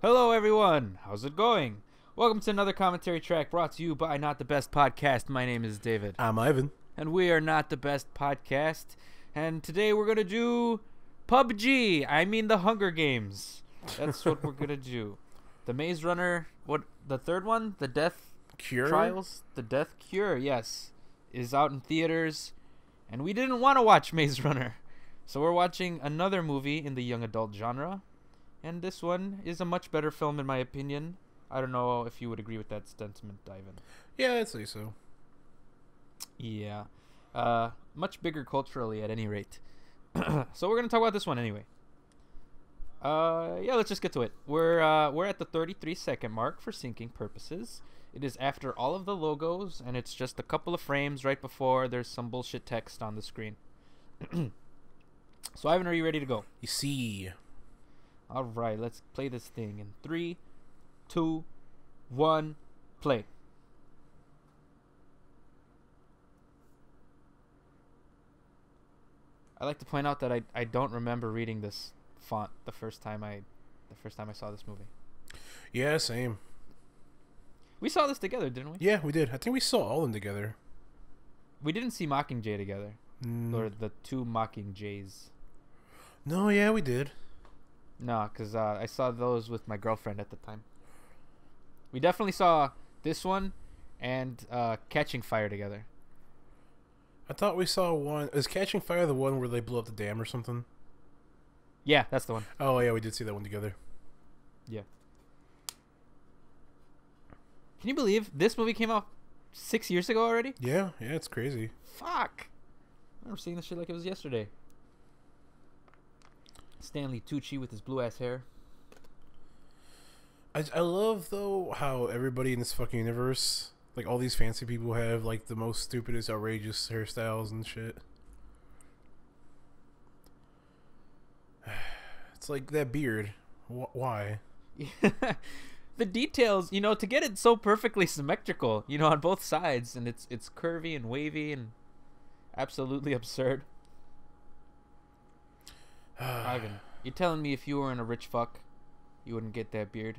Hello, everyone. How's it going? Welcome to another commentary track brought to you by Not the Best Podcast. My name is David. I'm Ivan. And we are Not the Best Podcast. And today we're going to do PUBG. I mean the Hunger Games. That's what we're going to do. The Maze Runner, the third one? The Death Cure? Trials? The Death Cure, yes. Is out in theaters. And we didn't want to watch Maze Runner. So we're watching another movie in the young adult genre. And this one is a much better film in my opinion. I don't know if you would agree with that sentiment, Ivan. Yeah, I'd say so. Yeah. Much bigger culturally at any rate. So we're going to talk about this one anyway. Yeah, let's just get to it. We're at the 33-second mark for syncing purposes. It is after all of the logos, and it's just a couple of frames right before there's some bullshit text on the screen. So, Ivan, are you ready to go? You see. All right, let's play this thing in 3, 2, 1, play. I like to point out that I don't remember reading this font the first time I saw this movie. Yeah, same. We saw this together, didn't we? Yeah, we did. I think we saw all of them together. We didn't see Mockingjay together. Or the two Mockingjays. No, yeah, we did. No, because I saw those with my girlfriend at the time. We definitely saw this one and Catching Fire together. I thought we saw one. Is Catching Fire the one where they blew up the dam or something? Yeah, that's the one. Oh, yeah, we did see that one together. Yeah. Can you believe this movie came out 6 years ago already? Yeah, it's crazy. Fuck. I remember seeing this shit like it was yesterday. Stanley Tucci with his blue ass hair. I love, though, how everybody in this fucking universe, like all these fancy people have, like, the most stupidest, outrageous hairstyles and shit. It's like that beard. Why? The details, to get it so perfectly symmetrical, on both sides, and it's curvy and wavy and absolutely absurd. Ivan, you telling me if you weren't a rich fuck, you wouldn't get that beard?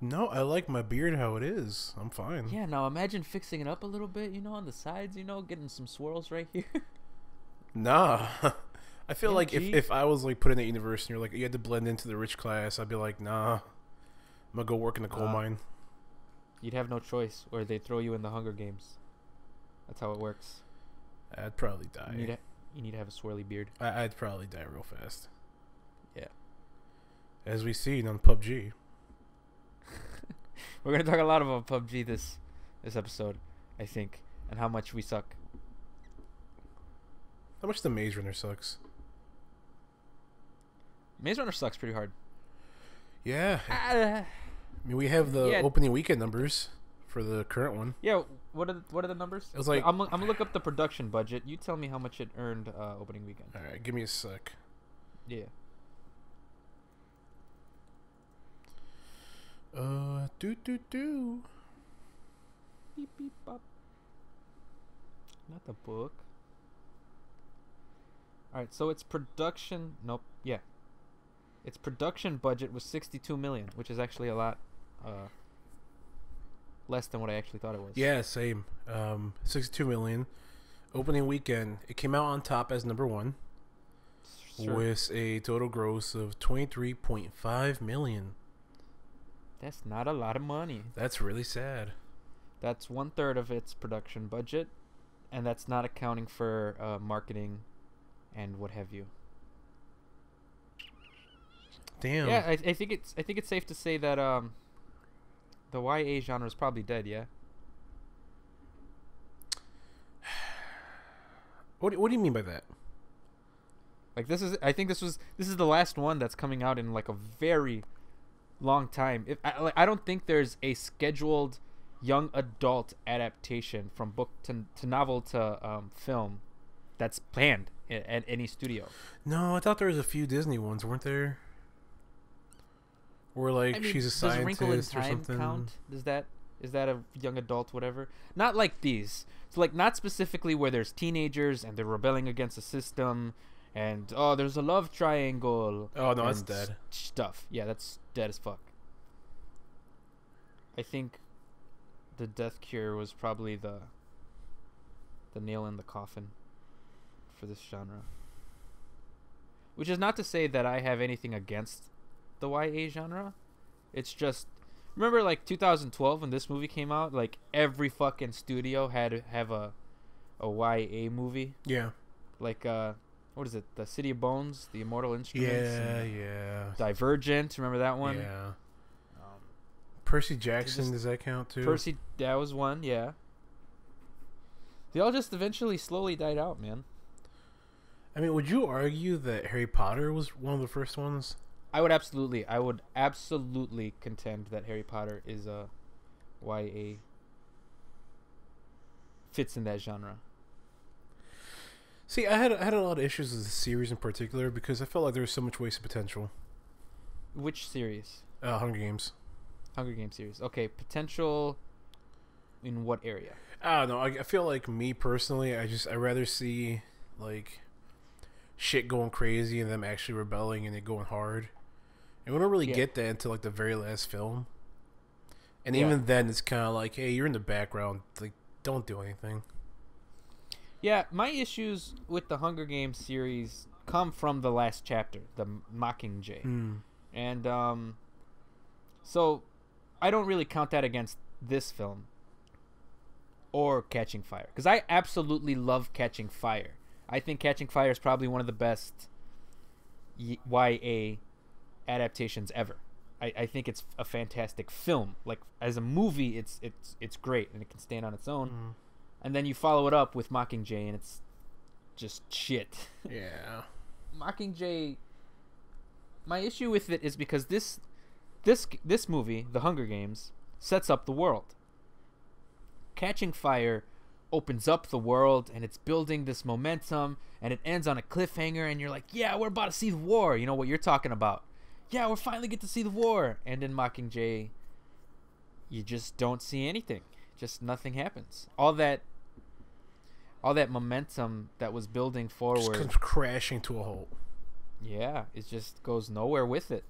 No, I like my beard how it is. I'm fine. Yeah, now imagine fixing it up a little bit, on the sides, getting some swirls right here. Nah. I feel like gee. if I was like put in that universe and you're like you had to blend into the rich class, I'd be like, nah. I'm gonna go work in the coal mine. You'd have no choice, or they'd throw you in the Hunger Games. That's how it works. I'd probably die. You need to have a swirly beard. I'd probably die real fast. Yeah. As we seen on PUBG. We're gonna talk a lot about PUBG this episode, I think, and how much we suck. How much the Maze Runner sucks. Maze Runner sucks pretty hard. Yeah. I mean, we have the opening weekend numbers for the current one. Yeah. What are the numbers? It was like I'm gonna look up the production budget. You tell me how much it earned opening weekend. All right, give me a sec. Yeah. Do. Beep beep bop. Not the book. All right, so its production. Nope. Yeah. Its production budget was $62 million, which is actually a lot less than what I actually thought it was. Yeah, same. 62 million. Opening weekend, it came out on top as number one, Sure. with a total gross of 23.5 million. That's not a lot of money. That's really sad. That's 1/3 of its production budget, and that's not accounting for marketing and what have you. Damn. Yeah, I think it's safe to say that the YA genre is probably dead. Yeah. What do you mean by that? Like I think this is the last one that's coming out in like a very long time. I don't think there's a scheduled young adult adaptation from book to novel to film that's planned at any studio. No, I thought there was a few Disney ones, weren't there? Where like she's a scientist does Wrinkle in Time or something. count? Is that a young adult whatever? Not like these. So like not specifically where there's teenagers and they're rebelling against the system and there's a love triangle. Oh no, that's and dead. Stuff. Yeah, that's dead as fuck. I think the Death Cure was probably the nail in the coffin for this genre. Which is not to say that I have anything against the YA genre. It's just, remember like 2012 when this movie came out, like every fucking studio had to have a YA movie. Yeah. Like what is it? The City of Bones, The Immortal Instruments. Yeah. Divergent, remember that one? Yeah. Percy Jackson, does that count too? Percy, that was one, yeah. They all just eventually slowly died out, man. I mean, would you argue that Harry Potter was one of the first ones? I would absolutely contend that Harry Potter is a YA, fits in that genre. See, I had a lot of issues with the series in particular because I felt like there was so much wasted potential. Which series? Hunger Games. Hunger Games series. Okay, potential in what area? I don't know. I feel like me personally, I rather see like shit going crazy and them actually rebelling and it going hard. And we don't really get that until like the very last film. And even then, it's kind of like, hey, you're in the background. Like, don't do anything. Yeah, my issues with the Hunger Games series come from the last chapter, the Mockingjay. And so I don't really count that against this film or Catching Fire, because I absolutely love Catching Fire. I think Catching Fire is probably one of the best YA adaptations ever. I think it's a fantastic film. Like, as a movie, it's great and it can stand on its own. And then you follow it up with Mockingjay and it's just shit. Yeah. Mockingjay, my issue with it is because this movie, The Hunger Games, sets up the world. Catching Fire opens up the world and it's building this momentum and it ends on a cliffhanger and you're like, yeah, we're about to see the war. You know what you're talking about. Yeah, we're finally get to see the war. And in Mockingjay, you just don't see anything. Just nothing happens. All that momentum that was building forward just comes crashing to a halt. Yeah, it just goes nowhere with it.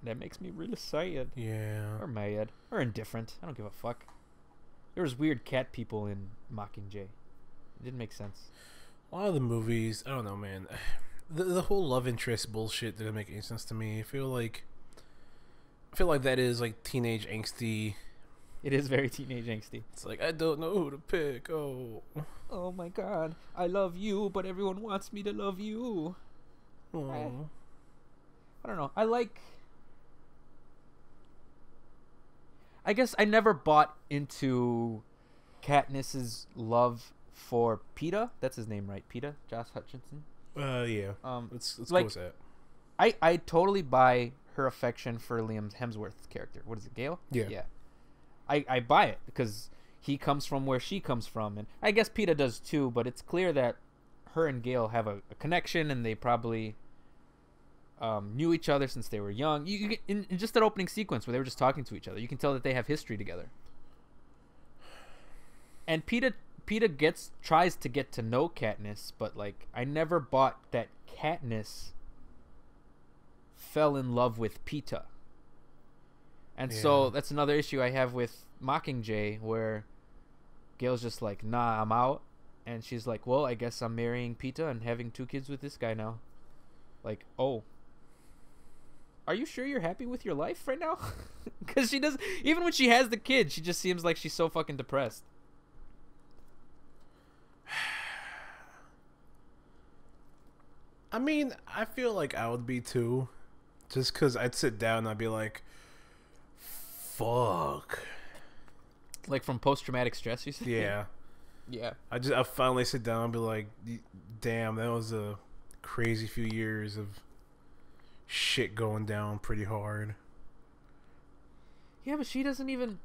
That makes me really sad. Yeah. Or mad. Or indifferent. I don't give a fuck. There was weird cat people in Mockingjay. It didn't make sense. A lot of the movies, I don't know, man. The whole love interest bullshit didn't make any sense to me. I feel like that is like teenage angsty. It is very teenage angsty. It's like, I don't know who to pick. Oh my god, I love you, but everyone wants me to love you. I don't know. I guess I never bought into Katniss's love for Peeta. That's his name, right? Peeta? Josh Hutcherson? Yeah. Let's like, go with that. I totally buy her affection for Liam Hemsworth's character. What is it, Gale? Yeah. Yeah. I buy it because he comes from where she comes from, and I guess Peeta does too, but it's clear that her and Gale have a connection, and they probably knew each other since they were young. You get, in just that opening sequence where they were just talking to each other, you can tell that they have history together. And Peeta tries to get to know Katniss, but like I never bought that Katniss fell in love with Peeta. And so that's another issue I have with Mockingjay, where Gale's just like, nah, I'm out. And she's like, well, I guess I'm marrying Peeta and having 2 kids with this guy now. Like, oh. Are you sure you're happy with your life right now? Because she does, even when she has the kid, she just seems like she's so fucking depressed. I mean, I feel like I would be too. Just because I'd sit down and I'd be like, fuck. Like from post-traumatic stress, you said? Yeah. Yeah. I finally sit down and be like, damn, that was a crazy few years of shit going down pretty hard. Yeah, but she doesn't even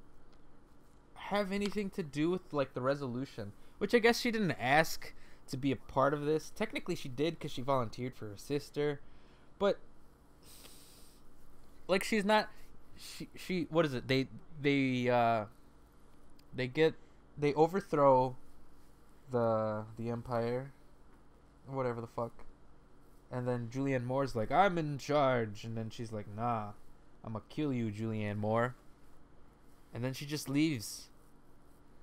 have anything to do with like the resolution, which I guess she didn't ask to be a part of this. Technically she did because she volunteered for her sister, but like she's not she what is it, they overthrow the empire, whatever the fuck. And then Julianne Moore's like, I'm in charge. And then she's like, nah, I'm gonna kill you, Julianne Moore. And then she just leaves.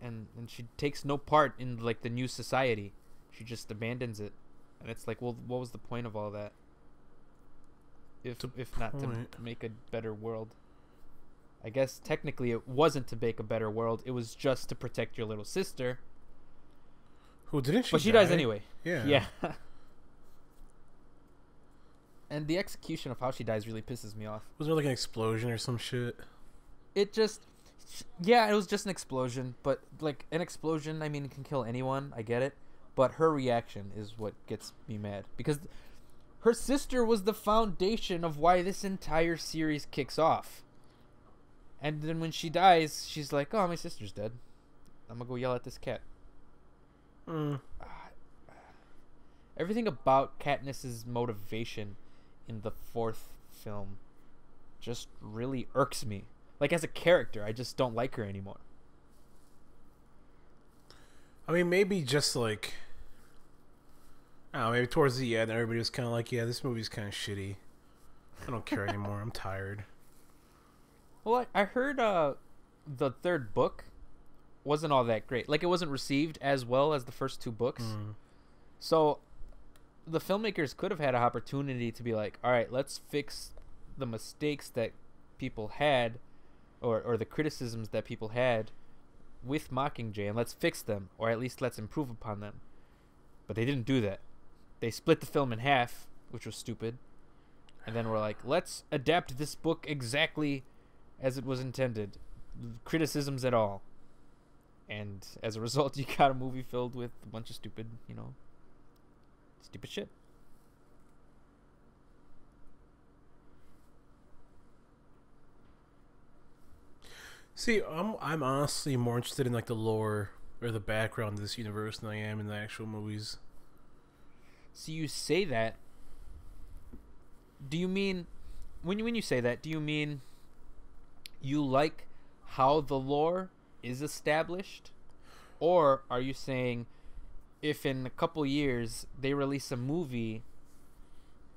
And she takes no part in, like, the new society. She just abandons it. And it's like, well, what was the point of all that? If not to make a better world. I guess technically it wasn't to make a better world. It was just to protect your little sister. Who didn't she? But she dies anyway. Yeah. Yeah. And the execution of how she dies really pisses me off. Was there like an explosion or some shit? It just... Yeah, it was just an explosion. But, like, an explosion, I mean, it can kill anyone. I get it. But her reaction is what gets me mad. Because her sister was the foundation of why this entire series kicks off. And then when she dies, she's like, oh, my sister's dead. I'm gonna go yell at this cat. Everything about Katniss's motivation in the 4th film just really irks me. Like, as a character, I just don't like her anymore. I mean, maybe just like... I don't know, maybe towards the end, everybody was kind of like, yeah, this movie's kind of shitty. I don't care anymore. I'm tired. Well, I heard the 3rd book wasn't all that great. Like, it wasn't received as well as the first 2 books. So the filmmakers could have had an opportunity to be like, all right, let's fix the mistakes that people had, or the criticisms that people had with Mockingjay, and let's fix them, or at least let's improve upon them. But they didn't do that. They split the film in half, which was stupid. And then we're like, let's adapt this book exactly as it was intended. Criticisms at all. And as a result, you got a movie filled with a bunch of stupid, stupid shit. See, I'm honestly more interested in like the lore or the background of this universe than I am in the actual movies. So you say that. Do you mean when you say that? Do you mean you like how the lore is established, or are you saying if in a couple years they release a movie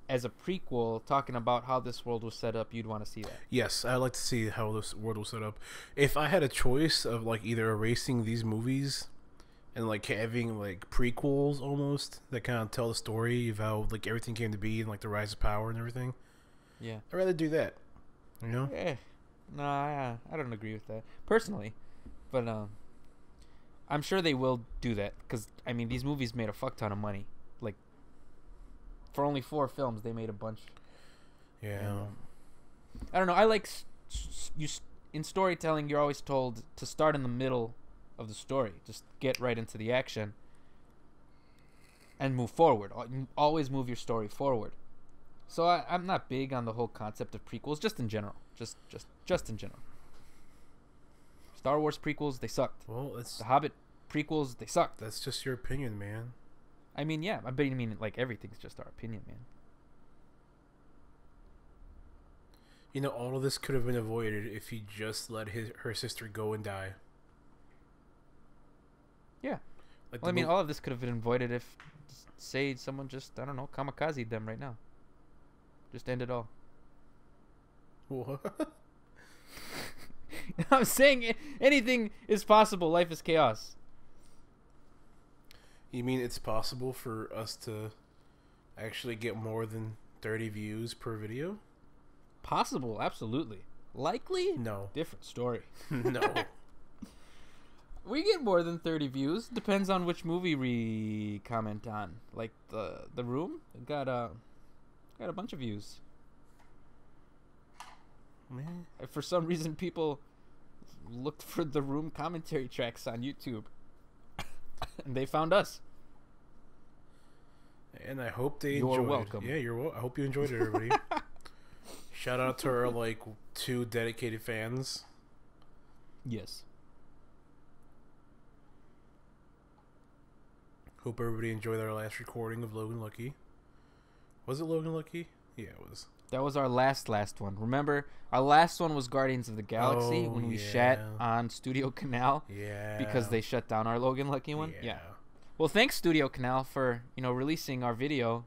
as a prequel talking about how this world was set up, you'd want to see that? Yes, I'd like to see how this world was set up. If I had a choice of like either erasing these movies and like having like prequels almost that kind of tell the story of how like everything came to be and like the rise of power and everything, yeah, I'd rather do that. You know? Yeah. Nah, I don't agree with that personally, but I'm sure they will do that because I mean these movies made a fuck ton of money. Like for only 4 films, they made a bunch. Yeah. I don't know. I like in storytelling. You're always told to start in the middle of the story. Just get right into the action and move forward. Always move your story forward. So I'm not big on the whole concept of prequels, just in general. Just in general. Star Wars prequels, they sucked. Well, it's The Hobbit prequels, they sucked. that's just your opinion, man. I mean, yeah. I mean, like, everything's just our opinion, man. You know, all of this could have been avoided if he just let her sister go and die. Yeah. Like Well, I mean, all of this could have been avoided if, say, someone just, I don't know, kamikazed them right now. Just end it all. What? I'm saying anything is possible. Life is chaos. You mean it's possible for us to actually get more than 30 views per video? Possible, absolutely. Likely? No. Different story. No. We get more than 30 views. Depends on which movie we comment on. Like the Room got a bunch of views. Man. For some reason, people looked for the Room commentary tracks on YouTube, and they found us. And I hope they You're enjoyed. welcome. Yeah, you're welcome. I hope you enjoyed it, everybody. Shout out to our like 2 dedicated fans. Yes. Hope everybody enjoyed our last recording of Logan Lucky. Was it Logan Lucky? Yeah, it was. That was our last one. Remember, our last one was Guardians of the Galaxy when we shat on Studio Canal. Yeah. Because they shut down our Logan Lucky one. Yeah. Well, thanks Studio Canal for releasing our video.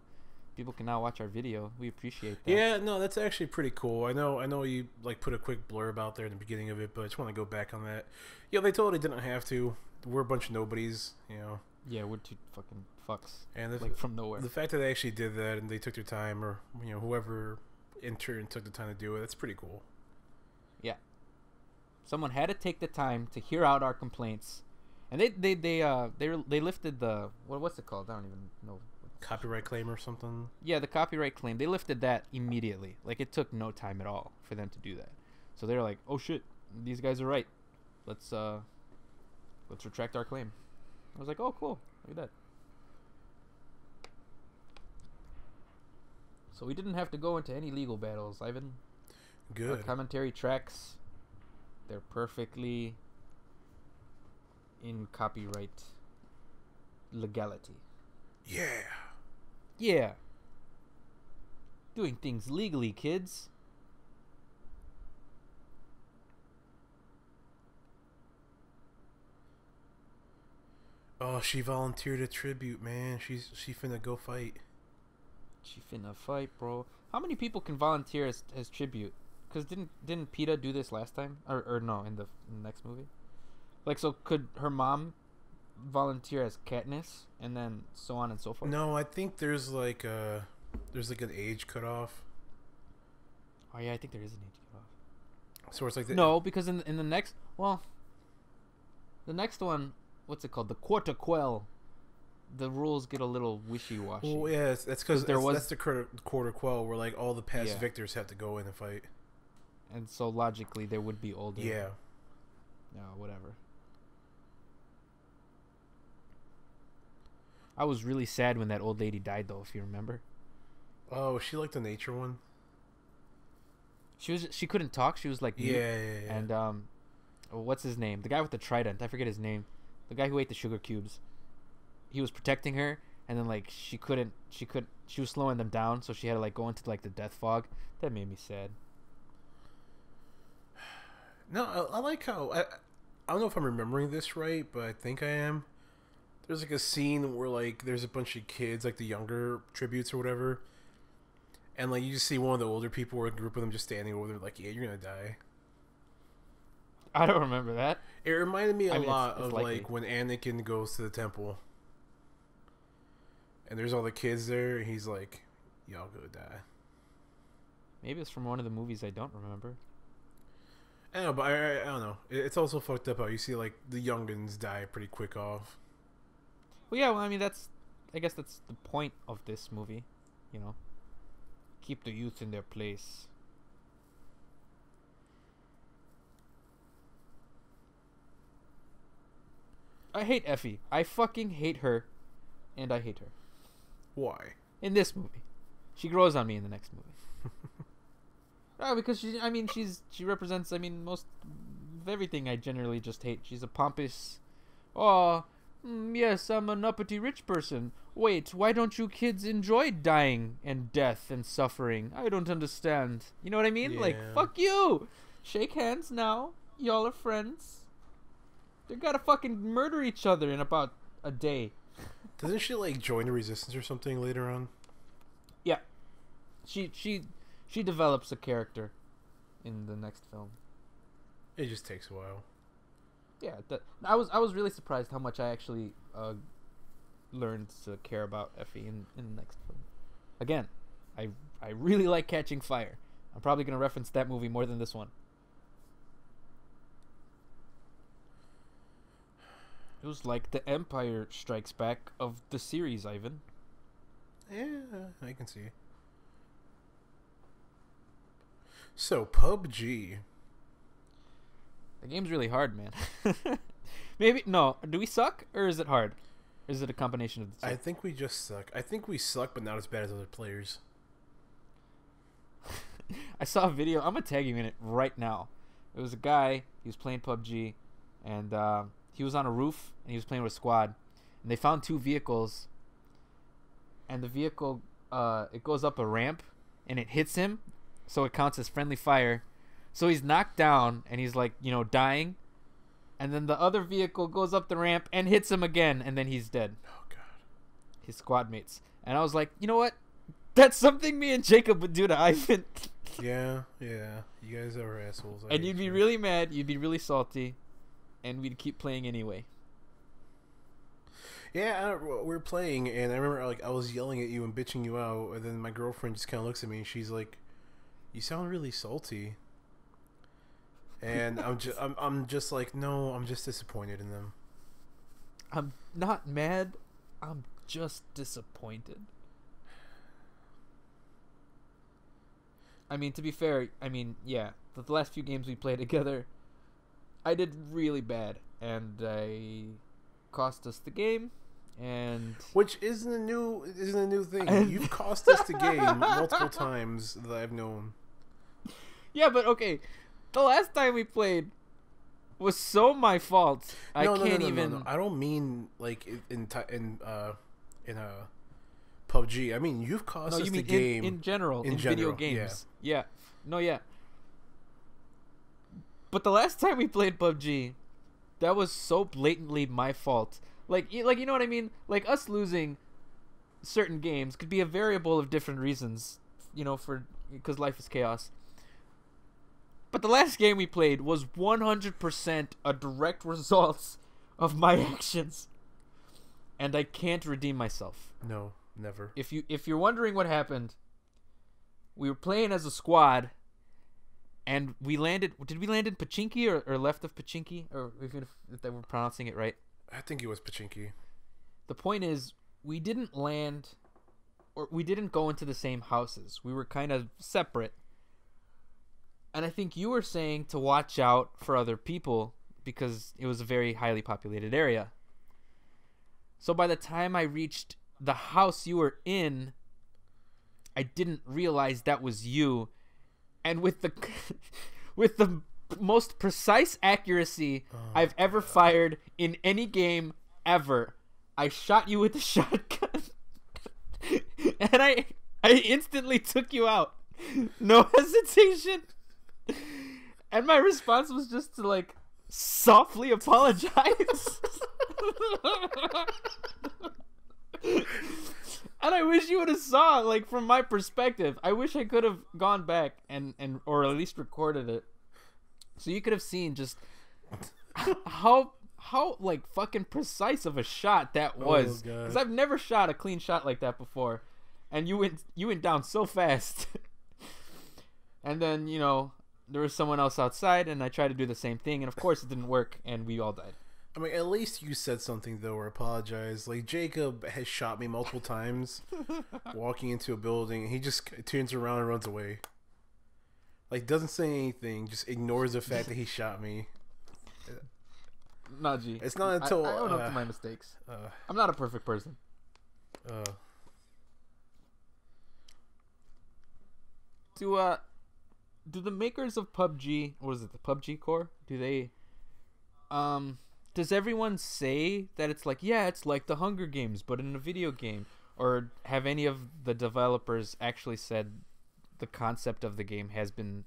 People can now watch our video. We appreciate that. Yeah, no, that's actually pretty cool. I know you like put a quick blurb out there in the beginning of it, but I just want to go back on that. Yeah, they totally didn't have to. We're a bunch of nobodies, you know. Yeah, we're two fucking fucks. And like from nowhere. The fact that they actually did that and they took their time, or whoever in turn took the time to do it, that's pretty cool. Yeah. Someone had to take the time to hear out our complaints, and they lifted the what's it called? I don't even know. Copyright claim or something. Yeah, the copyright claim. They lifted that immediately. Like it took no time at all for them to do that. So they're like, "Oh shit, these guys are right. Let's retract our claim." I was like, "Oh cool, look at that." So we didn't have to go into any legal battles, Ivan. Good. Our commentary tracks, they're perfectly in copyright legality. Yeah. Yeah. Doing things legally, kids. Oh, she volunteered a tribute, man. She finna go fight. She finna fight, bro. How many people can volunteer as tribute? Because didn't PETA do this last time? Or no, in the next movie? Like, so could her mom volunteer as Katniss, and then so on and so forth? No, I think there's like an age cutoff. Oh yeah, I think there is an age cutoff. So it's like no, because in the next the next one, what's it called? The Quarter Quell. The rules get a little wishy-washy. Well, yeah, that's because that's the Quarter Quell where like all the past victors have to go in and fight. And so logically, they would be older. Yeah. No, whatever. I was really sad when that old lady died, though, if you remember. Oh, was she like the nature one? She couldn't talk. She was like mute. Yeah. And what's his name? The guy with the trident. I forget his name. The guy who ate the sugar cubes. He was protecting her, and then like she was slowing them down, so she had to like go into like the death fog. That made me sad. No, I like how I don't know if I'm remembering this right, but I think I am. There's like a scene where like there's a bunch of kids, like the younger tributes or whatever, and like you just see one of the older people or a group of them just standing over there, like, "Yeah, you're gonna die." I don't remember that. It reminded me a lot it's of likely. like when Anakin goes to the temple, and there's all the kids there, and he's like, "Y'all gonna die." Maybe it's from one of the movies I don't remember. I don't know, but I don't know. It's also fucked up how you see like the youngins die pretty quick off. Well, yeah. Well, I mean, I guess that's the point of this movie. Keep the youth in their place. I hate Effie. I fucking hate her, and I hate her. Why? In this movie, she grows on me in the next movie. Because she represents most of everything I generally just hate. She's a pompous. Oh, yes, I'm an uppity rich person. Wait, why don't you kids enjoy dying and death and suffering? I don't understand. You know what I mean? Yeah. Like, fuck you. Shake hands now. Y'all are friends. They gotta fucking murder each other in about a day. Doesn't she like join the resistance or something later on? Yeah. She develops a character in the next film. It just takes a while. Yeah, I was really surprised how much I actually learned to care about Effie in the next film. Again, I really like Catching Fire. I'm probably gonna reference that movie more than this one. It was like the Empire Strikes Back of the series, Ivan. Yeah, I can see. So, PUBG. The game's really hard, man. Maybe no. Do we suck or is it hard? Or is it a combination of the two? I think we just suck. I think we suck, but not as bad as other players. I saw a video. I'm gonna tag you in it right now. It was a guy. He was playing PUBG, and he was on a roof and he was playing with a squad. And they found two vehicles. And the vehicle, it goes up a ramp, and it hits him, so it counts as friendly fire. So he's knocked down, and he's like, dying. And then the other vehicle goes up the ramp and hits him again, and then he's dead. Oh his squad mates. And I was like, you know what? That's something me and Jacob would do to Ivan. Yeah. You guys are assholes. And you'd be really mad. You'd be really salty. And we'd keep playing anyway. Yeah, we were playing, and I remember like I was yelling at you and bitching you out, and then my girlfriend just kind of looks at me and she's like, "You sound really salty." And I'm just like, no, I'm just disappointed in them. I'm not mad. I'm just disappointed. I mean, to be fair, yeah, the last few games we played together, I did really bad, and I cost us the game. And which isn't a new thing. You've cost us the game multiple times that I've known. Yeah, but okay, the last time we played was so my fault. I can't even. I don't mean like in PUBG. I mean you've cost us the game in general in video games. Yeah. No, yeah. But the last time we played PUBG, that was so blatantly my fault. Like you know what I mean? Like us losing certain games could be a variable of different reasons, you know, because life is chaos. But the last game we played was 100% a direct result of my actions. And I can't redeem myself. No, never. If you're wondering what happened, we were playing as a squad and we landed. Did we land in Pachinki or left of Pachinki? Or even if they were pronouncing it right? I think it was Pachinki. The point is, we didn't land, or we didn't go into the same houses. We were kind of separate. And I think you were saying to watch out for other people because it was a very highly populated area. So by the time I reached the house you were in, I didn't realize that was you. And with the with the most precise accuracy I've ever fired in any game ever, I shot you with a shotgun. And I instantly took you out. No hesitation. And my response was just to like softly apologize. And I wish you would have saw, like, from my perspective, I wish I could have gone back and or at least recorded it, so you could have seen just how like fucking precise of a shot that was. Because I've never shot a clean shot like that before, and you went down so fast. And then, you know, there was someone else outside, and I tried to do the same thing, and of course it didn't work, and we all died. I mean, at least you said something, though, or apologized. Like, Jacob has shot me multiple times walking into a building, and he just turns around and runs away. Like, doesn't say anything, just ignores the fact that he shot me. Nah, G. It's not until... I own up to my mistakes. I'm not a perfect person. Do the makers of PUBG, what is it, the PUBG core? Do they... does everyone say that it's like, yeah, it's like the Hunger Games, but in a video game? Or have any of the developers actually said the concept of the game has been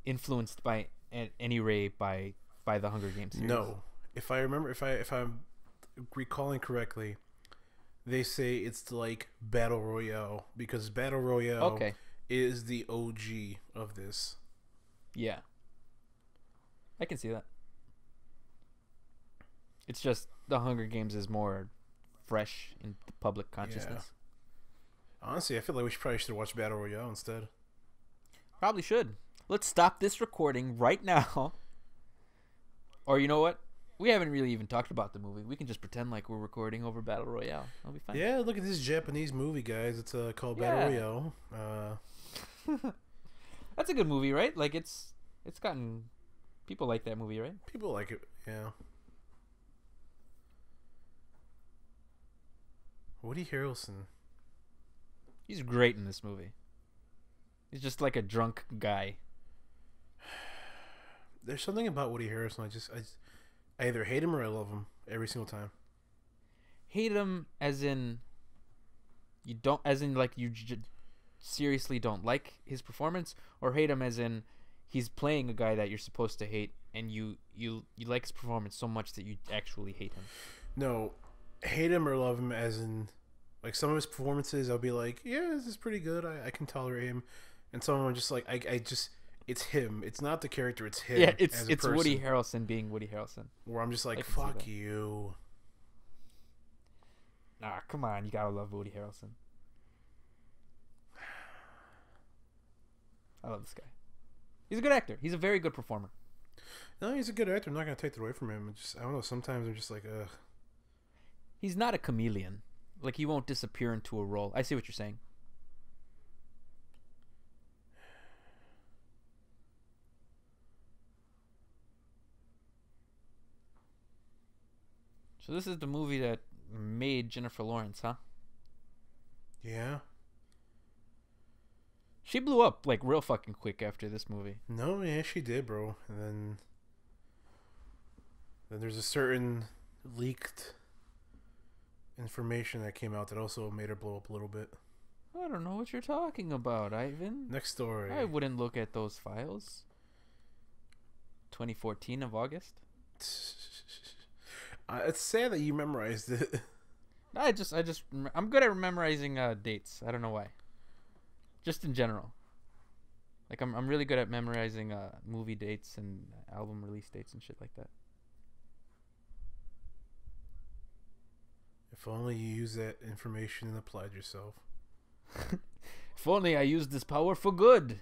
influenced by, at any rate, by the Hunger Games series? No. If I'm recalling correctly, they say it's like Battle Royale, because Battle Royale is the OG of this. Yeah. I can see that. It's just the Hunger Games is more fresh in the public consciousness. Yeah. Honestly, I feel like we probably should watch Battle Royale instead. Probably should. Let's stop this recording right now. Or you know what? We haven't really even talked about the movie. We can just pretend like we're recording over Battle Royale. That'll be fine. Yeah, look at this Japanese movie, guys. It's called Battle Royale. That's a good movie, right? Like it's gotten people like that movie, right? People like it, yeah. Woody Harrelson. He's great in this movie. He's just like a drunk guy. There's something about Woody Harrelson. I either hate him or I love him every single time. Hate him as in you don't, as in like you seriously don't like his performance, or hate him as in he's playing a guy that you're supposed to hate and you like his performance so much that you actually hate him. No, hate him or love him as in Like some of his performances, I'll be like, yeah, this is pretty good. I can tolerate him. And some of them are just like, I just, it's him. It's not the character. It's him. Yeah, as a it's person. Woody Harrelson being Woody Harrelson. Where I'm just I like, can see fuck that. you. Nah, come on, you gotta love Woody Harrelson. I love this guy. He's a good actor. He's a very good performer. No, he's a good actor. I'm not gonna take that away from him. It's just, I don't know. Sometimes I'm just like, He's not a chameleon. Like, he won't disappear into a role. I see what you're saying. So this is the movie that made Jennifer Lawrence, huh? yeah. She blew up like real fucking quick after this movie. No, yeah, she did, bro. And then there's a certain leaked information that came out that also made her blow up a little bit. I don't know what you're talking about, Ivan. Next story. I wouldn't look at those files. 2014 of August. It's sad that you memorized it. I'm good at memorizing dates. I don't know why. Just in general. Like I'm really good at memorizing movie dates and album release dates and shit like that. If only you used that information and applied yourself. If only I used this power for good.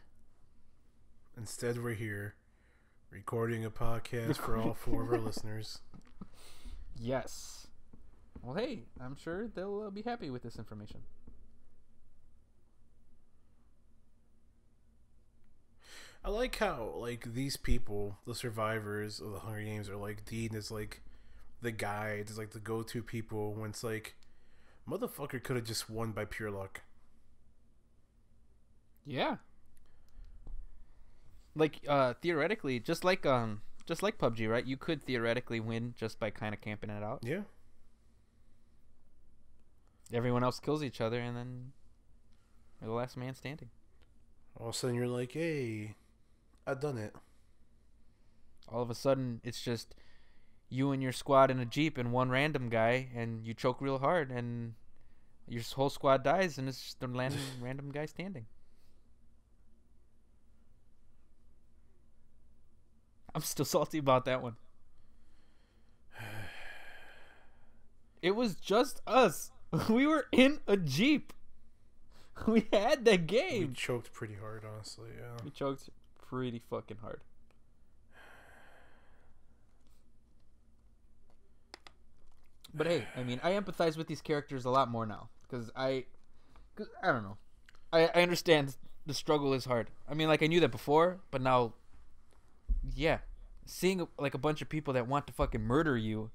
Instead, we're here recording a podcast for all 4 of our listeners. Yes. Well, hey, I'm sure they'll be happy with this information. I like how, like, these people, the survivors of the Hunger Games, are like Dean is like the guides, like the go-to people. When it's like, motherfucker could have just won by pure luck. Yeah. Like theoretically, just like PUBG, right? You could theoretically win just by kind of camping it out. Yeah. Everyone else kills each other, and then you're the last man standing. All of a sudden, you're like, hey, I've done it. All of a sudden, it's just you and your squad in a Jeep and one random guy, and you choke real hard, and your whole squad dies, and it's just the random guy standing. I'm still salty about that one. It was just us. We were in a Jeep. We had that game. We choked pretty hard, honestly. Yeah. We choked pretty fucking hard. But hey, I mean, I empathize with these characters a lot more now because I don't know. I understand the struggle is hard. I mean, like I knew that before, but now, yeah, seeing like a bunch of people that want to fucking murder you,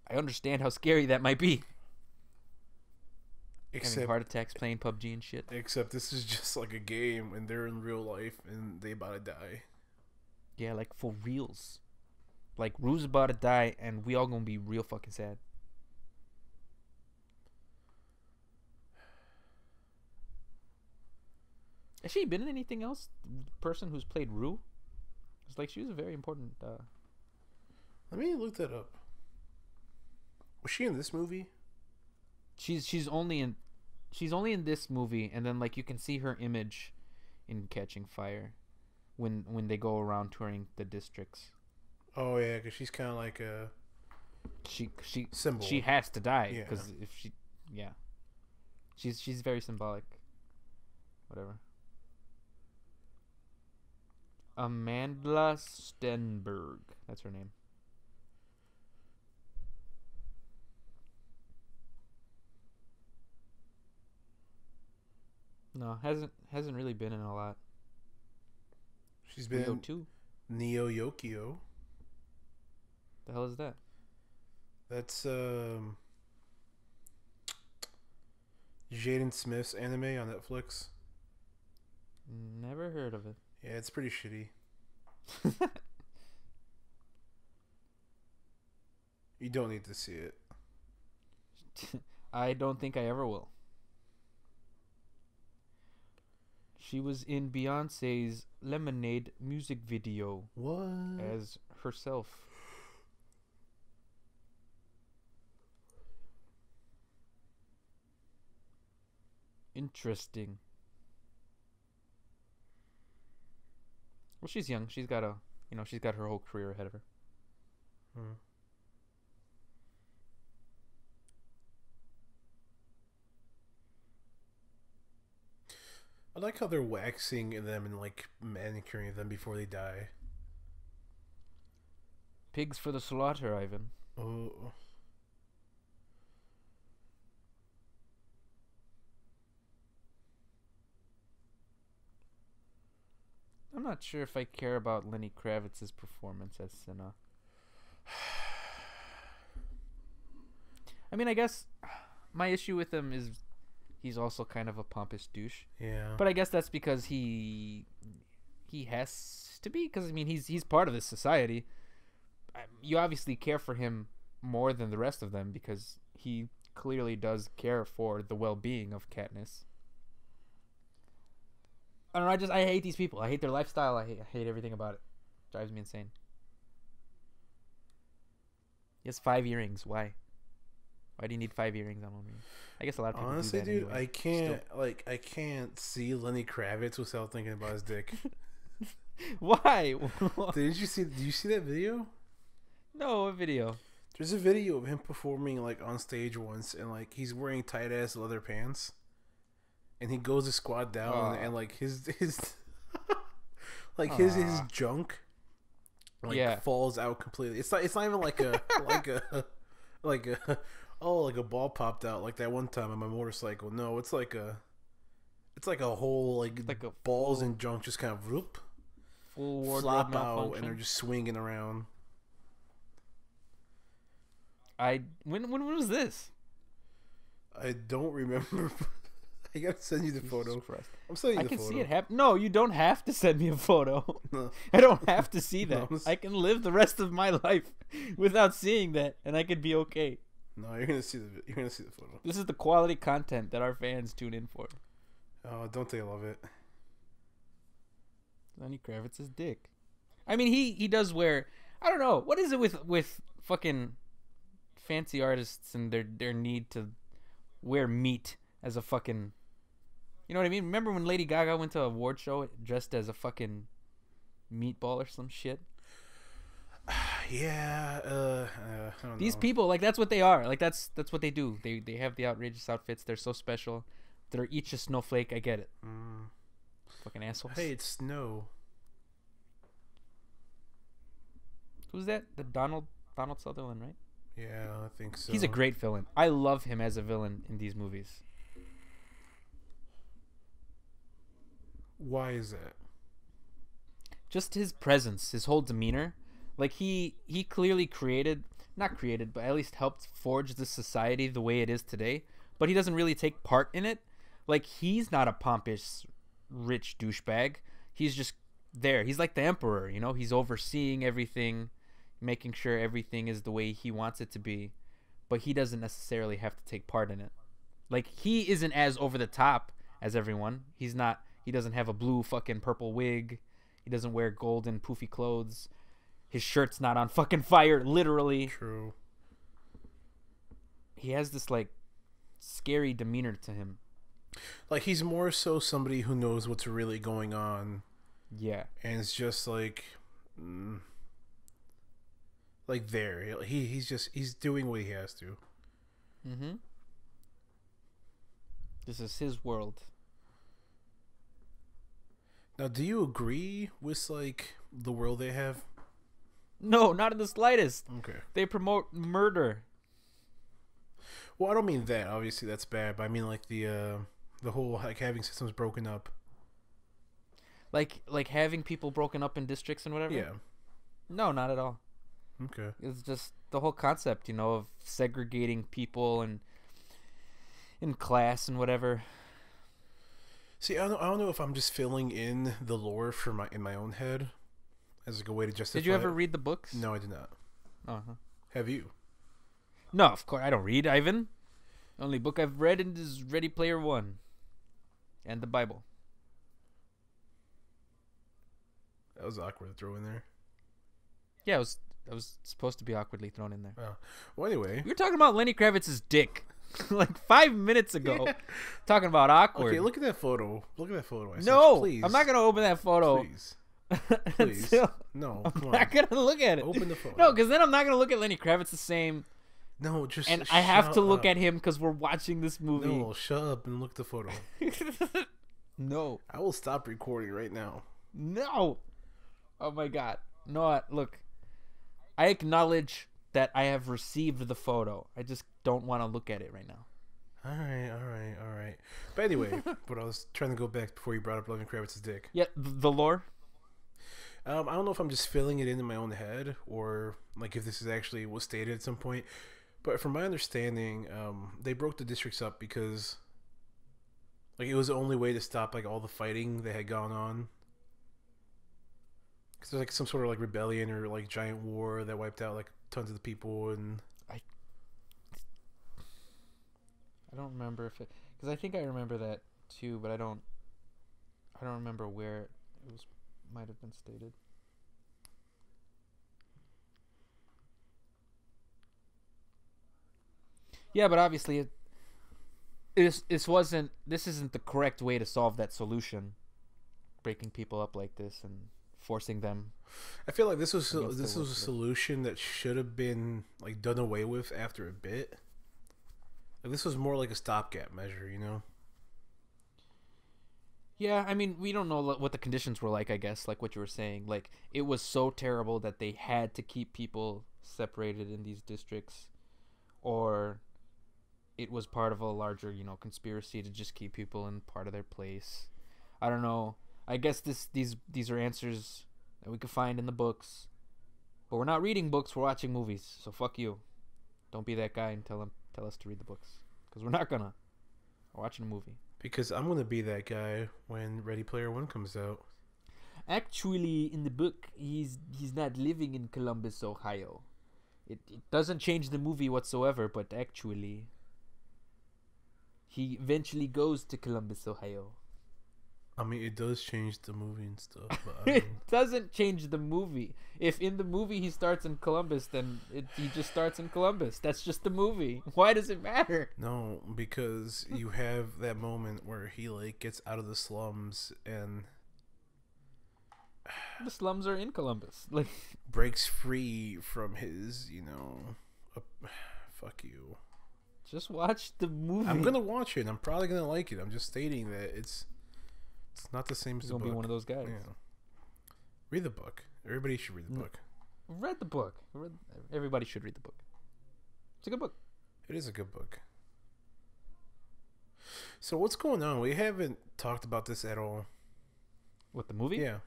I understand how scary that might be. Having heart attacks playing PUBG and shit. Except this is just like a game, and they're in real life, and they about to die. Yeah, like for reals. Like Rue's about to die, and we all gonna be real fucking sad. Has she been in anything else? The person who's played Rue? It's like she was a very important. Let me look that up. Was she in this movie? She's only in this movie, and then like you can see her image in Catching Fire when they go around touring the districts. Oh yeah, because she's kind of like a she symbol. She has to die because if she she's very symbolic. Whatever. Amanda Stenberg, that's her name. No, hasn't really been in a lot. She's been Rio too. Neo Yokio. The hell is that? That's Jaden Smith's anime on Netflix. Never heard of it. Yeah, it's pretty shitty. You don't need to see it. I don't think I ever will. She was in Beyonce's Lemonade music video. What? As herself. Interesting. Well, she's young. She's got she's got her whole career ahead of her. Hmm. I like how they're waxing them and like manicuring them before they die. Pigs for the slaughter, Ivan. Oh. I'm not sure if I care about Lenny Kravitz's performance as Cinna. I mean, I guess my issue with him is he's also kind of a pompous douche. Yeah. But I guess that's because he has to be, because I mean he's part of this society. You obviously care for him more than the rest of them because he clearly does care for the well-being of Katniss. I don't know. I hate these people. I hate their lifestyle. I hate everything about it. Drives me insane. He has 5 earrings. Why? Why do you need 5 earrings on one ring? I guess a lot of people Honestly, do that dude, anyway. I can't see Lenny Kravitz without thinking about his dick. Why? Did you see that video? No, what video? There's a video of him performing like on stage once, and like he's wearing tight ass leather pants, and he goes to squat down, and like his like his junk like falls out completely. It's not even like a like a ball popped out like that one time on my motorcycle. No, it's like a whole like a balls and junk just kind of whoop, full flop out, and they're just swinging around. When was this? I don't remember. I gotta send you the photo. Christ. I'm sending you the I can photo. see it happen. No, you don't have to send me a photo. No. I don't have to see that. No, I can live the rest of my life without seeing that, and I could be okay. No, you're gonna see the photo. This is the quality content that our fans tune in for. Oh, don't they love it? Lenny Kravitz's dick. I mean, he does wear. I don't know. What is it with fucking fancy artists and their need to wear meat as a fucking, you know what I mean? Remember when Lady Gaga went to a award show dressed as a fucking meatball or some shit? Yeah, I don't These know. people, like, that's what they are. Like, that's what they do. They have the outrageous outfits. They're so special. They're each a snowflake. I get it. Fucking assholes. Hey, it's snow. Who's that? The Donald Sutherland, right? Yeah, I think so. He's a great villain. I love him as a villain in these movies. Why is that? Just his presence, his whole demeanor. Like, he clearly not created, but at least helped forge this society the way it is today. But he doesn't really take part in it. Like, he's not a pompous, rich douchebag. He's just there. He's like the emperor, you know? He's overseeing everything, making sure everything is the way he wants it to be. But he doesn't necessarily have to take part in it. Like, he isn't as over the top as everyone. He doesn't have a blue fucking purple wig. He doesn't wear golden poofy clothes. His shirt's not on fucking fire, literally. True. He has this, like, scary demeanor to him. Like, he's more so somebody who knows what's really going on. Yeah. And it's just like, like there. He's doing what he has to. Mm-hmm. This is his world. Now, do you agree with, like, the world they have? No, not in the slightest. Okay. They promote murder. Well, I don't mean that. Obviously, that's bad. But I mean, like, the whole, like, having systems broken up. Like having people broken up in districts and whatever? Yeah. No, not at all. Okay. It's just the whole concept, you know, of segregating people and in class and whatever. See, I don't know if I'm just filling in the lore in my own head as like a way to justify. Did you ever it. read the books? No, I did not. Uh-huh. Have you? No, of course I don't read, Ivan. The only book I've read is Ready Player One and the Bible. That was awkward to throw in there. Yeah, it was supposed to be awkwardly thrown in there. Oh. Well, anyway. We were talking about Lenny Kravitz's dick. like 5 minutes ago, talking about awkward. Okay, look at that photo. Look at that photo. No, please. I'm not gonna open that photo. Please. Please. No, I'm not gonna look at it. Open the photo. No, because then I'm not gonna look at Lenny Kravitz the same. No, just and I have to look at him because we're watching this movie. No, shut up and look at the photo. No, I will stop recording right now. No. Oh my God. No, look. I acknowledge that I have received the photo. I just don't want to look at it right now. All right. But anyway, but I was trying to go back before you brought up Lenny Kravitz's dick. Yeah, the lore. I don't know if I'm just filling it in my own head or like if this is actually was stated at some point. But from my understanding, they broke the districts up because like it was the only way to stop like all the fighting that had gone on. Because there's like some sort of like rebellion or like giant war that wiped out like tons of the people, and I don't remember if it, because I think I remember that too, but I don't remember where it was. Might have been stated. Yeah, but obviously this isn't the correct way to solve that solution. Breaking people up like this and forcing them. I feel like this was a solution that should have been like done away with after a bit. Like this was more like a stopgap measure, you know? Yeah, I mean, we don't know what the conditions were like, I guess, like what you were saying. Like, it was so terrible that they had to keep people separated in these districts, or it was part of a larger, conspiracy to just keep people in part of their place. I don't know. I guess these are answers that we could find in the books, but we're not reading books, we're watching movies, so fuck you. Don't be that guy and tell us to read the books, because we're not gonna. We're watching a movie. Because I'm going to be that guy when Ready Player One comes out. Actually, in the book, he's not living in Columbus, Ohio. It doesn't change the movie whatsoever, but actually, he eventually goes to Columbus, Ohio. I mean, it does change the movie and stuff. But It doesn't change the movie. If in the movie he starts in Columbus, then he just starts in Columbus. That's just the movie. Why does it matter? No, because you have that moment where he like gets out of the slums and the slums are in Columbus. Like breaks free from his, fuck you. Just watch the movie. I'm gonna watch it. I'm probably gonna like it. I'm just stating that it's not the same as the book. You're gonna be one of those guys. Yeah. Read the book. Everybody should read the book. Read the book. Everybody should read the book. It's a good book. It is a good book. So what's going on? We haven't talked about this at all. What, the movie? Yeah.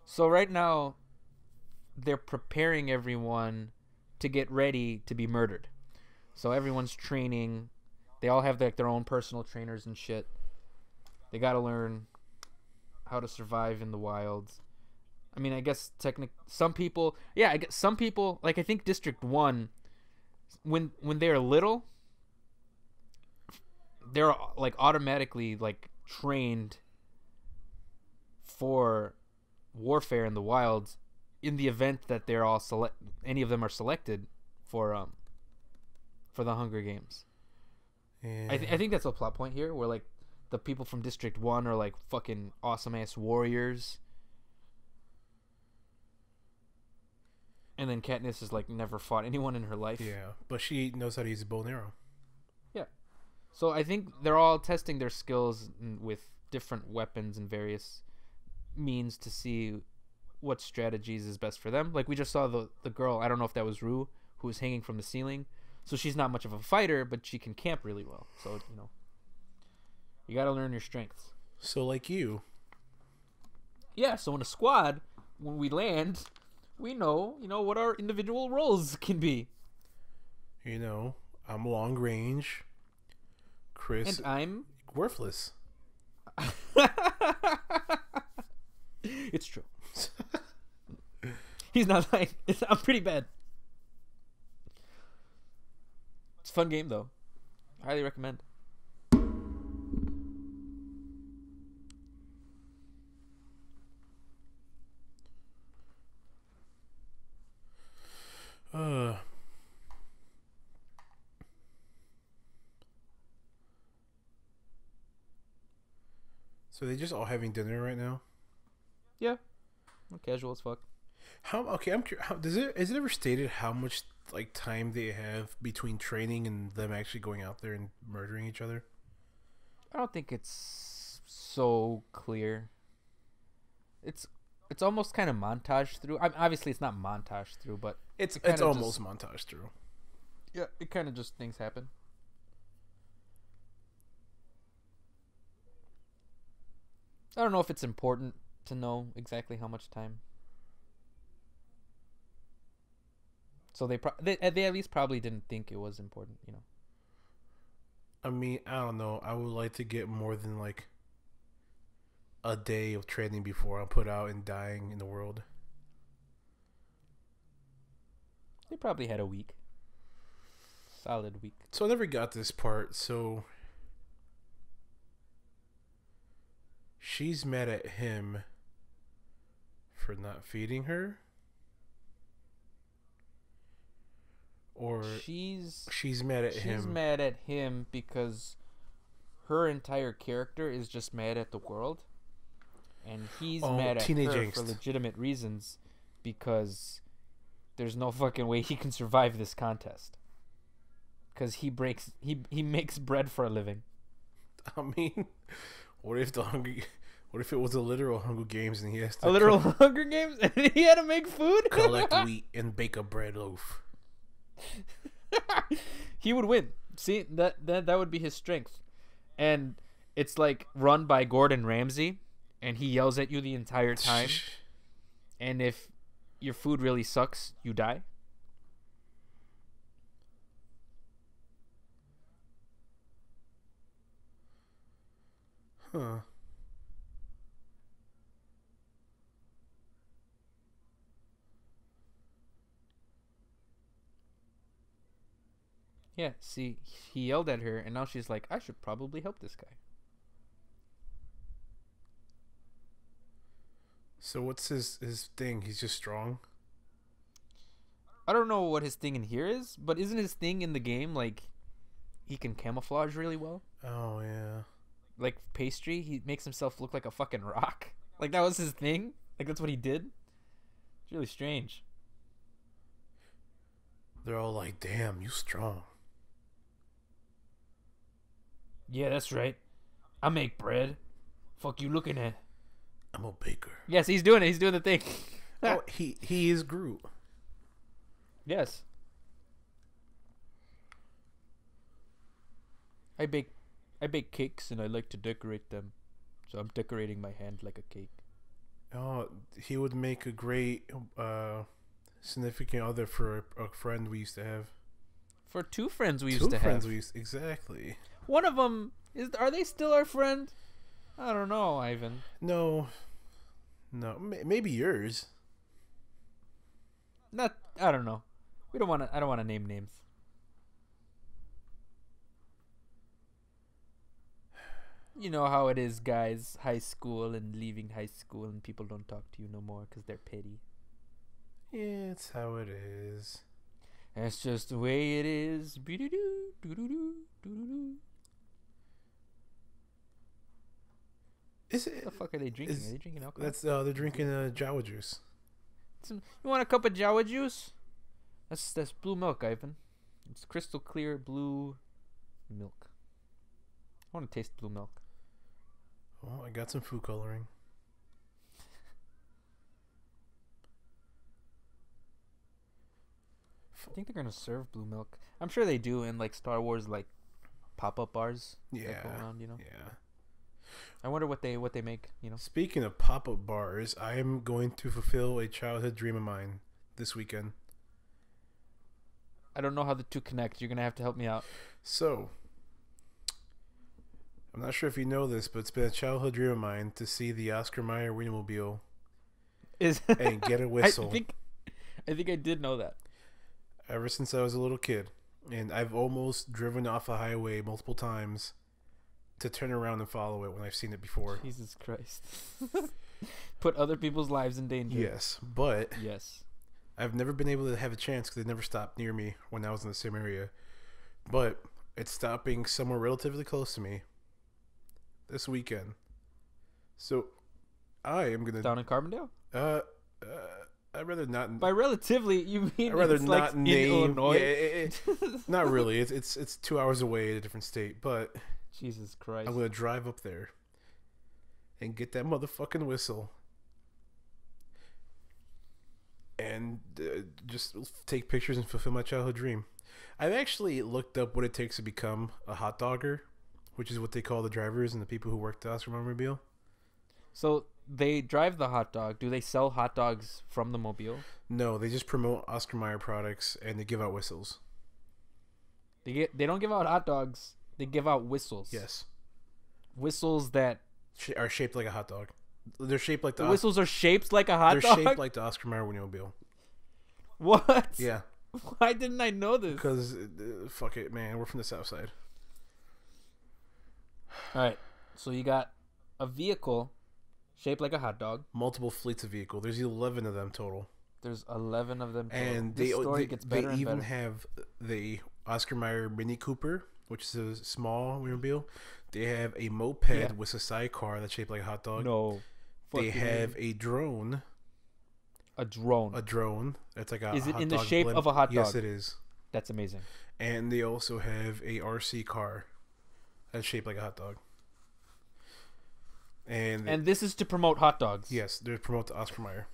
So right now, they're preparing everyone to get ready to be murdered. So everyone's training. They all have their own personal trainers and shit. They got to learn how to survive in the wilds. I mean, I guess some people, like I think District 1, when they're little, they're like automatically like trained for warfare in the wilds in the event that they're all any of them are selected for the Hunger Games. Yeah. I think that's a plot point here where like the people from District 1 are like fucking awesome ass warriors. And then Katniss has like never fought anyone in her life. Yeah, but she knows how to use a bow and arrow. Yeah. So I think they're all testing their skills with different weapons and various means to see what strategies is best for them. Like we just saw the girl, I don't know if that was Rue, who was hanging from the ceiling. So she's not much of a fighter, but she can camp really well. So, you got to learn your strengths. So like you. Yeah, so in a squad, when we land, we know, what our individual roles can be. I'm long range. Chris. And I'm worthless. It's true. He's not like, I'm pretty bad. It's a fun game, though. Highly recommend. So they just all having dinner right now. Yeah, I'm casual as fuck. How okay? I'm curious. Is it ever stated how much like time they have between training and them actually going out there and murdering each other? I don't think it's so clear. It's almost kind of montage through. Obviously, it's not montage through, but It's kinda almost montage through. yeah, it kind of just things happen. I don't know if it's important to know exactly how much time. So they at least probably didn't think it was important, you know. I mean, I don't know. I would like to get more than like a day of training before I'm put out and dying in the world. They probably had a week, solid week. So I never got this part. So she's mad at him for not feeding her, or she's mad at him. She's mad at him because her entire character is just mad at the world, and he's mad at her angst. for legitimate reasons because there's no fucking way he can survive this contest. Because he makes bread for a living. I mean, what if it was a literal Hunger Games and he has to Hunger Games and he had to make food, collect wheat and bake a bread loaf? He would win. See, that would be his strength. And it's like run by Gordon Ramsay, and he yells at you the entire time. And if your food really sucks, you die. Huh. Yeah, see, he yelled at her, and now she's like, I should probably help this guy. So what's his thing? He's just strong? I don't know what his thing in here is, but isn't his thing in the game, like, he can camouflage really well? Oh, yeah. Like, pastry, he makes himself look like a fucking rock. Like, that was his thing? Like, that's what he did? It's really strange. They're all like, damn, you strong. Yeah, that's right. I make bread. Fuck you looking at? I'm a baker. Yes, he's doing it. He's doing the thing. Oh, he is Groot. Yes. I bake cakes and I like to decorate them. So I'm decorating my hand like a cake. Oh, he would make a great significant other for a friend we used to have. For two friends we used to have. Exactly. One of them are they still our friend? I don't know, Ivan. No, maybe yours. Not. I don't know. I don't want to name names. You know how it is, guys. High school and leaving high school, and people don't talk to you no more because they're petty. Yeah, it's how it is. That's just the way it is. Be-do-do, do-do-do, do-do-do. Is it? What the fuck are they drinking? Are they drinking alcohol? That's they're drinking Jawa juice. You want a cup of Jawa juice? That's blue milk, Ivan. It's crystal clear blue milk. I want to taste blue milk. Well, I got some food coloring. I think they're gonna serve blue milk. I'm sure they do in like Star Wars, like pop-up bars. Yeah. That go around, you know. Yeah. I wonder what they make. You know. Speaking of pop-up bars, I am going to fulfill a childhood dream of mine this weekend. I don't know how the two connect. You're gonna have to help me out. So, I'm not sure if you know this, but it's been a childhood dream of mine to see the Oscar Mayer Wienermobile and get a whistle. I think I did know that. Ever since I was a little kid, and I've almost driven off a highway multiple times to turn around and follow it when I've seen it before. Jesus Christ. Put other people's lives in danger. Yes, but yes, I've never been able to have a chance because they never stopped near me when I was in the same area. But it's stopping somewhere relatively close to me this weekend. So I am gonna. Down in Carbondale? Uh, uh I'd rather not. By relatively, you mean I'd rather it's not like name. in Illinois? Not really. It's 2 hours away in a different state, but Jesus Christ! I'm gonna drive up there and get that motherfucking whistle and just take pictures and fulfill my childhood dream. I've actually looked up what it takes to become a hot dogger, which is what they call the drivers and the people who work the Oscar Mobile. So they drive the hot dog. Do they sell hot dogs from the mobile? No, they just promote Oscar Mayer products and they give out whistles. They don't give out hot dogs. They give out whistles. Yes. Whistles that Are shaped like a hot dog. They're shaped like the whistles are shaped like a hot dog. They're shaped like the Oscar Mayer Wienermobile. What? Yeah. Why didn't I know this? Because fuck it, man. We're from the South Side. All right. So you got a vehicle shaped like a hot dog. Multiple fleets of vehicle. There's 11 of them total. There's 11 of them total. And this story gets better and even better. have the Oscar Mayer Mini Cooper, which is a small wheelmobile. They have a moped with a sidecar that's shaped like a hot dog. No. They have a drone. A drone. A drone. That's like a Is it hot in the dog shape blimp. of a hot dog? Yes, it is. That's amazing. And they also have a RC car that's shaped like a hot dog. And this is to promote hot dogs. Yes, they're promote the Oscar Mayer.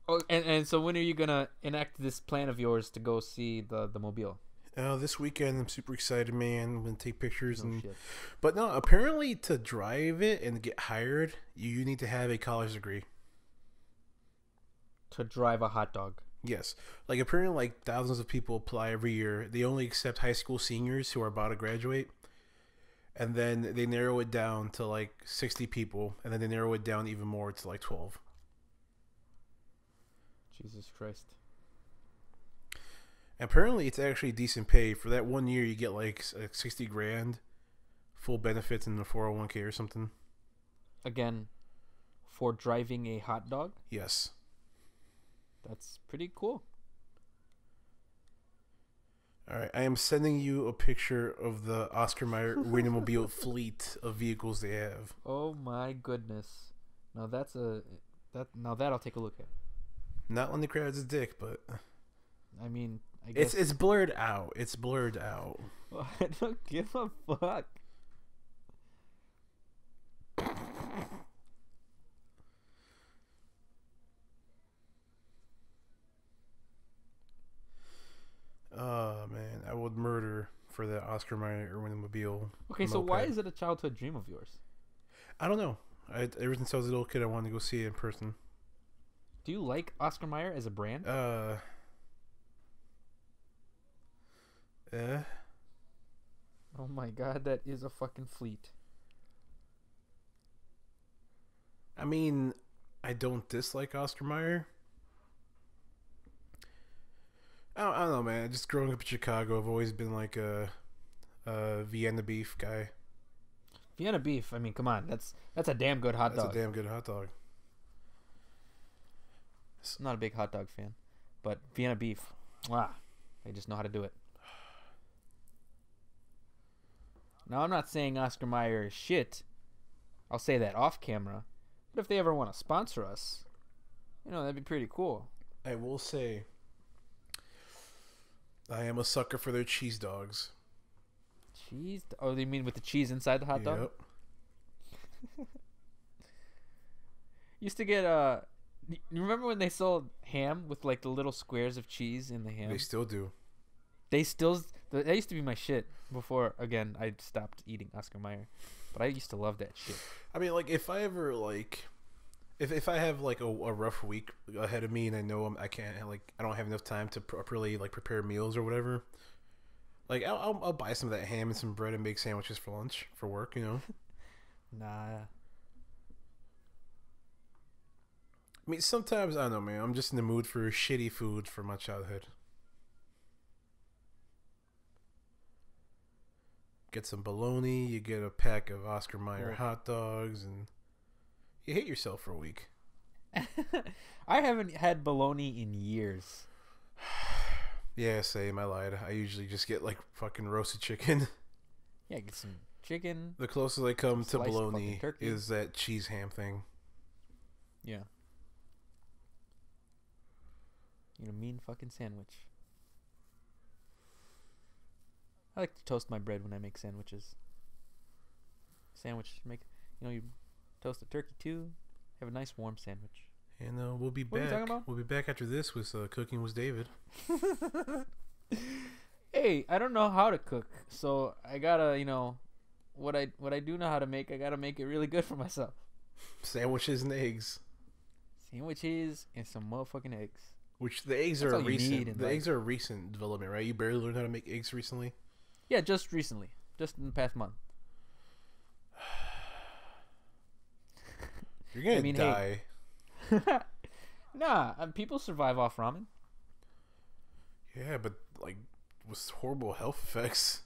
Oh, and so when are you gonna enact this plan of yours to go see the mobile? This weekend I'm super excited, man. I'm gonna take pictures Shit. But no, apparently to drive it and get hired, you need to have a college degree. To drive a hot dog. Yes, like apparently, like thousands of people apply every year. They only accept high school seniors who are about to graduate, and then they narrow it down to like 60 people, and then they narrow it down even more to like 12. Jesus Christ. Apparently, it's actually decent pay for that 1 year. You get like 60 grand, full benefits in the 401k or something. Again, for driving a hot dog. Yes, that's pretty cool. All right, I am sending you a picture of the Oscar Mayer Wienermobile fleet of vehicles they have. Oh my goodness! Now that'll take a look at. Not Lenny Kravitz's dick, but I mean, I guess it's blurred out. It's blurred out. Well, I don't give a fuck. Oh man, I would murder for the Oscar Mayer Wienermobile. Okay, so why is it a childhood dream of yours? I don't know. Ever since I was a little kid, I wanted to go see it in person. Do you like Oscar Mayer as a brand? Yeah. Oh my god, that is a fucking fleet. I mean, I don't dislike Oscar Mayer. I don't know, man. Just growing up in Chicago, I've always been like a Vienna beef guy. Vienna beef. I mean, come on, that's a damn good hot dog. That's a damn good hot dog. I'm not a big hot dog fan, but Vienna beef, wow, they just know how to do it. Now, I'm not saying Oscar Mayer is shit. I'll say that off camera. But if they ever want to sponsor us, that'd be pretty cool. I will say, I am a sucker for their cheese dogs. Cheese? Oh, you mean with the cheese inside the hot dog? Yep. Used to get you remember when they sold ham with like the little squares of cheese in the ham? They still do. That used to be my shit before, again, I stopped eating Oscar Mayer. But I used to love that shit. I mean, like, if I ever, like, if I have, like, a rough week ahead of me and I know I can't, like, I don't have enough time to properly, like, prepare meals or whatever, like, I'll buy some of that ham and some bread and make sandwiches for lunch, for work, Nah. I mean, sometimes, I don't know, man, I'm just in the mood for shitty food from my childhood. Get some bologna, you get a pack of Oscar Mayer hot dogs, and you hate yourself for a week. I haven't had bologna in years. Yeah, same. I lied. I usually just get like fucking roasted chicken. Yeah, get some chicken. The closest I come to Sliced fucking bologna turkey. is that cheese ham thing. Yeah. You know, mean fucking sandwich. I like to toast my bread when I make sandwiches. You toast a turkey too. Have a nice warm sandwich. And we'll be What are you back. talking about? We'll be back after this with Cooking with David. Hey, I don't know how to cook, so I gotta, what I do know how to make, I gotta make it really good for myself. Sandwiches and eggs. Sandwiches and some motherfucking eggs. Which the eggs That's are all you need recent. in The life. eggs are a recent development, right? You barely learned how to make eggs recently. Yeah, just recently, just in the past month. You're gonna I mean, die. Nah, people survive off ramen. Yeah, but like with horrible health effects.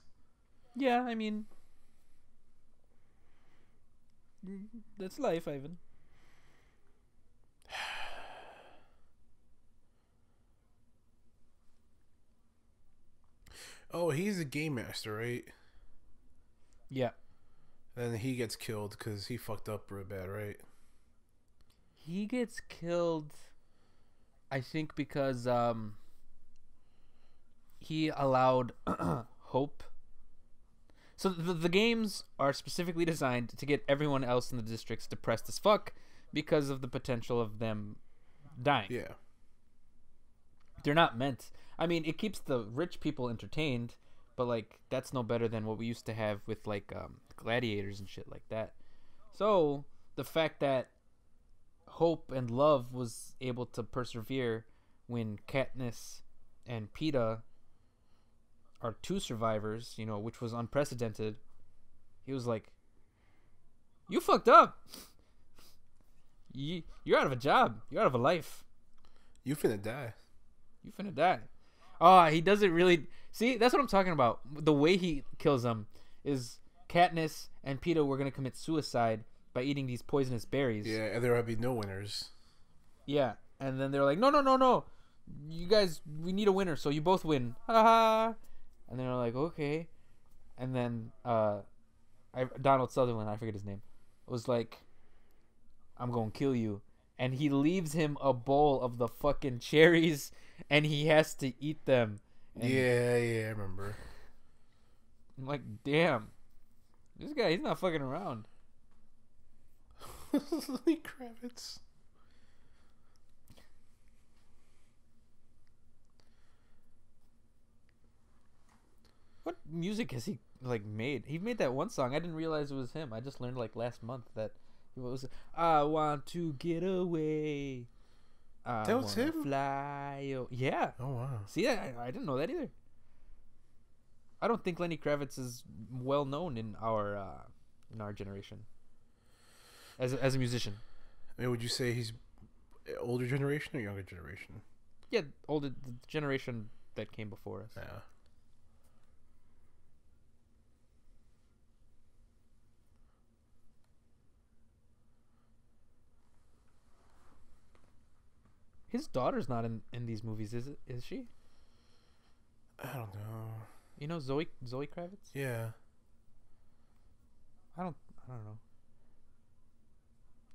Yeah, I mean, that's life, Ivan. Oh, he's a game master, right? Yeah, Then he gets killed because he fucked up real bad, right? he gets killed. I think because he allowed Hope. So the games are specifically designed to get everyone else in the districts depressed as fuck because of the potential of them dying. Yeah. They're not meant. I mean, it keeps the rich people entertained, but like that's no better than what we used to have with like gladiators and shit like that. So the fact that Hope and Love was able to persevere when Katniss and Peeta are two survivors, which was unprecedented. He was like, "You fucked up. You're out of a job. You're out of a life. You finna die." You finna die." Oh, he doesn't really see. That's what I'm talking about. The way he kills them is Katniss and Peeta were gonna commit suicide by eating these poisonous berries. Yeah, and there would be no winners. Yeah, and then they're like, "No, no, no, no! You guys, we need a winner, so you both win." Ha ha! And they're like, "Okay." And then Donald Sutherland, I forget his name, was like, "I'm gonna kill you." And he leaves him a bowl of the fucking cherries, and he has to eat them. And Yeah, I remember. I'm like, damn, this guy, he's not fucking around. Lenny Kravitz. What music has he like made? He made that one song. I didn't realize it was him. I just learned like last month that he was. I want to get away. That was him? Fly. Yeah. Oh wow. See, I didn't know that either. I don't think Lenny Kravitz is well known in our generation as a musician. I mean, would you say he's older generation or younger generation? Yeah, the generation that came before us. Yeah. His daughter's not in these movies, is it? Is she? I don't know. You know Zoe Kravitz? Yeah. I don't know.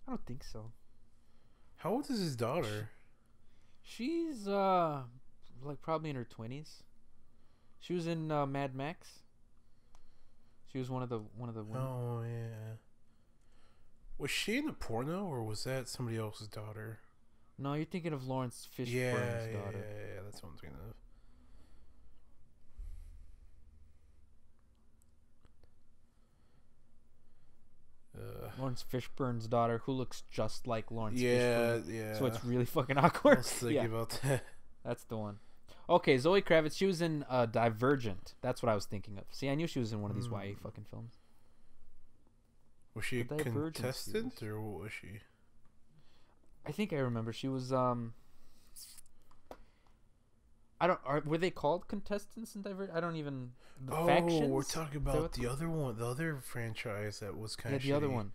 I don't think so. How old is his daughter? She's like probably in her 20s. She was in Mad Max. She was one of the women. Oh yeah. Was she in a porno or was that somebody else's daughter? No, you're thinking of Lawrence Fishburne's Yeah, daughter. yeah, that's what I'm thinking of. Lawrence Fishburne's daughter, who looks just like Lawrence Yeah, Fishburne. yeah. So it's really fucking I awkward. was thinking about that. That's the one. Okay, Zoe Kravitz. She was in Divergent. That's what I was thinking of. See, I knew she was in one of these YA fucking films. Was she a The Divergent contestant series. or what was she? I think I remember she was were they called contestants in Divergent? I don't even factions? We're talking about the other one, the other franchise that was kind of the other one.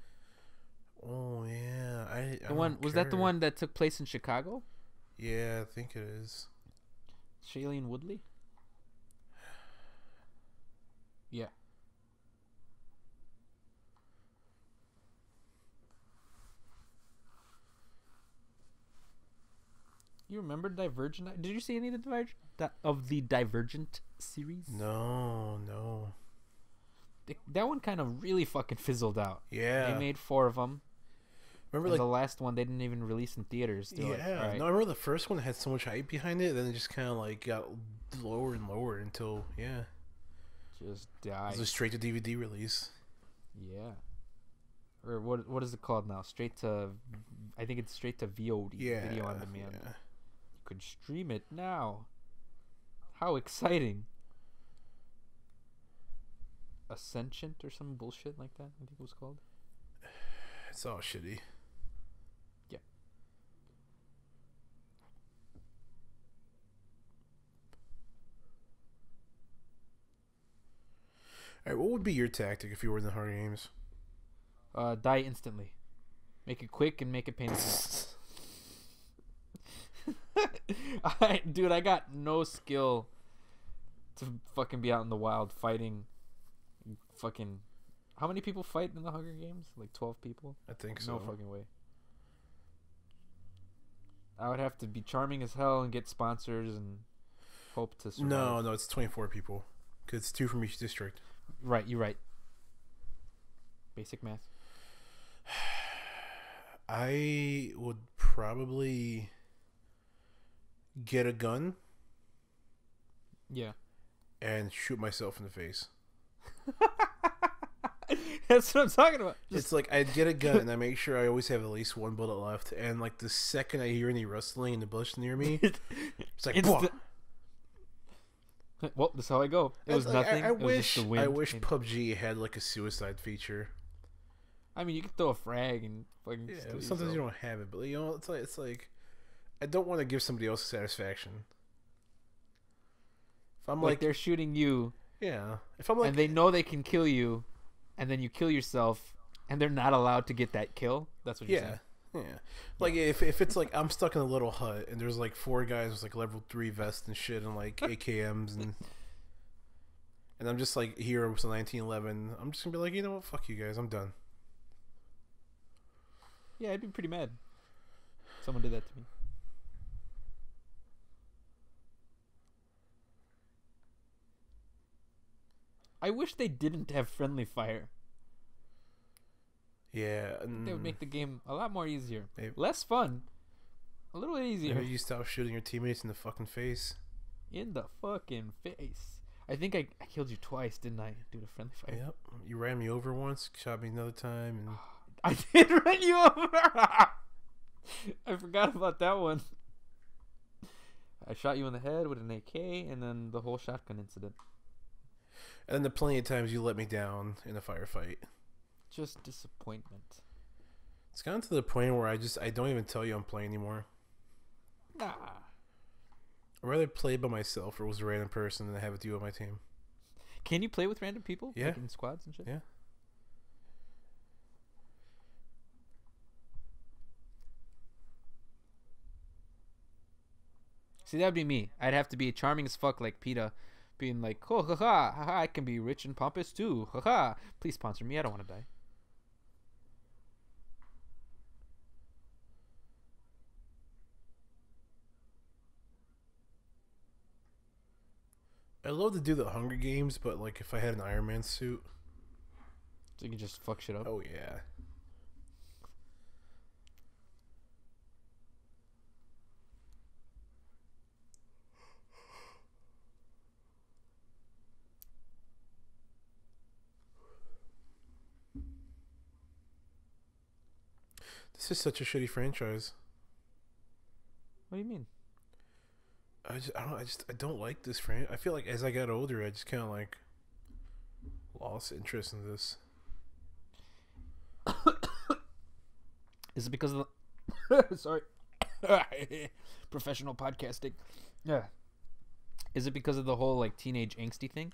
Oh yeah, The one was that the one that took place in Chicago? Yeah, I think it is. Shailene Woodley? Yeah. You remember Divergent? Did you see any of the Divergent series? No. That one kind of really fucking fizzled out. Yeah. They made 4 of them. Remember, And like the last one they didn't even release in theaters. yeah. Like, right. No, I remember the first one had so much hype behind it, then it just kind of like got lower and lower until Just it died. was a straight to DVD release. Yeah. Or what is it called now? I think it's straight to VOD. Yeah. Video on demand. Yeah. You could stream it now. How exciting. Ascension or some bullshit like that, I think it was called. It's all shitty. Yeah. All right, what would be your tactic if you were in the Hunger Games? Die instantly. Make it quick and make it painful. Dude, I got no skill to fucking be out in the wild fighting. Fucking, how many people fight in the Hunger Games? Like 12 people? I think so. No fucking way. I would have to be charming as hell and get sponsors and hope to survive. No, it's 24 people. Because it's 2 from each district. Right, you're right. Basic math. I would probably get a gun Yeah. and shoot myself in the face. That's what I'm talking about. It's like I'd get a gun and I make sure I always have at least 1 bullet left. And like the second I hear any rustling in the bush near me, it's like, well, that's how I go. It was like, nothing. I It was wish just the wind. PUBG had like a suicide feature. I mean, you could throw a frag and fucking. Yeah, kill sometimes yourself. you don't have it, but you know, it's like I don't want to give somebody else satisfaction. If I'm like they're shooting you, yeah. If I'm like, and they know they can kill you, and then you kill yourself, and they're not allowed to get that kill. That's what you're saying. Yeah. Like if it's like I'm stuck in a little hut and there's like 4 guys with like level 3 vests and shit and like AKMs and I'm just like here with the 1911, I'm just gonna be like, you know what, fuck you guys, I'm done. Yeah, I'd be pretty mad. Someone did that to me. I wish they didn't have friendly fire. Yeah, That would make the game a lot more easier. Maybe. Less fun. A little bit easier. Maybe you stop shooting your teammates in the fucking face. In the fucking face. I think I killed you twice, didn't I? Due to friendly fire. Yep. You ran me over once, shot me another time, and I did run you over. I forgot about that one. I shot you in the head with an AK, and then the whole shotgun incident. and then the plenty of times you let me down in a firefight. Just disappointment. It's gotten to the point where I don't even tell you I'm playing anymore. Nah. I'd rather play by myself or was a random person than have it do on my team. Can you play with random people? Yeah. Like in squads and shit? Yeah. See, that'd be me. I'd have to be charming as fuck like PETA, being like, oh, haha, haha, I can be rich and pompous too. Haha. Please sponsor me. I don't want to die. I'd love to do the Hunger Games, but like if I had an Iron Man suit. So you can just fuck shit up. Oh yeah. This is such a shitty franchise. What do you mean? I don't like this franchise. I feel like as I got older, I just kind of like lost interest in this. Is it because of the... Sorry. Professional podcasting. Yeah. Is it because of the whole like teenage angsty thing?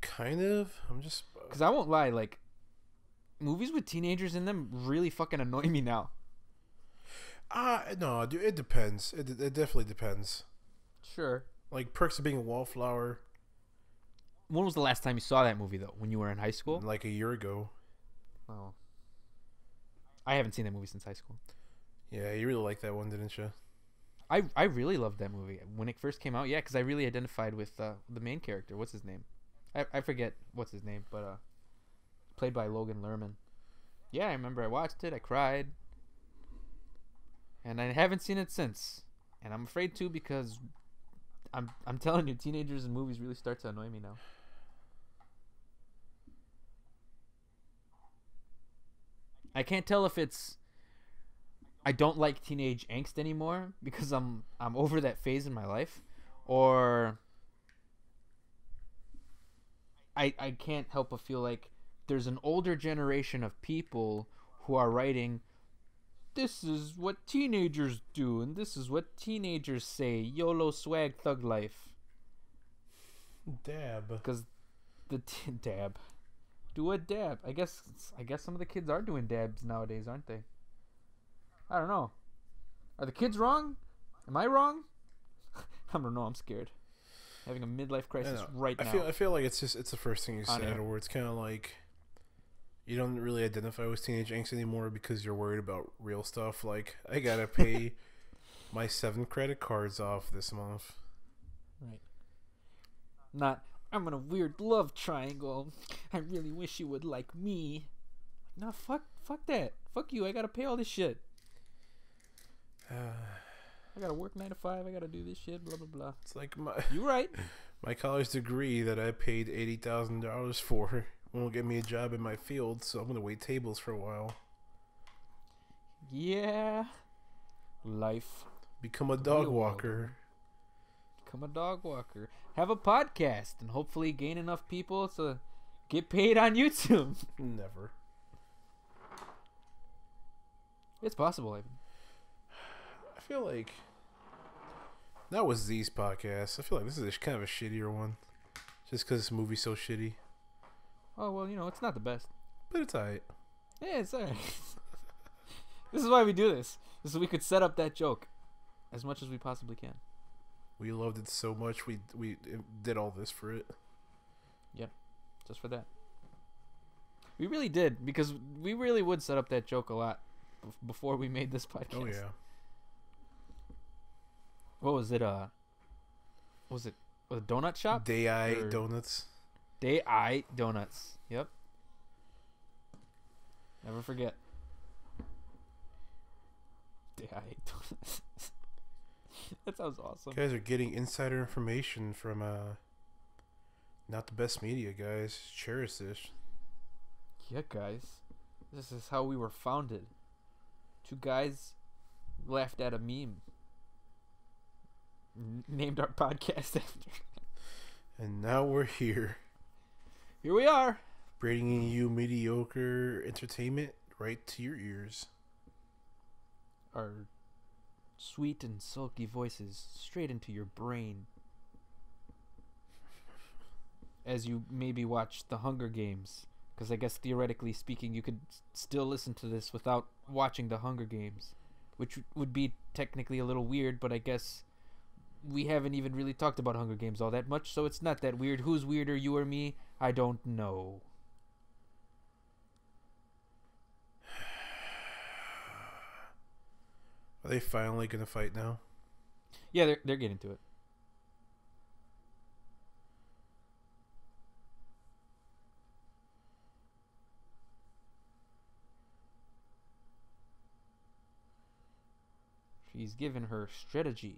Kind of. I'm just... Because I won't lie, like, movies with teenagers in them really fucking annoy me now. No, dude, it depends. It definitely depends. Sure. Like Perks of Being a Wallflower. When was the last time you saw that movie, though? When you were in high school? Like a year ago. Oh. I haven't seen that movie since high school. Yeah, you really liked that one, didn't you? I really loved that movie when it first came out. Yeah, because I really identified with the main character. What's his name? I forget what's his name, but played by Logan Lerman. Yeah, I remember I watched it. I cried, and I haven't seen it since. And I'm afraid to because I'm telling you, teenagers in movies really start to annoy me now. I can't tell if it's I don't like teenage angst anymore because I'm over that phase in my life, or I can't help but feel like there's an older generation of people who are writing, this is what teenagers do and this is what teenagers say, YOLO swag thug life. Dab. Because dab. Do a dab. I guess some of the kids are doing dabs nowadays, aren't they? I don't know. Are the kids wrong? Am I wrong? I don't know. I'm scared. Having a midlife crisis right now. I feel like it's the first thing you said, or it's kind of like you don't really identify with teenage angst anymore because you're worried about real stuff. Like, I gotta pay my 7 credit cards off this month. Right. Not, I'm in a weird love triangle. I really wish you would like me. Nah, fuck that. Fuck you. I gotta pay all this shit. I gotta work 9 to 5. I gotta do this shit. Blah blah blah. It's like you right. My college degree that I paid $80,000 for won't get me a job in my field, so I'm gonna wait tables for a while. Yeah. Life. Become a dog walker. Become a dog walker. Have a podcast and hopefully gain enough people to get paid on YouTube. Never. It's possible, Ivan. I feel like that was Z's podcast. I feel like this is kind of a shittier one, just because this movie's so shitty. Oh well, it's not the best, but it's alright. Yeah, it's alright. This is why we do this. So we could set up that joke as much as we possibly can. We loved it so much. We did all this for it. Yep, just for that. We really did, because we really would set up that joke a lot before we made this podcast. Oh yeah. What was it? Was it a donut shop? Day-I Donuts. Day-I Donuts. Yep. Never forget. Day-I Donuts. That sounds awesome. You guys are getting insider information from not the best media, guys. Cherish this. Yeah, guys. This is how we were founded. 2 guys laughed at a meme. Named our podcast after. And now we're here. Here we are. Bringing you mediocre entertainment right to your ears. Our sweet and sulky voices straight into your brain. As you maybe watch The Hunger Games. Because I guess theoretically speaking, you could still listen to this without watching The Hunger Games. Which would be technically a little weird, but I guess we haven't even really talked about Hunger Games all that much, so it's not that weird. Who's weirder, you or me? I don't know. Are they finally gonna fight now? Yeah, they're getting to it. She's given her strategy.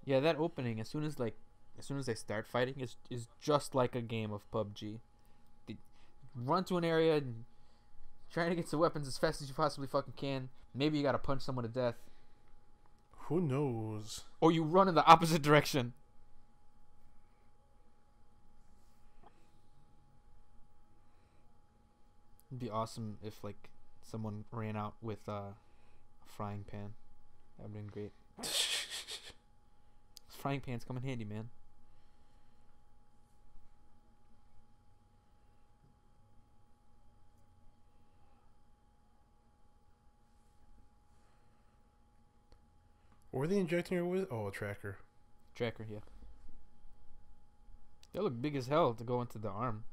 Yeah, that opening, as soon as they start fighting, is just like a game of PUBG. They run to an area and trying to get to weapons as fast as you possibly fucking can. Maybe you gotta punch someone to death. Who knows? Or you run in the opposite direction. It'd be awesome if someone ran out with a frying pan. That would have been great. Frying pans come in handy, man. What were they injecting her with? Oh, a tracker. Tracker, yeah. They look big as hell to go into the arm.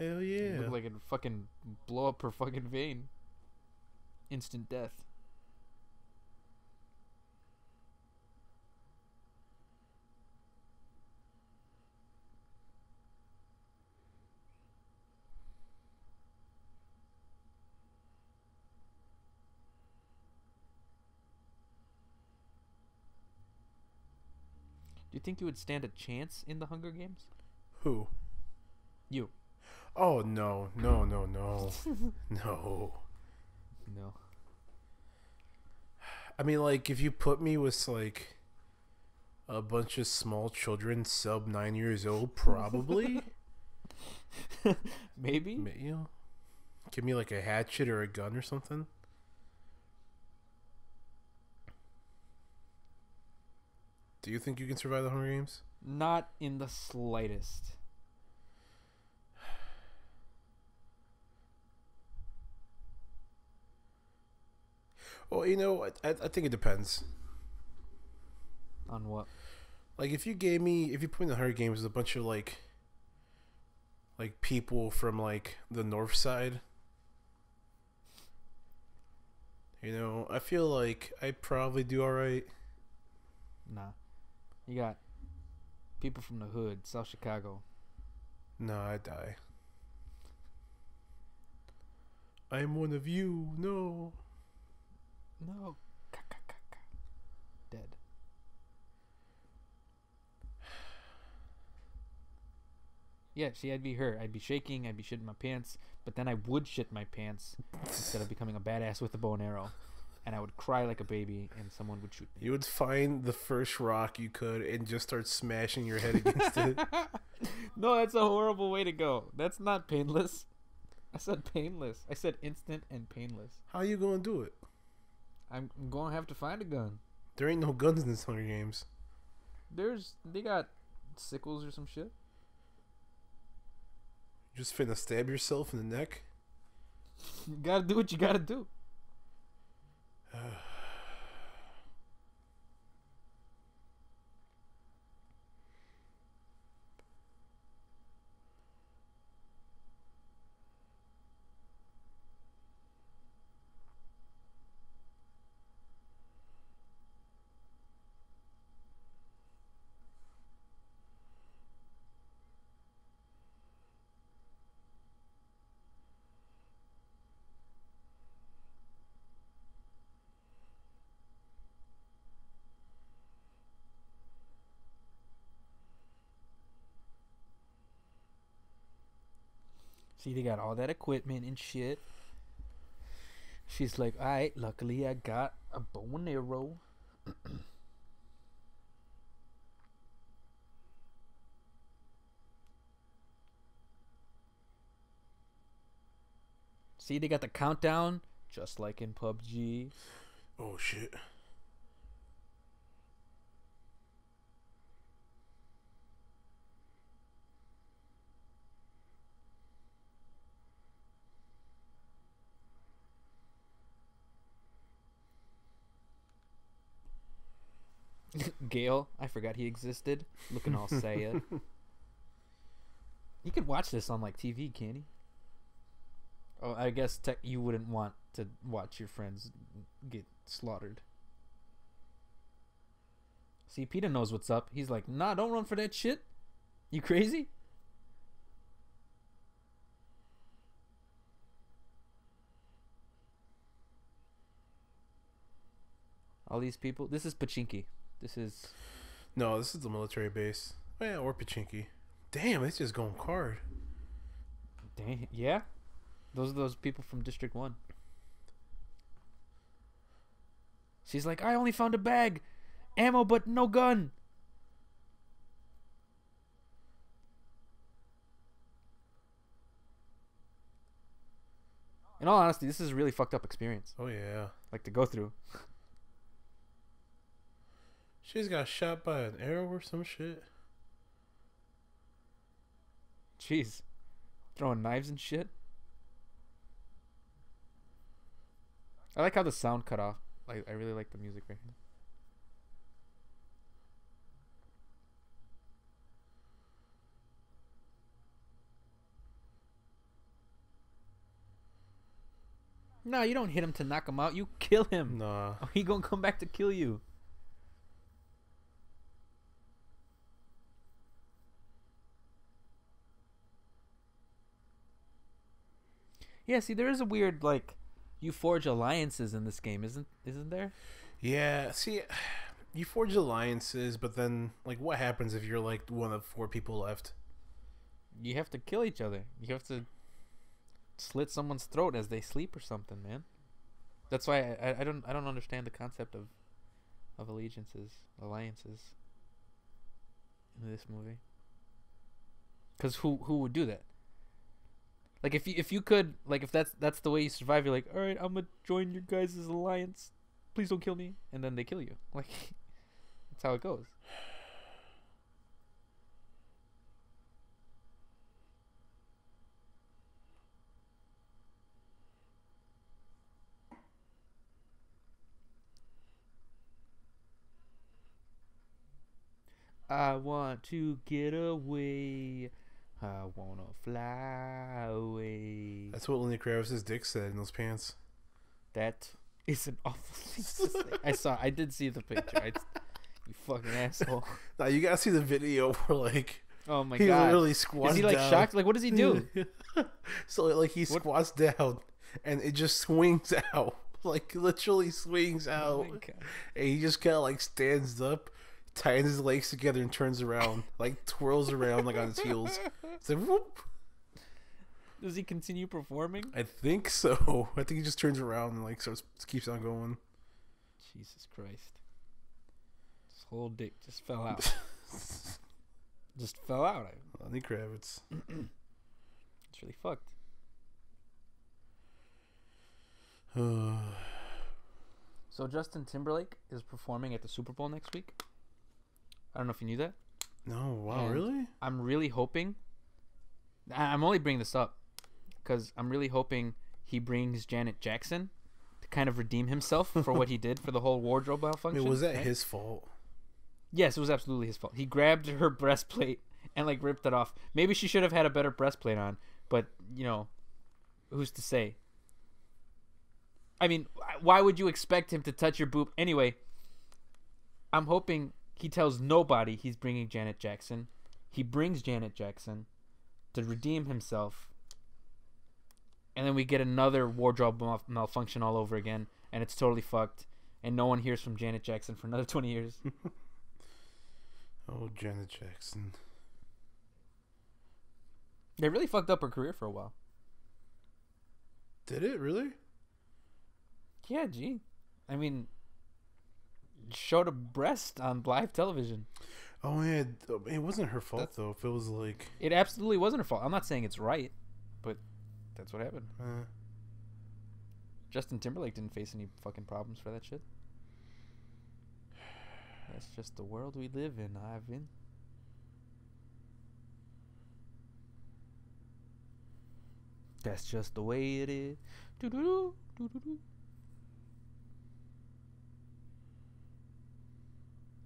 Hell It yeah. looked like it'd fucking blow up her fucking vein. Instant death. Do you think you would stand a chance in the Hunger Games? Who? You. Oh no, no, no, no, no. No. I mean, like, if you put me with like a bunch of small children sub 9 years old, probably. Maybe. You know, give me like a hatchet or a gun or something. Do you think you can survive the Hunger Games? Not in the slightest. Well, you know, I think it depends. On what? Like, if you put me in the Hunger Games with a bunch of like people from like the north side, you know, I feel like I probably do all right. Nah. You got people from the hood, South Chicago. No, I die. I am one of you. No. No. Dead. Yeah, see, I'd be her. I'd be shaking, I'd be shitting my pants, but then I would shit my pants instead of becoming a badass with a bow and arrow. And I would cry like a baby, and someone would shoot me. You would find the first rock you could and just start smashing your head against it. No, that's a horrible way to go. That's not painless. I said painless. I said instant and painless. How you gonna do it? I'm going to have to find a gun. There ain't no guns in this Hunger Games. They got sickles or some shit. You just finna stab yourself in the neck? You gotta do what you gotta do. See, they got all that equipment and shit. She's like, alright, luckily I got a bow and arrow. See, they got the countdown, just like in PUBG. Oh shit. Gale, I forgot he existed. Looking all sad. You could watch this on like TV, can't he? Oh, I guess you wouldn't want to watch your friends get slaughtered. See, Peter knows what's up. He's like, nah, don't run for that shit. You crazy? All these people. This is Pachinki. This is. No, this is the military base. Oh, yeah, or Pachinki. Damn, it's just going hard. Dang, yeah? Those are those people from District 1. She's like, I only found a bag. Ammo, but no gun. In all honesty, this is a really fucked up experience. Oh yeah. Like to go through. She's got shot by an arrow or some shit. Jeez. Throwing knives and shit. I like how the sound cut off. Like, I really like the music right here. No, you don't hit him to knock him out. You kill him. Nah. Or he gonna come back to kill you. Yeah, see, there is a weird, like, you forge alliances in this game, isn't there? Yeah, see, you forge alliances, but then, like, what happens if you're, like, one of 4 people left? You have to kill each other. You have to slit someone's throat as they sleep or something, man. That's why I don't understand the concept of alliances in this movie. Because who would do that? Like if you could, like, if that's the way you survive, you're like, all right, I'm gonna join your guys' alliance. Please don't kill me, and then they kill you. Like, that's how it goes. I want to get away. I wanna fly away. That's what Lenny Kravitz's dick said in those pants. That is an awful thing to say. I did see the picture. You fucking asshole. Now you gotta see the video where, like, Oh my he god. literally squats down. Is he like shocked? Like, what does he do? So, like, he squats down and it just swings out. Like, literally swings out. Oh my god. And he just kind of, like, stands up, ties his legs together, and turns around. Like, twirls around, like, on his heels. It's like, whoop. Does he continue performing? I think so. I think he just turns around and, like, keeps on going. Jesus Christ. His whole dick just fell out. Just fell out. Lenny Kravitz. It's really fucked. So Justin Timberlake is performing at the Super Bowl next week. I don't know if you knew that. No, wow, And really? I'm really hoping. I'm only bringing this up because I'm really hoping he brings Janet Jackson to kind of redeem himself for what he did for the whole wardrobe malfunction. Was that right? his fault? Yes, it was absolutely his fault. He grabbed her breastplate and, like, ripped it off. Maybe she should have had a better breastplate on, but, you know, who's to say? I mean, why would you expect him to touch your boob? Anyway, I'm hoping he tells nobody he's bringing Janet Jackson. He brings Janet Jackson to redeem himself, and then we get another wardrobe malfunction all over again, and it's totally fucked, and no one hears from Janet Jackson for another 20 years. Oh, Janet Jackson. They really fucked up her career for a while. Did it really? Yeah, gee. I mean, showed a breast on live television. Oh, yeah. It wasn't her fault, though. If it was like... It absolutely wasn't her fault. I'm not saying it's right, but that's what happened. Justin Timberlake didn't face any fucking problems for that shit. That's just the world we live in, Ivan. That's just the way it is. Doo-doo-doo, doo-doo-doo.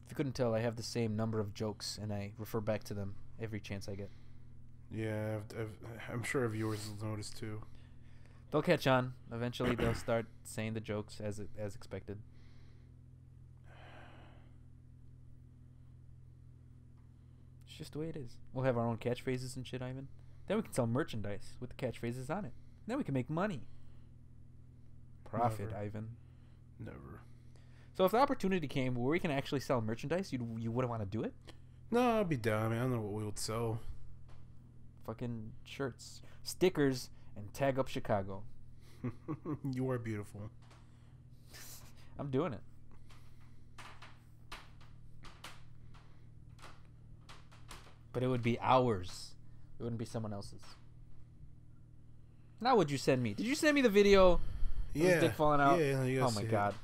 If you couldn't tell, I have the same number of jokes, and I refer back to them every chance I get. Yeah, I'm sure our viewers will notice, too. They'll catch on. Eventually, they'll start saying the jokes as expected. It's just the way it is. We'll have our own catchphrases and shit, Ivan. Then we can sell merchandise with the catchphrases on it. Then we can make money. Profit, Never. Ivan. Never. So if the opportunity came where we can actually sell merchandise, you wouldn't want to do it? No, I'd be down. I mean, I don't know what we would sell. Fucking shirts, stickers, and tag up Chicago. You are beautiful. I'm doing it. But it would be ours. It wouldn't be someone else's. Now would you send me? Did you send me the video of his dick falling out? Yeah, you gotta oh my see it. god.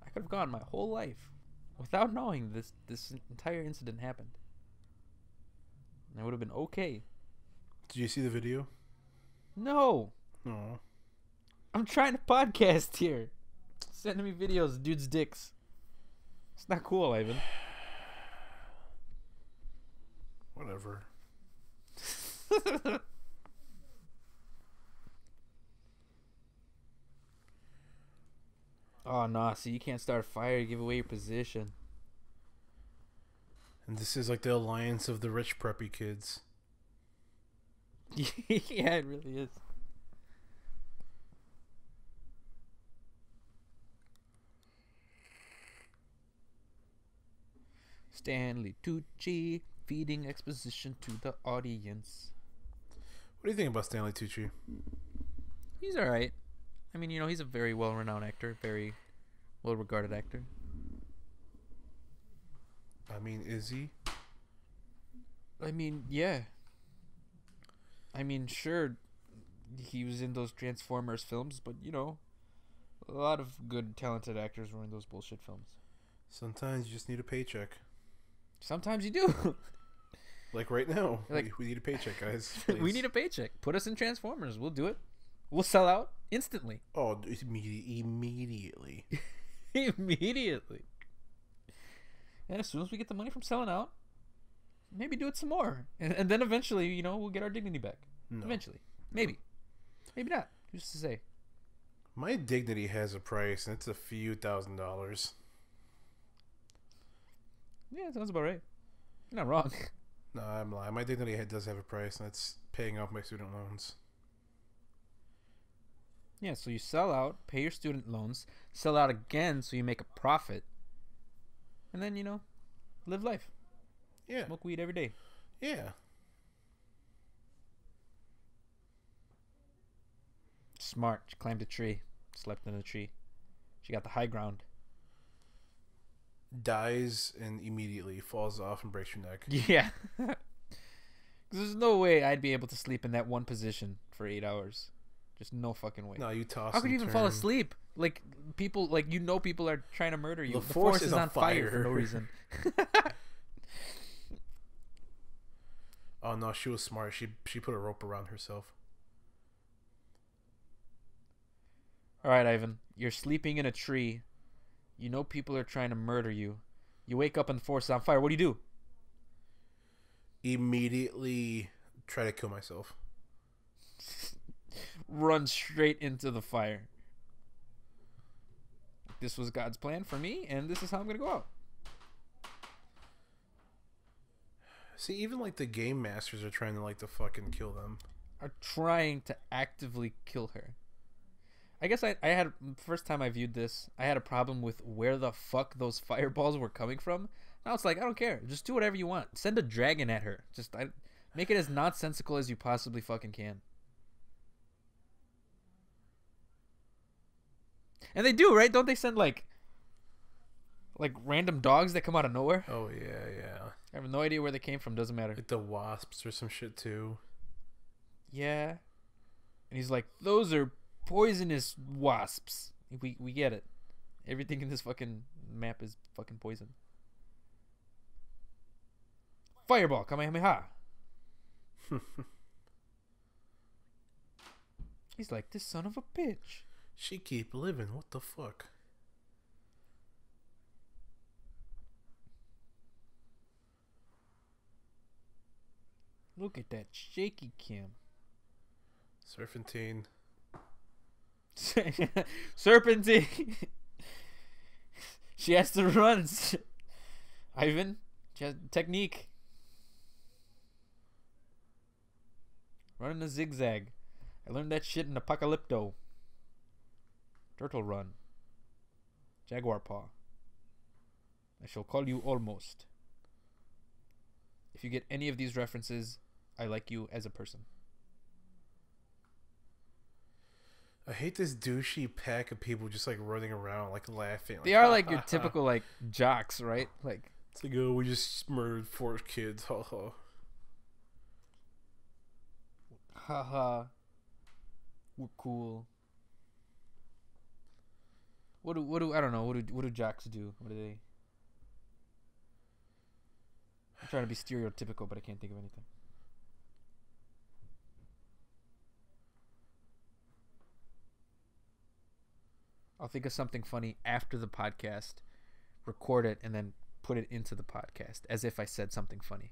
I could have gone my whole life without knowing this entire incident happened. And I would have been okay. Did you see the video? No. No. I'm trying to podcast here. sending me videos of dudes' dicks. It's not cool, Ivan. Whatever. Oh, nah. See, you can't start a fire. You give away your position. And this is like the alliance of the rich preppy kids. Yeah, it really is. Stanley Tucci feeding exposition to the audience. What do you think about Stanley Tucci? He's alright. I mean, you know, he's a very well-renowned actor, very well-regarded actor. I mean, is he? I mean, yeah. I mean, sure, he was in those Transformers films, but, you know, a lot of good, talented actors were in those bullshit films. Sometimes you just need a paycheck. Sometimes you do. Like right now. Like, we need a paycheck, guys. we need a paycheck. Put us in Transformers. We'll do it. We'll sell out instantly. Oh, immediately. Immediately. And as soon as we get the money from selling out, maybe do it some more. And then eventually, you know, we'll get our dignity back. No. Eventually. Maybe. Maybe not. Who's to say? My dignity has a price, and it's a few $1,000s. Yeah, sounds about right. You're not wrong. No, I'm lying. My dignity does have a price, and it's paying off my student loans. Yeah, so you sell out, pay your student loans, sell out again so you make a profit, and then, you know, live life. Yeah. Smoke weed every day. Yeah. Smart. She climbed a tree. Slept in a tree. She got the high ground. Dies and immediately falls off and breaks your neck. Yeah. There's no way I'd be able to sleep in that one position for 8 hours. Just no fucking way. No, you toss. How could you even fall turn. asleep? Like, people, like, you know, people are trying to murder you. The The force force is is on on fire for fire. no reason. Oh no, she was smart. She put a rope around herself. All right, Ivan. You're sleeping in a tree. You know people are trying to murder you. You wake up and the force is on fire. What do? Immediately try to kill myself. Run straight into the fire. This was God's plan for me, and this is how I'm going to go out. See, even like the game masters are trying to like to fucking kill them. Are trying to actively kill her. I guess I had, first time I viewed this, I had a problem with where the fuck those fireballs were coming from. Now it's like, I don't care. Just do whatever you want. Send a dragon at her. Just make it as nonsensical as you possibly fucking can. And they do, right? Don't they send like random dogs that come out of nowhere? Oh yeah, yeah. I have no idea where they came from. Doesn't matter. Like the wasps or some shit too. Yeah. And he's like, those are poisonous wasps. We get it. Everything in this fucking map is fucking poison. Fireball, Kamehameha. He's like, this son of a bitch. She keep living. What the fuck? Look at that shaky cam. Serpentine. Serpentine. She has to run. Ivan, she has technique. Running a zigzag. I learned that shit in Apocalypto. Turtle run. Jaguar paw. I shall call you almost. If you get any of these references, I like you as a person. I hate this douchey pack of people just like running around, like laughing. Like, They are like your typical like jocks, right? Like, it's like, oh, we just murdered 4 kids. Ha ha. haha. We're cool. What do I don't know. What do jocks do? What do they? I'm trying to be stereotypical, but I can't think of anything. I'll think of something funny after the podcast, record it, and then put it into the podcast as if I said something funny.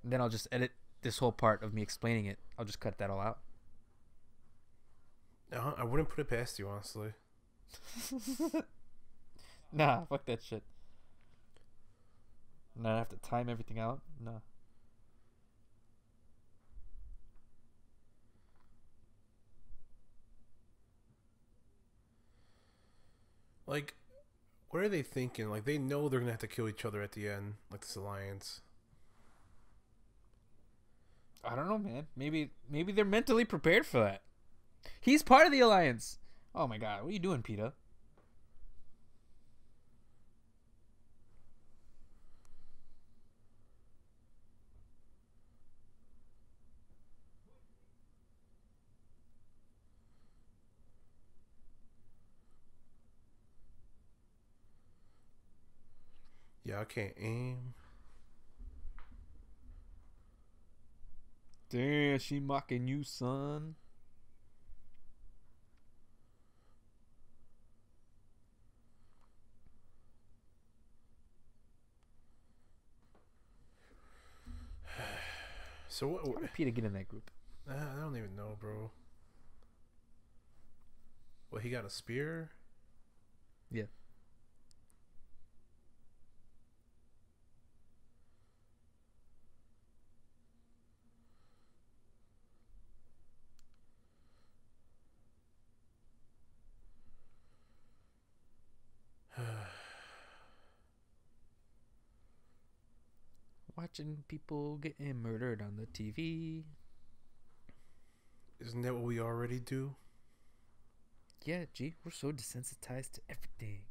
And then I'll just edit this whole part of me explaining it. I'll just cut that all out. I wouldn't put it past you, honestly. Nah, fuck that shit. And I have to time everything out? Nah. Like, what are they thinking? Like, they know they're gonna have to kill each other at the end, like this alliance. I don't know, man. Maybe they're mentally prepared for that. He's part of the alliance. Oh my god, what are you doing, Peter? Yeah, I can't aim. Damn, she mocking you, son. So what? How did Peter get in that group? I don't even know, bro. What, he got a spear? Yeah. Watching people getting murdered on the TV. Isn't that what we already do? Yeah, gee, we're so desensitized to everything.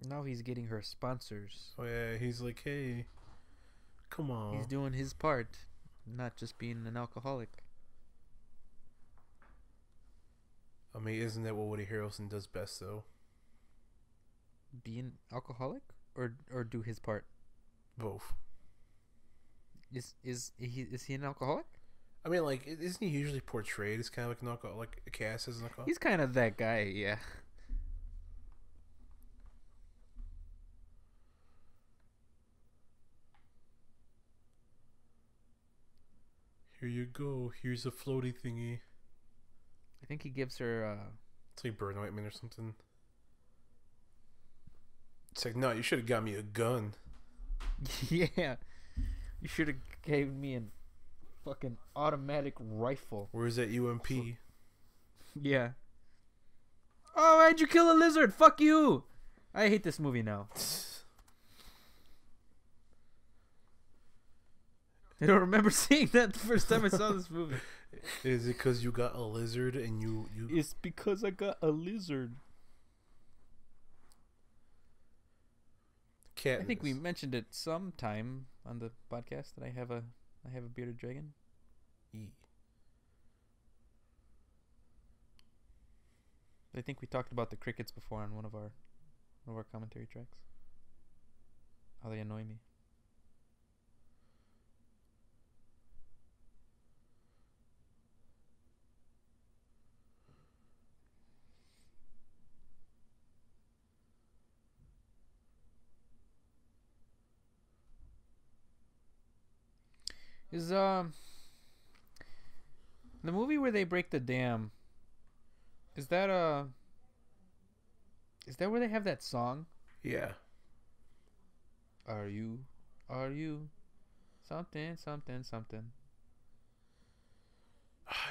Now he's getting her sponsors. Oh yeah, he's like, hey, come on. He's doing his part, not just being an alcoholic. I mean, isn't that what Woody Harrelson does best, though? Be an alcoholic or do his part? Both. Is he an alcoholic? I mean, like, isn't he usually portrayed as kind of like an alcoholic, like a cast as an alcoholic? He's kind of that guy, yeah. Here you go. Here's a floaty thingy. I think he gives her It's like burn ointment or something. It's like, no, you should have got me a gun. yeah. You should have gave me a fucking automatic rifle. Where's that UMP? Yeah. Oh, why'd you kill a lizard? Fuck you. I hate this movie now. I don't remember seeing that the first time I saw this movie. Is it because you got a lizard and you... It's because I got a lizard. Katniss. I think we mentioned it sometime on the podcast that I have a bearded dragon. I think we talked about the crickets before on one of our commentary tracks. How they annoy me. Is the movie where they break the dam, is that where they have that song? Yeah. Are you something something something?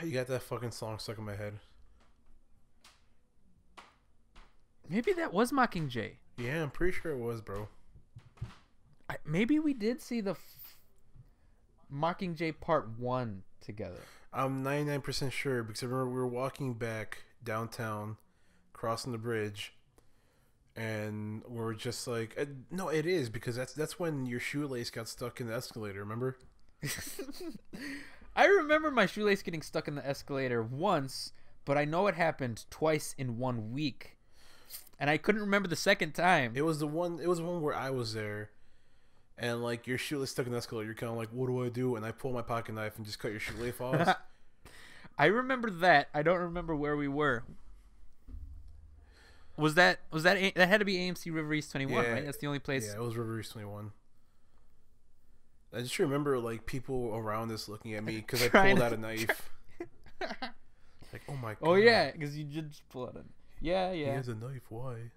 You got that fucking song stuck in my head. Maybe that was Mockingjay. Yeah, I'm pretty sure it was, bro. Maybe we did see the Mockingjay Part 1 together. I'm 99% sure because I remember we were walking back downtown, crossing the bridge, and we're just like, no, it is because that's when your shoelace got stuck in the escalator. Remember? I remember my shoelace getting stuck in the escalator once, but I know it happened twice in 1 week, and I couldn't remember the second time. It was the one. It was the one where I was there, and like your shoelace stuck in the escalator. You're kind of like, what do I do? And I pull my pocket knife and just cut your shoelace off. I remember that. I don't remember where we were. That had to be AMC River East 21, right? That's the only place. Yeah, it was River East 21. I just remember like people around us looking at me because I pulled out a knife. Like, oh my god. Oh yeah, because you did just pull out a. Yeah. He has a knife. Why?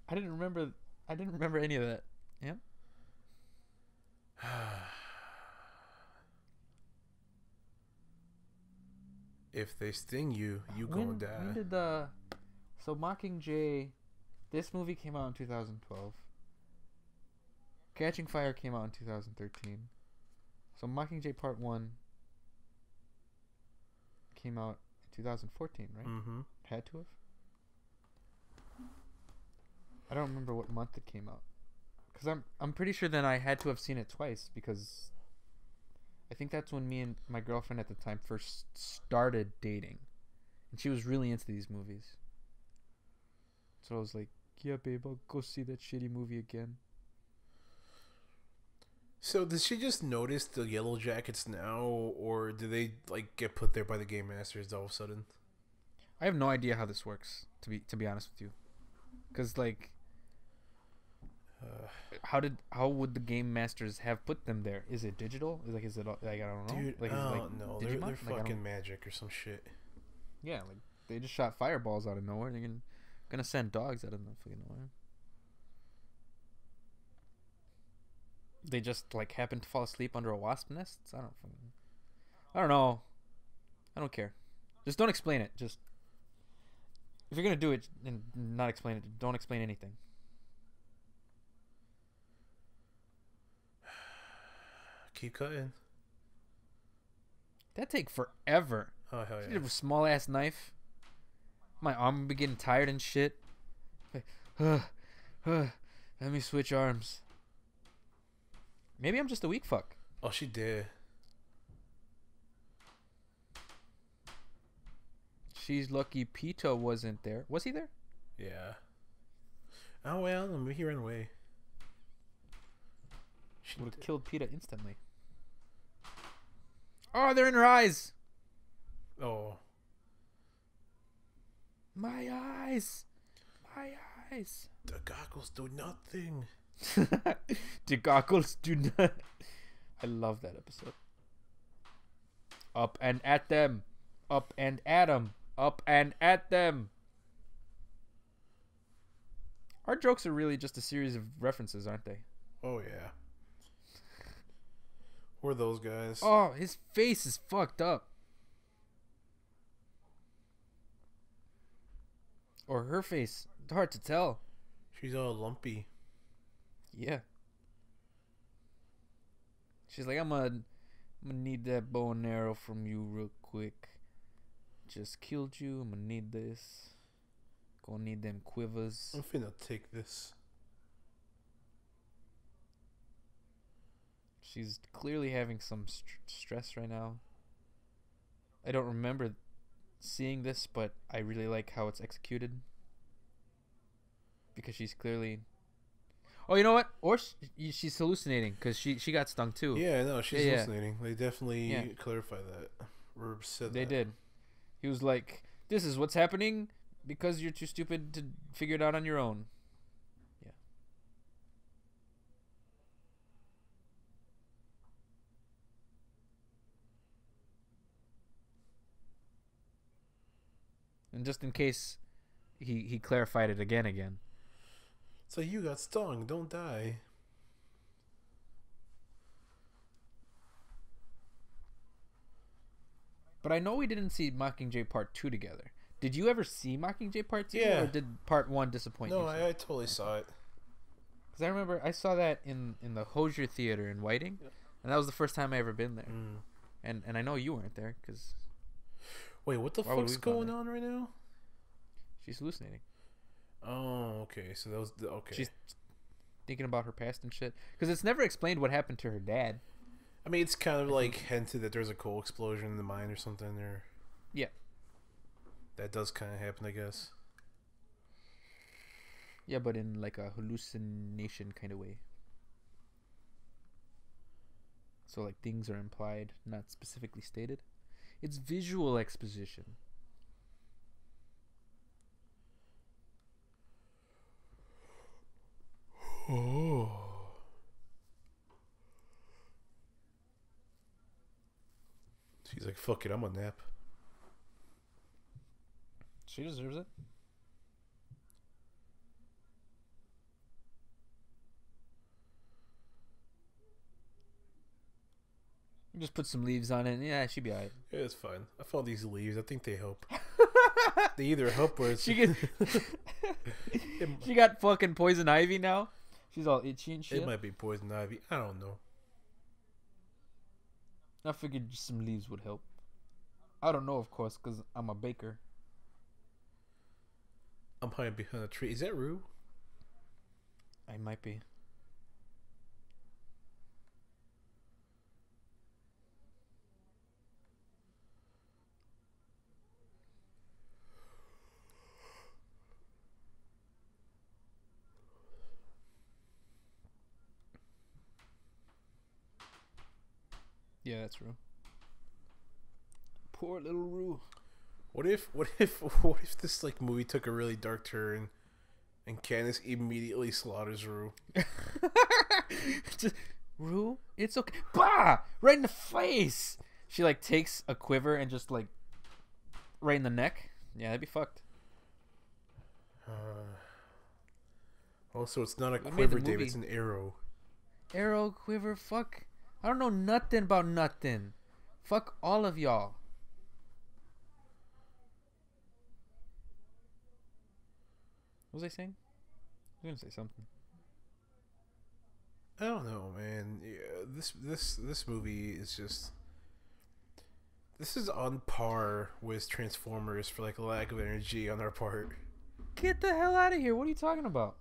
I didn't remember any of that. Yeah. If they sting you, you gonna die. When did so Mockingjay, this movie came out in 2012. Catching Fire came out in 2013. So Mockingjay Part 1 came out in 2014, right? Mm-hmm. Had to have. I don't remember what month it came out. Because I'm pretty sure then I had to have seen it twice because I think that's when me and my girlfriend at the time first started dating. And she was really into these movies. So I was like, yeah, babe, I'll go see that shitty movie again. So did she just notice the Yellow Jackets now, or did they like get put there by the Game Masters all of a sudden? I have no idea how this works, to be honest with you. Because like, how would the Game Masters have put them there? Is it digital? Is it like I don't know? Dude, like, I is it, like, don't know. Digimon? They're Like, fucking magic or some shit. Yeah, like they just shot fireballs out of nowhere. They're gonna send dogs out of fucking nowhere. They just like happen to fall asleep under a wasp nest. I don't know. I don't care. Just don't explain it. Just if you're gonna do it and not explain it, don't explain anything. Keep cutting. That take forever. Oh hell yeah! You have a small ass knife. My arm would be getting tired and shit. Like, let me switch arms. Maybe I'm just a weak fuck. Oh, she did. She's lucky Pito wasn't there. Was he there? Yeah. Oh well, maybe he ran away. She would have killed Peta instantly. Oh, they're in her eyes. Oh. My eyes. My eyes. The goggles do nothing. The goggles do not. I love that episode. Up and at them. Up and at them. Up and at them. Our jokes are really just a series of references, aren't they? Oh yeah. We're those guys. Oh, his face is fucked up. Or her face. It's hard to tell. She's all lumpy. Yeah. She's like, I'm gonna need that bow and arrow from you real quick. Just killed you. I'm gonna need this. Gonna need them quivers. I'm finna take this. She's clearly having some stress right now. I don't remember seeing this, but I really like how it's executed. Because she's clearly... Oh, you know what? Or she's hallucinating because she got stung too. Yeah, no, she's hallucinating. They definitely clarified that. Or said they that. did. He was like, this is what's happening because you're too stupid to figure it out on your own. Yeah. And just in case he clarified it again. So you got stung, don't die. But I know we didn't see Mockingjay Part 2 together. Did you ever see Mockingjay Part 2? Yeah. Or did Part 1 disappoint you? No, I totally saw it. Because I remember I saw that in the Hosier Theater in Whiting. Yeah. And that was the first time I ever been there. And I know you weren't there because... Wait, what the fuck's going on right now? She's hallucinating. Oh, okay. So that was okay. She's thinking about her past and shit. Because it's never explained what happened to her dad. I mean, it's kind of I like think. hinted that there's a coal explosion in the mine or something, or Yeah. that does kind of happen, I guess. Yeah, but in like a hallucination kind of way. So like things are implied, not specifically stated. It's visual exposition. Oh. She's like, fuck it, I'm a nap. She deserves it. You just put some leaves on it, and yeah, she'd be alright. Yeah, it's fine. I found these leaves. I think they help. They either help or it's. She get, she got fucking poison ivy now. She's all itchy and shit. It might be poison ivy. I don't know. I figured just some leaves would help. I don't know, of course, because I'm a baker. I'm hiding behind a tree. Is that Rue? I might be. Yeah, that's Rue. Poor little Rue. What if this like movie took a really dark turn, and Candace immediately slaughters Rue? Just, Rue, it's okay. Bah! Right in the face. She like takes a quiver and just like right in the neck. Yeah, that'd be fucked. Also, it's not a Who made quiver, the Dave. movie? It's an arrow. Arrow, quiver, fuck. I don't know nothing about nothing. Fuck all of y'all. What was I saying? I was gonna say something. I don't know, man. Yeah, this movie is just. This is on par with Transformers for like a lack of energy on our part. Get the hell out of here. What are you talking about?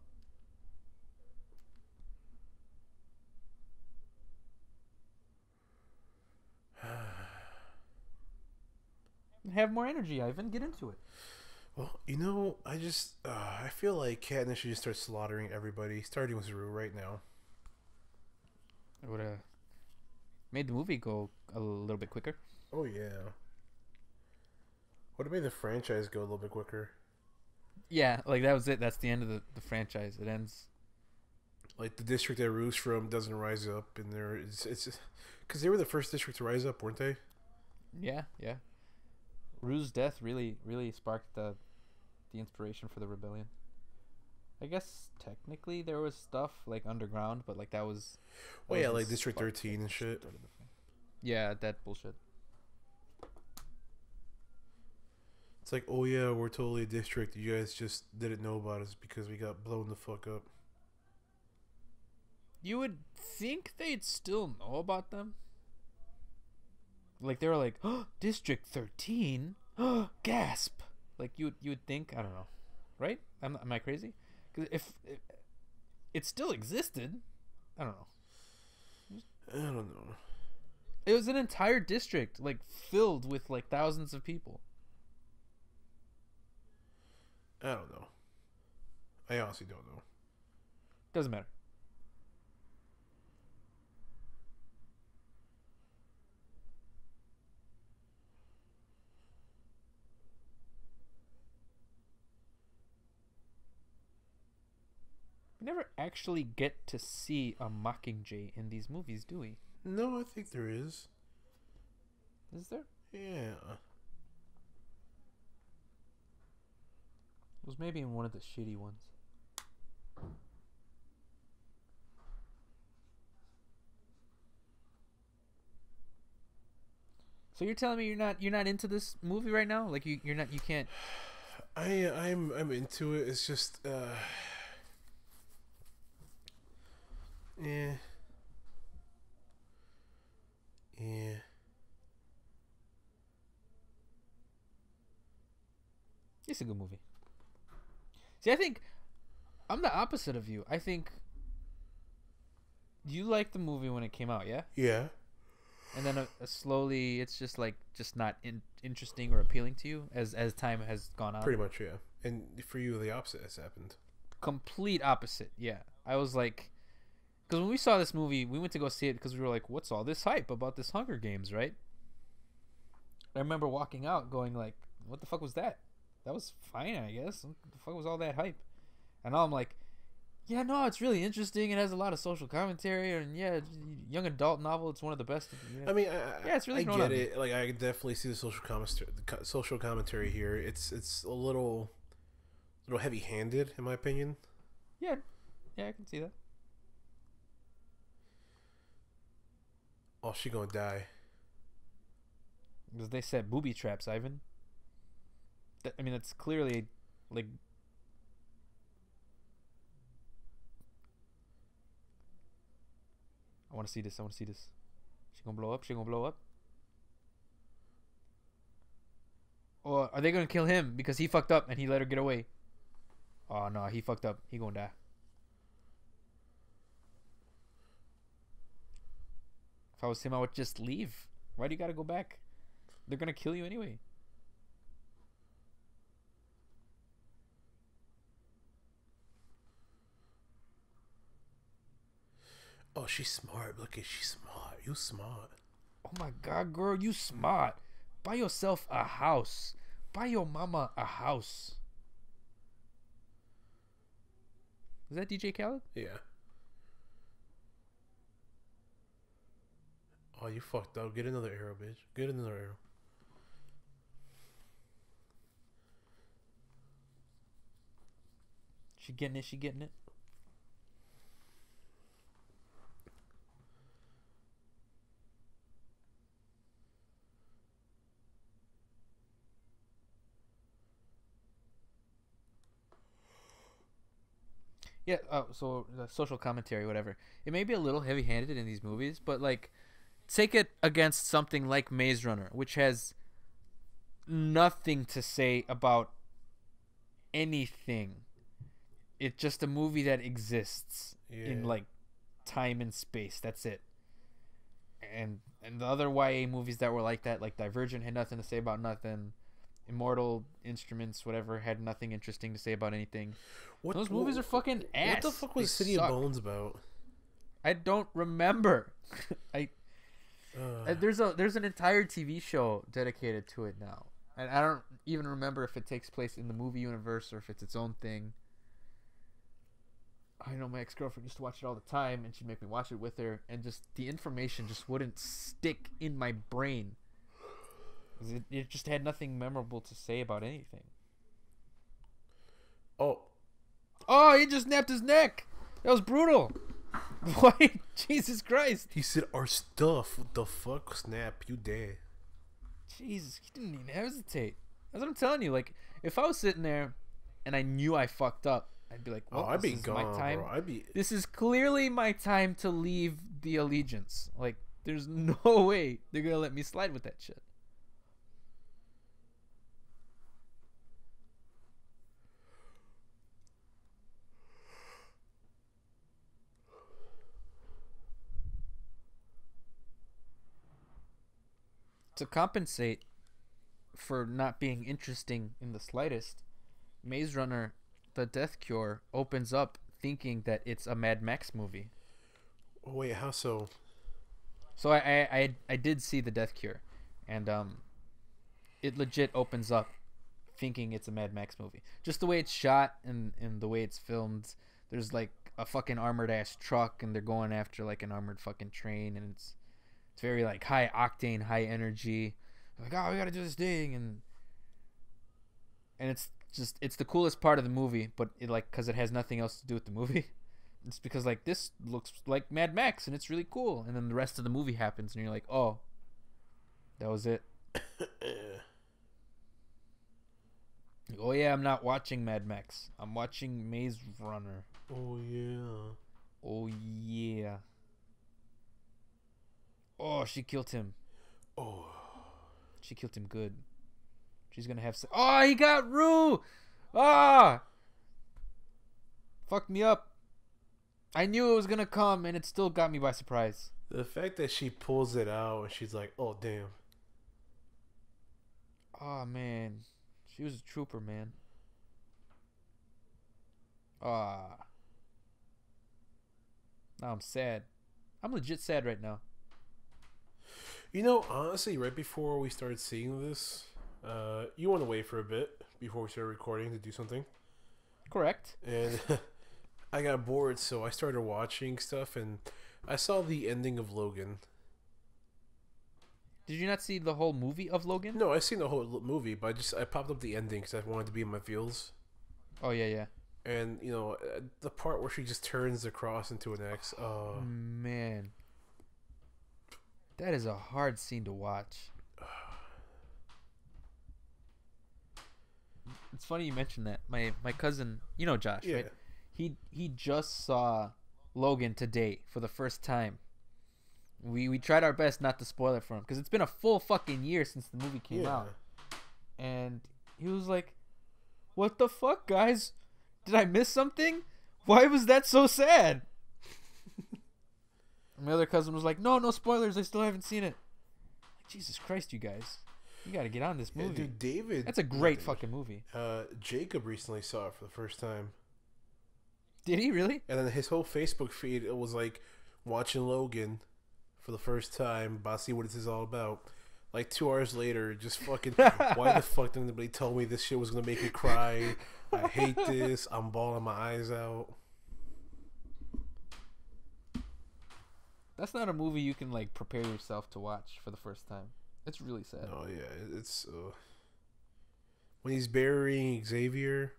Have more energy, Ivan. Get into it. Well, you know, I feel like Katniss should just start slaughtering everybody, starting with Rue right now. It would have made the movie go a little bit quicker. Oh yeah. Would have made the franchise go a little bit quicker. Yeah, like that was it. That's the end of the franchise. It ends. Like the district that Rue's from doesn't rise up, and it's because they were the first district to rise up, weren't they? Yeah, yeah. Rue's death really sparked the inspiration for the rebellion. I guess technically there was stuff like underground, but like that was. Well, yeah, like District 13 and shit. Yeah, that bullshit. It's like, oh yeah, we're totally a district. You guys just didn't know about us because we got blown the fuck up. You would think they'd still know about them. Like they were like, oh, District 13, oh, gasp! Like you would think, I don't know, right? Am I crazy? Because if it still existed, I don't know. I don't know. It was an entire district like filled with like thousands of people. I don't know. I honestly don't know. Doesn't matter. We never actually get to see a Mockingjay in these movies, do we? No, I think there is. Is there? Yeah. It was maybe in one of the shitty ones. So you're telling me you're not into this movie right now? Like you can't. I'm into it. It's just yeah. Yeah. It's a good movie. See, I think I'm the opposite of you. I think you liked the movie when it came out, yeah? Yeah. And then slowly, it's just like not interesting or appealing to you as time has gone on. Pretty much, yeah. And for you, the opposite has happened. Complete opposite, yeah. I was like, because when we saw this movie, we went to go see it because we were like, what's all this hype about this Hunger Games, right? I remember walking out going like, what the fuck was that? That was fine, I guess. What the fuck was all that hype? And now I'm like, yeah, no, it's really interesting. It has a lot of social commentary, and yeah, young adult novel. It's one of the best. Yeah. I mean, yeah, it's really I get it. Like, I definitely see the social commentary here. It's a little heavy-handed, in my opinion. Yeah, I can see that. Oh, she gonna die. Because they set booby traps, Ivan. I mean, that's clearly like. I want to see this. She gonna blow up. Or are they gonna kill him because he fucked up and he let her get away? Oh no, he fucked up. He gonna die. If I was him, I would just leave. Why do you gotta go back? They're gonna kill you anyway. Oh, she's smart. Look at she's smart. You smart. Oh my god, girl, you smart. Buy yourself a house. Buy your mama a house. Is that DJ Khaled? Yeah. Oh, you fucked up. Get another arrow, bitch. Get another arrow. She getting it. Yeah, so the social commentary, whatever. It may be a little heavy-handed in these movies, but like, take it against something like Maze Runner, which has nothing to say about anything. It's just a movie that exists in like time and space. That's it. And the other YA movies that were like that, like Divergent, had nothing to say about nothing. Immortal Instruments, whatever, had nothing interesting to say about anything. Those movies are fucking ass. What the fuck was City of Bones about? I don't remember. There's an entire TV show dedicated to it now, and I don't even remember if it takes place in the movie universe or if it's its own thing. I know my ex-girlfriend used to watch it all the time, and she'd make me watch it with her, and just the information just wouldn't stick in my brain. It just had nothing memorable to say about anything. Oh, he just snapped his neck. That was brutal. Why? Jesus Christ. He said our stuff. What the fuck? Snap, you dead. Jesus, he didn't even hesitate. That's what I'm telling you. Like, if I was sitting there and I knew I fucked up, I'd be like, well, I'd be this is gone, my time. bro. This is clearly my time to leave the allegiance. Like, there's no way they're going to let me slide with that shit. To compensate for not being interesting in the slightest, Maze Runner, The Death Cure, opens up thinking that it's a Mad Max movie. Oh, wait, how so? So I did see The Death Cure, and it legit opens up thinking it's a Mad Max movie. Just the way it's shot and the way it's filmed. There's like a fucking armored ass truck, and they're going after like an armored fucking train, and it's very like high octane, high energy. Like, oh, we gotta do this thing, and it's the coolest part of the movie, but it like because it has nothing else to do with the movie. It's because like this looks like Mad Max and it's really cool, and then the rest of the movie happens, and you're like, oh, that was it. Oh yeah, I'm not watching Mad Max. I'm watching Maze Runner. Oh yeah. Oh yeah. Oh, she killed him. Oh. She killed him good. She's gonna have. Oh, he got Rue. Ah. Fucked me up. I knew it was gonna come, and it still got me by surprise. The fact that she pulls it out and she's like, "Oh damn." Oh man, she was a trooper, man. Ah, now I'm sad. I'm legit sad right now. You know, honestly, right before we started seeing this, you went away for a bit before we started recording to do something. Correct. And I got bored, so I started watching stuff, and I saw the ending of Logan. Did you not see the whole movie of Logan? No, I seen the whole movie, but I popped up the ending because I wanted to be in my feels. Oh yeah, yeah. And you know, the part where she just turns the cross into an X. Oh man, that is a hard scene to watch. It's funny you mentioned that. My cousin, you know Josh, yeah. right? He just saw Logan today for the first time. We tried our best not to spoil it for him because it's been a full fucking year since the movie came out, and he was like, "What the fuck, guys? Did I miss something? Why was that so sad?" And my other cousin was like, no spoilers. I still haven't seen it. Like, Jesus Christ, you guys. You got to get on this movie. Dude, David. That's a great fucking movie. Jacob recently saw it for the first time. Did he really? And then his whole Facebook feed, it was like watching Logan for the first time, about to see what this is all about. Like 2 hours later, just fucking, why the fuck didn't anybody tell me this shit was going to make me cry? I hate this. I'm bawling my eyes out. That's not a movie you can like prepare yourself to watch for the first time. It's really sad. Oh yeah, it's when he's burying Xavier,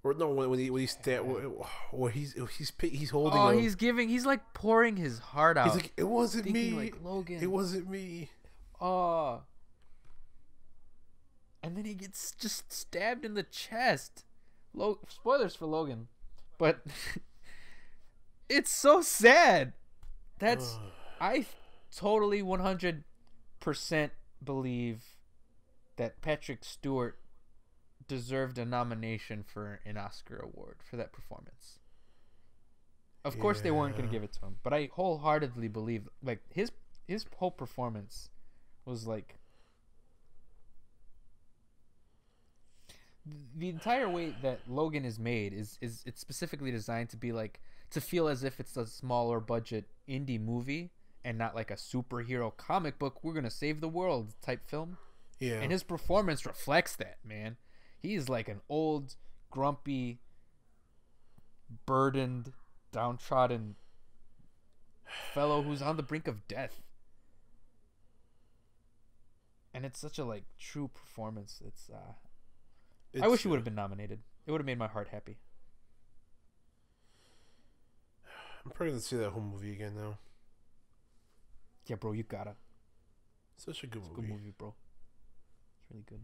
or no, when he's holding. Oh, he's like pouring his heart out. He's like, it wasn't thinking, me. Like, Logan. It wasn't me. Oh. And then he gets just stabbed in the chest. Spoilers for Logan, but it's so sad. I totally 100% believe that Patrick Stewart deserved a nomination for an Oscar award for that performance. Of course they weren't going to give it to him, but I wholeheartedly believe like his whole performance was like the entire way that Logan is made is it's specifically designed to be like to feel as if it's a smaller budget indie movie and not like a superhero comic book, we're gonna save the world type film. Yeah. And his performance reflects that, man. He's like an old, grumpy, burdened, downtrodden fellow who's on the brink of death. And it's such a like true performance. I wish he would have been nominated. It would have made my heart happy. I'm probably gonna see that whole movie again now. Yeah, bro, you gotta. Such a good movie. It's a good movie, bro. It's really good.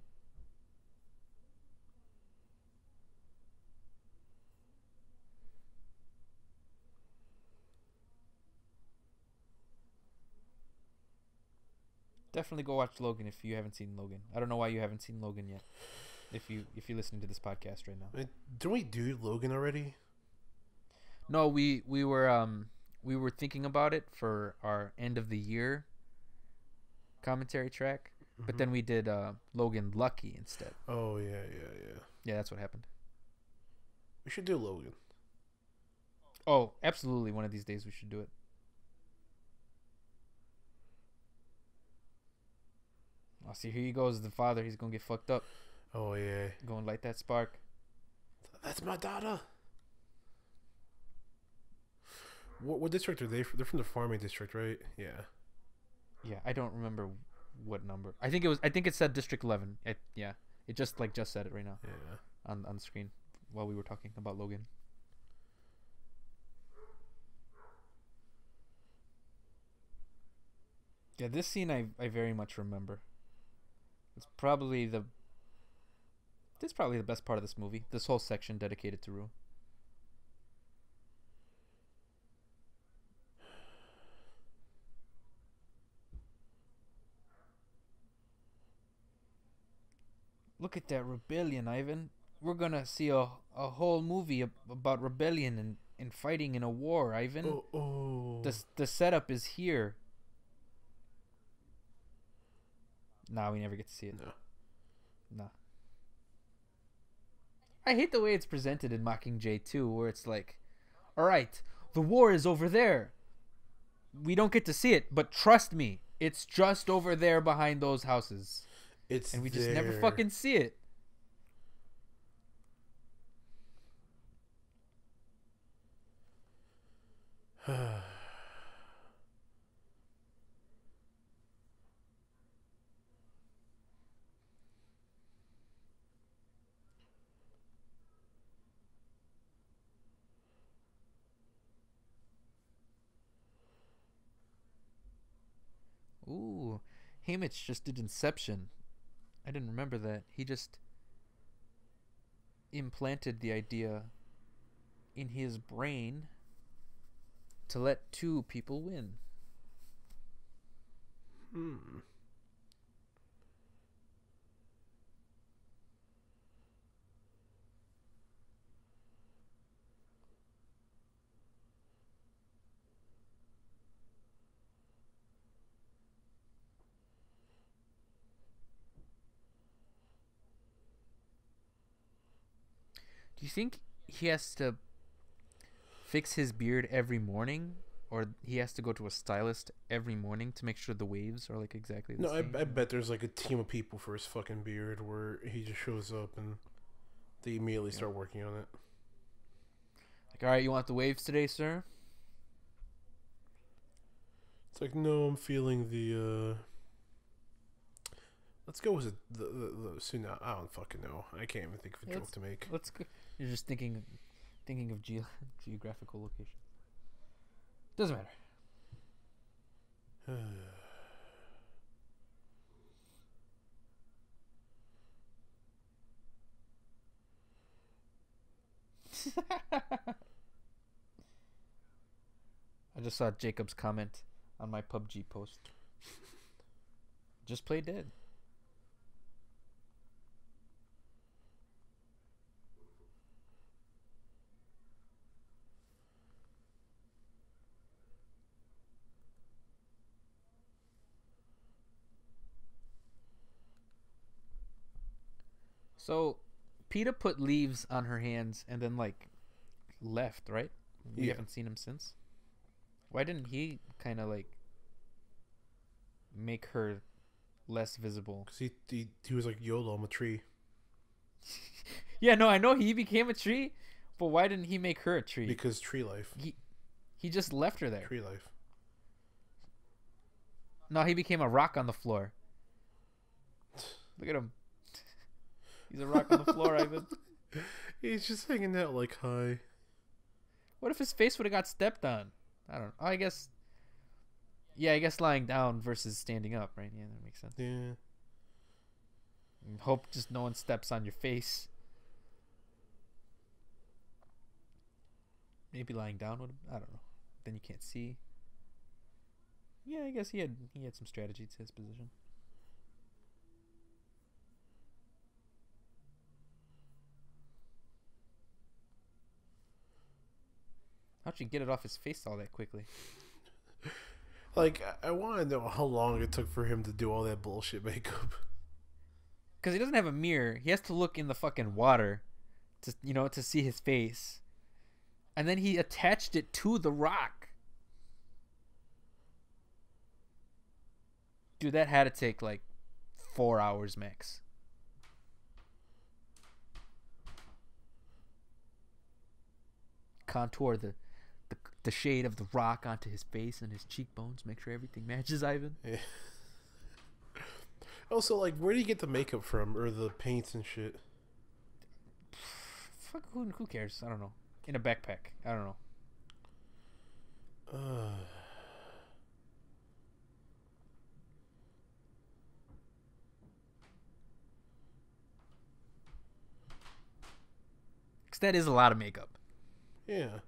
Definitely go watch Logan if you haven't seen Logan. I don't know why you haven't seen Logan yet. If you're listening to this podcast right now. Didn't we do Logan already? No, we were thinking about it for our end of the year commentary track, but then we did Logan Lucky instead. Oh yeah. Yeah, that's what happened. We should do Logan. Oh, absolutely. One of these days we should do it. Oh, see, here he goes, the father. He's gonna get fucked up. Oh yeah. Go and light that spark. That's my daughter. What district are they? They're from the farming district, right? Yeah. Yeah, I don't remember what number. I think it said District 11. It just said it right now. Yeah. On the screen while we were talking about Logan. Yeah, this scene I very much remember. It's probably the best part of this movie. This whole section dedicated to Rue. Look at that rebellion, Ivan. we're gonna see a whole movie about rebellion and fighting in a war, Ivan. Oh. The setup is here. Nah, we never get to see it. No. Nah. I hate the way it's presented in Mockingjay too, where it's like, all right, the war is over there. We don't get to see it, but trust me, it's just over there behind those houses. It's and we there. just never fucking see it. Ooh, Haymitch just did Inception. I didn't remember that. He just implanted the idea in his brain to let two people win. Hmm. Do you think he has to fix his beard every morning, or he has to go to a stylist every morning to make sure the waves are like exactly the No, same? I bet there's like a team of people for his fucking beard where he just shows up and they immediately start working on it. Like, all right, you want the waves today, sir? It's like, no, I'm feeling the. Let's go with the so now I don't fucking know. I can't even think of a joke to make. Let's go. You're just thinking of geographical location. Doesn't matter. I just saw Jacob's comment on my PUBG post. Just play dead. So, PETA put leaves on her hands and then like left, right? We haven't seen him since. Why didn't he kind of like make her less visible? Because he was like, YOLO, I'm a tree. Yeah, no, I know he became a tree, but why didn't he make her a tree? Because tree life. He just left her there. Tree life. No, he became a rock on the floor. Look at him. He's a rock on the floor, Ivan. He's just hanging out like, hi. What if his face would have got stepped on? I don't know. I guess. Yeah, I guess lying down versus standing up, right? Yeah, that makes sense. Yeah. And hope just no one steps on your face. Maybe lying down would. I don't know. Then you can't see. Yeah, I guess he had some strategy to his position. How'd you get it off his face all that quickly? Like, I want to know how long it took for him to do all that bullshit makeup. Because he doesn't have a mirror. He has to look in the fucking water to see his face. And then he attached it to the rock. Dude, that had to take like 4 hours max. Contour the shade of the rock onto his face and his cheekbones. Make sure everything matches, Ivan. Yeah. Also, like, where do you get the makeup from? Or the paints and shit? Fuck, who cares? I don't know. In a backpack. I don't know. Because that is a lot of makeup. Yeah.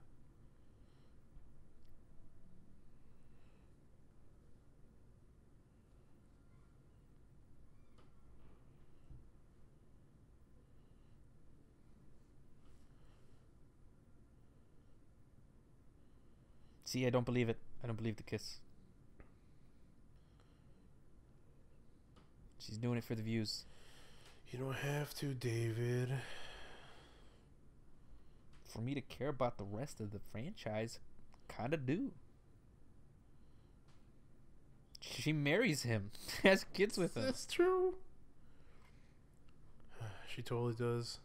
See, I don't believe it. I don't believe the kiss. She's doing it for the views. You don't have to, David. For me to care about the rest of the franchise, kinda do. She marries him, has kids with him. That's true. She totally does.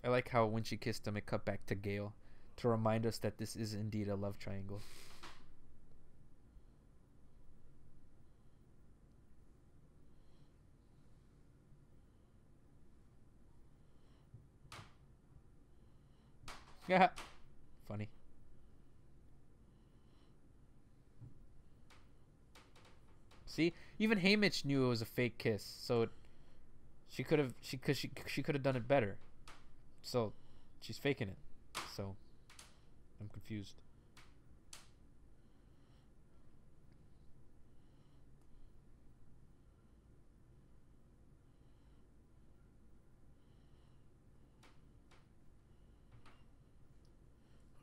I like how when she kissed him, it cut back to Gale to remind us that this is indeed a love triangle. Yeah, funny. See, even Haymitch knew it was a fake kiss, so she could have she could have done it better. So she's faking it. So I'm confused.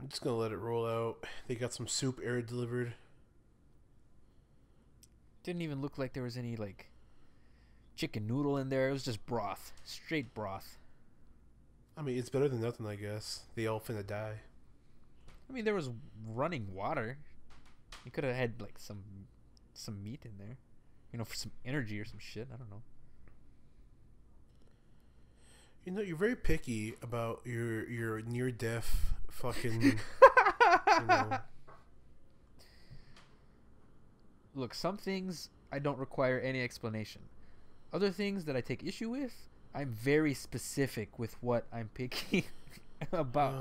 I'm just gonna let it roll out. They got some soup air delivered. Didn't even look like there was any like chicken noodle in there. It was just broth, straight broth. I mean, it's better than nothing, I guess. They all finna die. I mean, there was running water. You could have had like some meat in there, you know, for some energy or some shit. I don't know. You know, you're very picky about your near death fucking. You know. Look, some things I don't require any explanation. Other things that I take issue with, I'm very specific with what I'm picky about.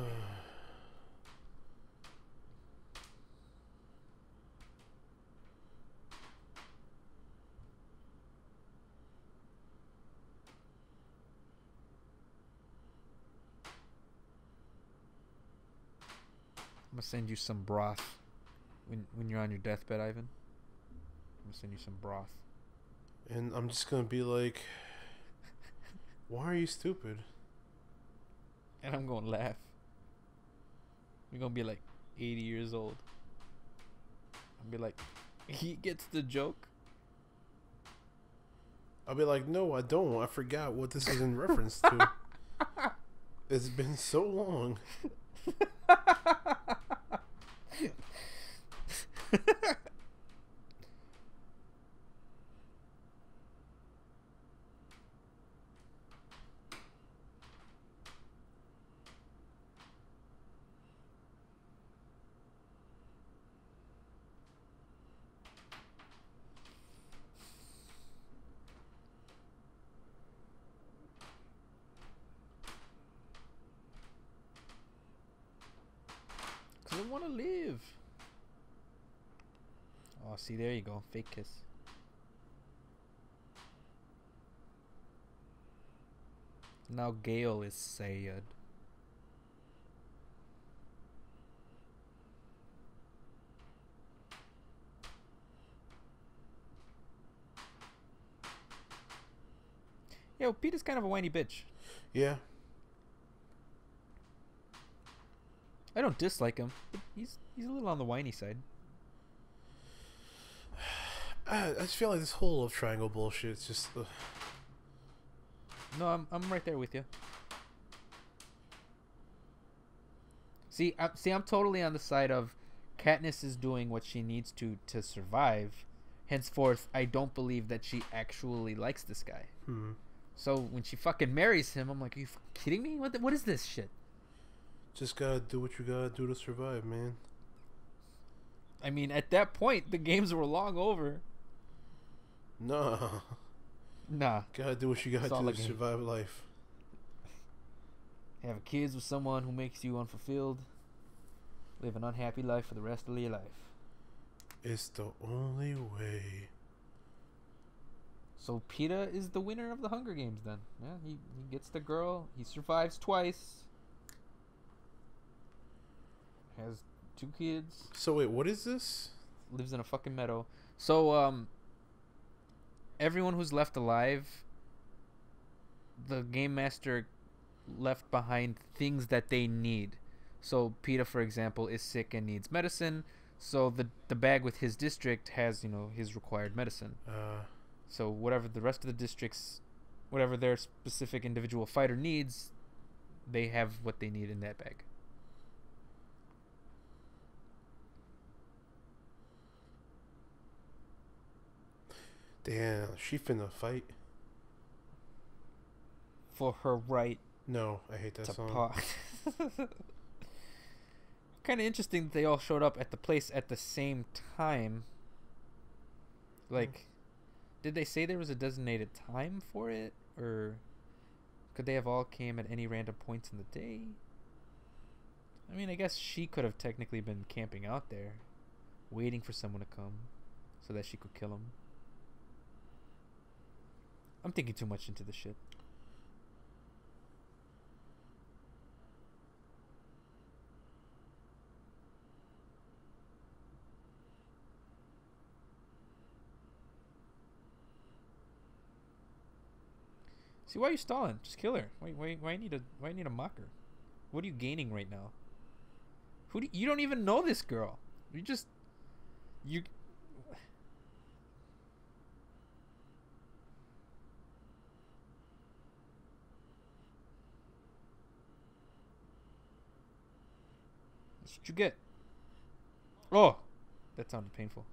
I'm gonna send you some broth when you're on your deathbed, Ivan. I'm gonna send you some broth. And I'm just gonna be like, why are you stupid? And I'm gonna laugh. You're gonna be like 80 years old. I'll be like, he gets the joke. I'll be like, no, I don't. I forgot what this is in reference to. It's been so long. Cause I wanna live. Oh, see, there you go. Fake kiss. Now Gale is sad. Yo, Pete is kind of a whiny bitch. Yeah. I don't dislike him, but he's a little on the whiny side. I just feel like this whole love triangle bullshit. It's just. No, I'm right there with you. See, I'm totally on the side of Katniss is doing what she needs to survive. Henceforth, I don't believe that she actually likes this guy. So when she fucking marries him, I'm like, are you kidding me? What is this shit? Just gotta do what you gotta do to survive, man. I mean, at that point, the games were long over. Nah. Gotta do what you gotta do to survive life. Have kids with someone who makes you unfulfilled. Live an unhappy life for the rest of your life. It's the only way. So Peeta is the winner of the Hunger Games then. Yeah, he gets the girl. He survives twice. Has 2 kids. So wait, what is this? Lives in a fucking meadow. So everyone who's left alive, the game master left behind things that they need. So PETA, for example, is sick and needs medicine. So the bag with his district has, you know, his required medicine. So whatever the rest of the districts, whatever their specific individual fighter needs, they have what they need in that bag. Damn, she finna fight. For her right No, I hate that to song. Kind of interesting that they all showed up at the place at the same time. Like, did they say there was a designated time for it, or could they have all came at any random points in the day? I mean, I guess she could have technically been camping out there, waiting for someone to come, so that she could kill him. I'm thinking too much into this shit. See, why are you stalling? Just kill her. Why need a mocker? What are you gaining right now? You don't even know this girl. You. That's what you get. Oh, that sounded painful.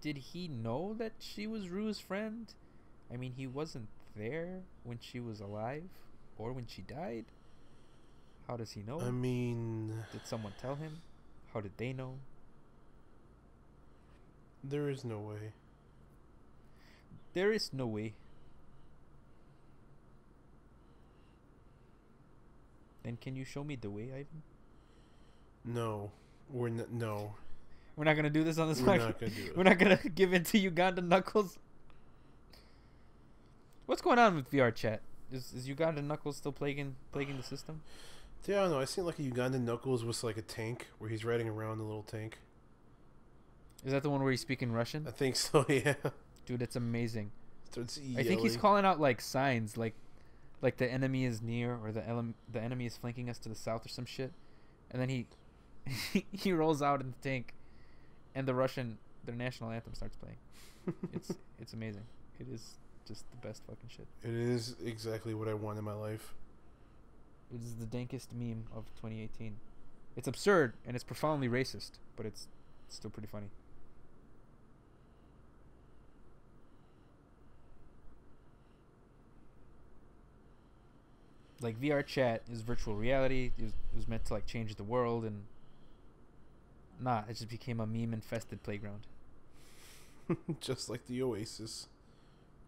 Did he know that she was Rue's friend? I mean, he wasn't there when she was alive or when she died. How does he know? I mean, did someone tell him? How did they know? there is no way. There is no way. Then can you show me the way, Ivan? No, no. We're not gonna do this on this We're podcast. not gonna do it. We're not gonna give in to Uganda Knuckles. What's going on with VR chat? Is Uganda Knuckles still plaguing the system? Yeah, I don't know. I seen like a Ugandan Knuckles with like a tank where he's riding around a little tank. Is that the one where he's speaking Russian? I think so. Yeah. Dude, it's amazing. Starts I think he's yelling. calling out like signs, like the enemy is near, or the enemy is flanking us to the south or some shit, and then he he rolls out in the tank, and their national anthem starts playing. It's amazing. It is just the best fucking shit. It is exactly what I want in my life. It is the dankest meme of 2018. It's absurd and it's profoundly racist, but it's still pretty funny. Like, VR chat is virtual reality. It was meant to like change the world, and it just became a meme infested playground. Just like the Oasis.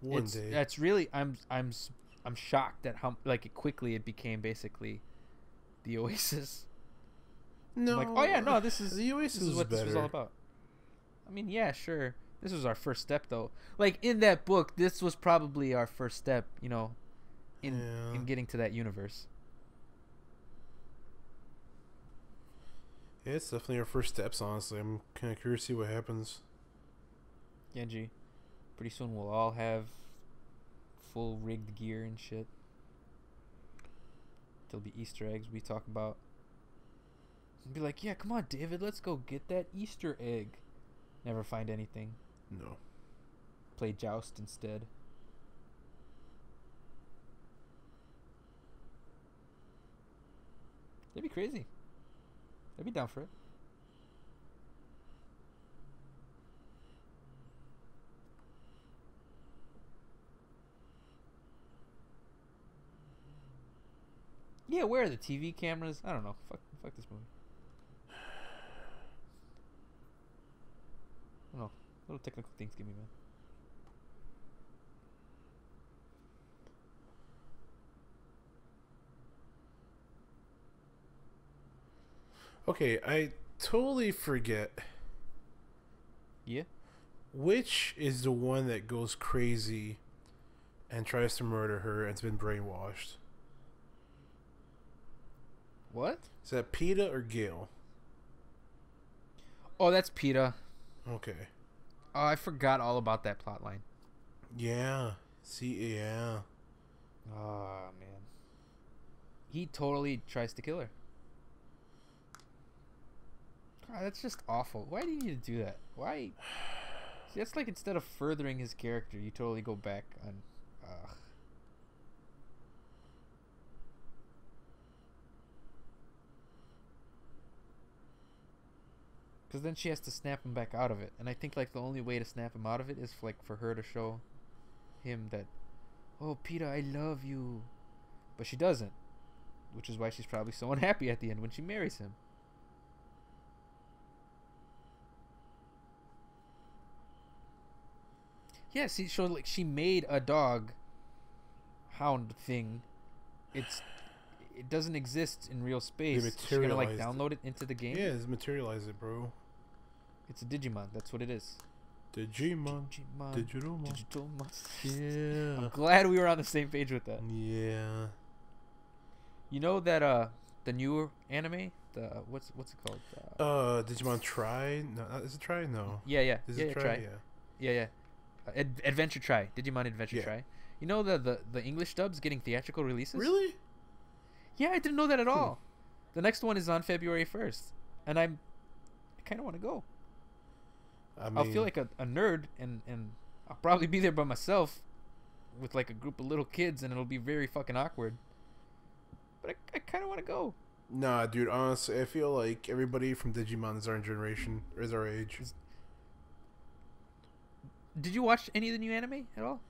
One day. That's really I'm shocked at how like it became basically the Oasis. No. I'm like, oh yeah, no, this is the Oasis this is what better. this was all about. I mean, yeah, sure. This was our first step, though. Like, in that book, this was probably our first step, you know, in getting to that universe. Yeah, it's definitely our first steps, honestly. I'm kind of curious to see what happens. Genji, pretty soon we'll all have full rigged gear and shit. There'll be Easter eggs we talk about. And be like, yeah, come on, David, let's go get that Easter egg. Never find anything. No. Play Joust instead. That'd be crazy. I'd be down for it. Yeah, where are the TV cameras? I don't know. Fuck this movie. I don't know. Little technical things give me, man. Okay, I totally forget. Yeah? Which is the one that goes crazy and tries to murder her and's been brainwashed? What? Is that PETA or Gale? Oh, that's PETA. Okay. Oh, I forgot all about that plot line. Yeah. See, yeah. Oh, man. He totally tries to kill her. God, that's just awful. Why do you need to do that? Why? See, that's like instead of furthering his character, you totally go back on. Because then she has to snap him back out of it, and I think like the only way to snap him out of it is for her to show him that, oh, PETA, I love you, but she doesn't, which is why she's probably so unhappy at the end when she marries him. Yeah, see, so like she made a dog hound thing. It doesn't exist in real space. She's gonna like download it into the game. Yeah, it's materialize it, bro. It's a Digimon. That's what it is. Digimon. Digital monster. Yeah. I'm glad we were on the same page with that. Yeah. You know that the newer anime, the what's it called? Digimon Try? No, is it Try? No. Yeah. Is yeah, it Try? Yeah. Adventure Try. Digimon Adventure Try. You know the English dub's getting theatrical releases? Really? Yeah, I didn't know that at all. The next one is on February 1st, and I kind of want to go. I mean, I'll feel like a nerd, and I'll probably be there by myself with like a group of little kids, and it'll be very fucking awkward. But I kind of want to go. Nah, dude, honestly, I feel like everybody from Digimon is our generation, or is our age. Did you watch any of the new anime at all?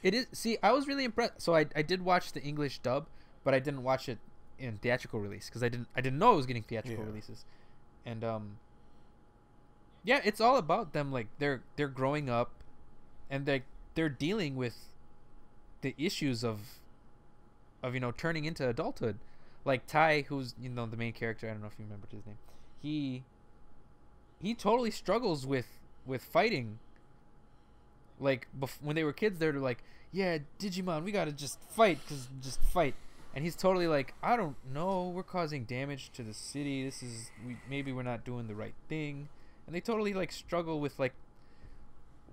It is. See, I was really impressed. So I did watch the English dub, but I didn't watch it in theatrical release because I didn't know it was getting theatrical releases. And yeah, it's all about them. Like they're growing up, and they're dealing with the issues of turning into adulthood. Like Tai, who's the main character. I don't know if you remember his name. He totally struggles with fighting. Like when they were kids, they're like, yeah, Digimon, we gotta just fight, and he's totally like, I don't know, we're causing damage to the city, maybe we're not doing the right thing, and they totally like struggle with like,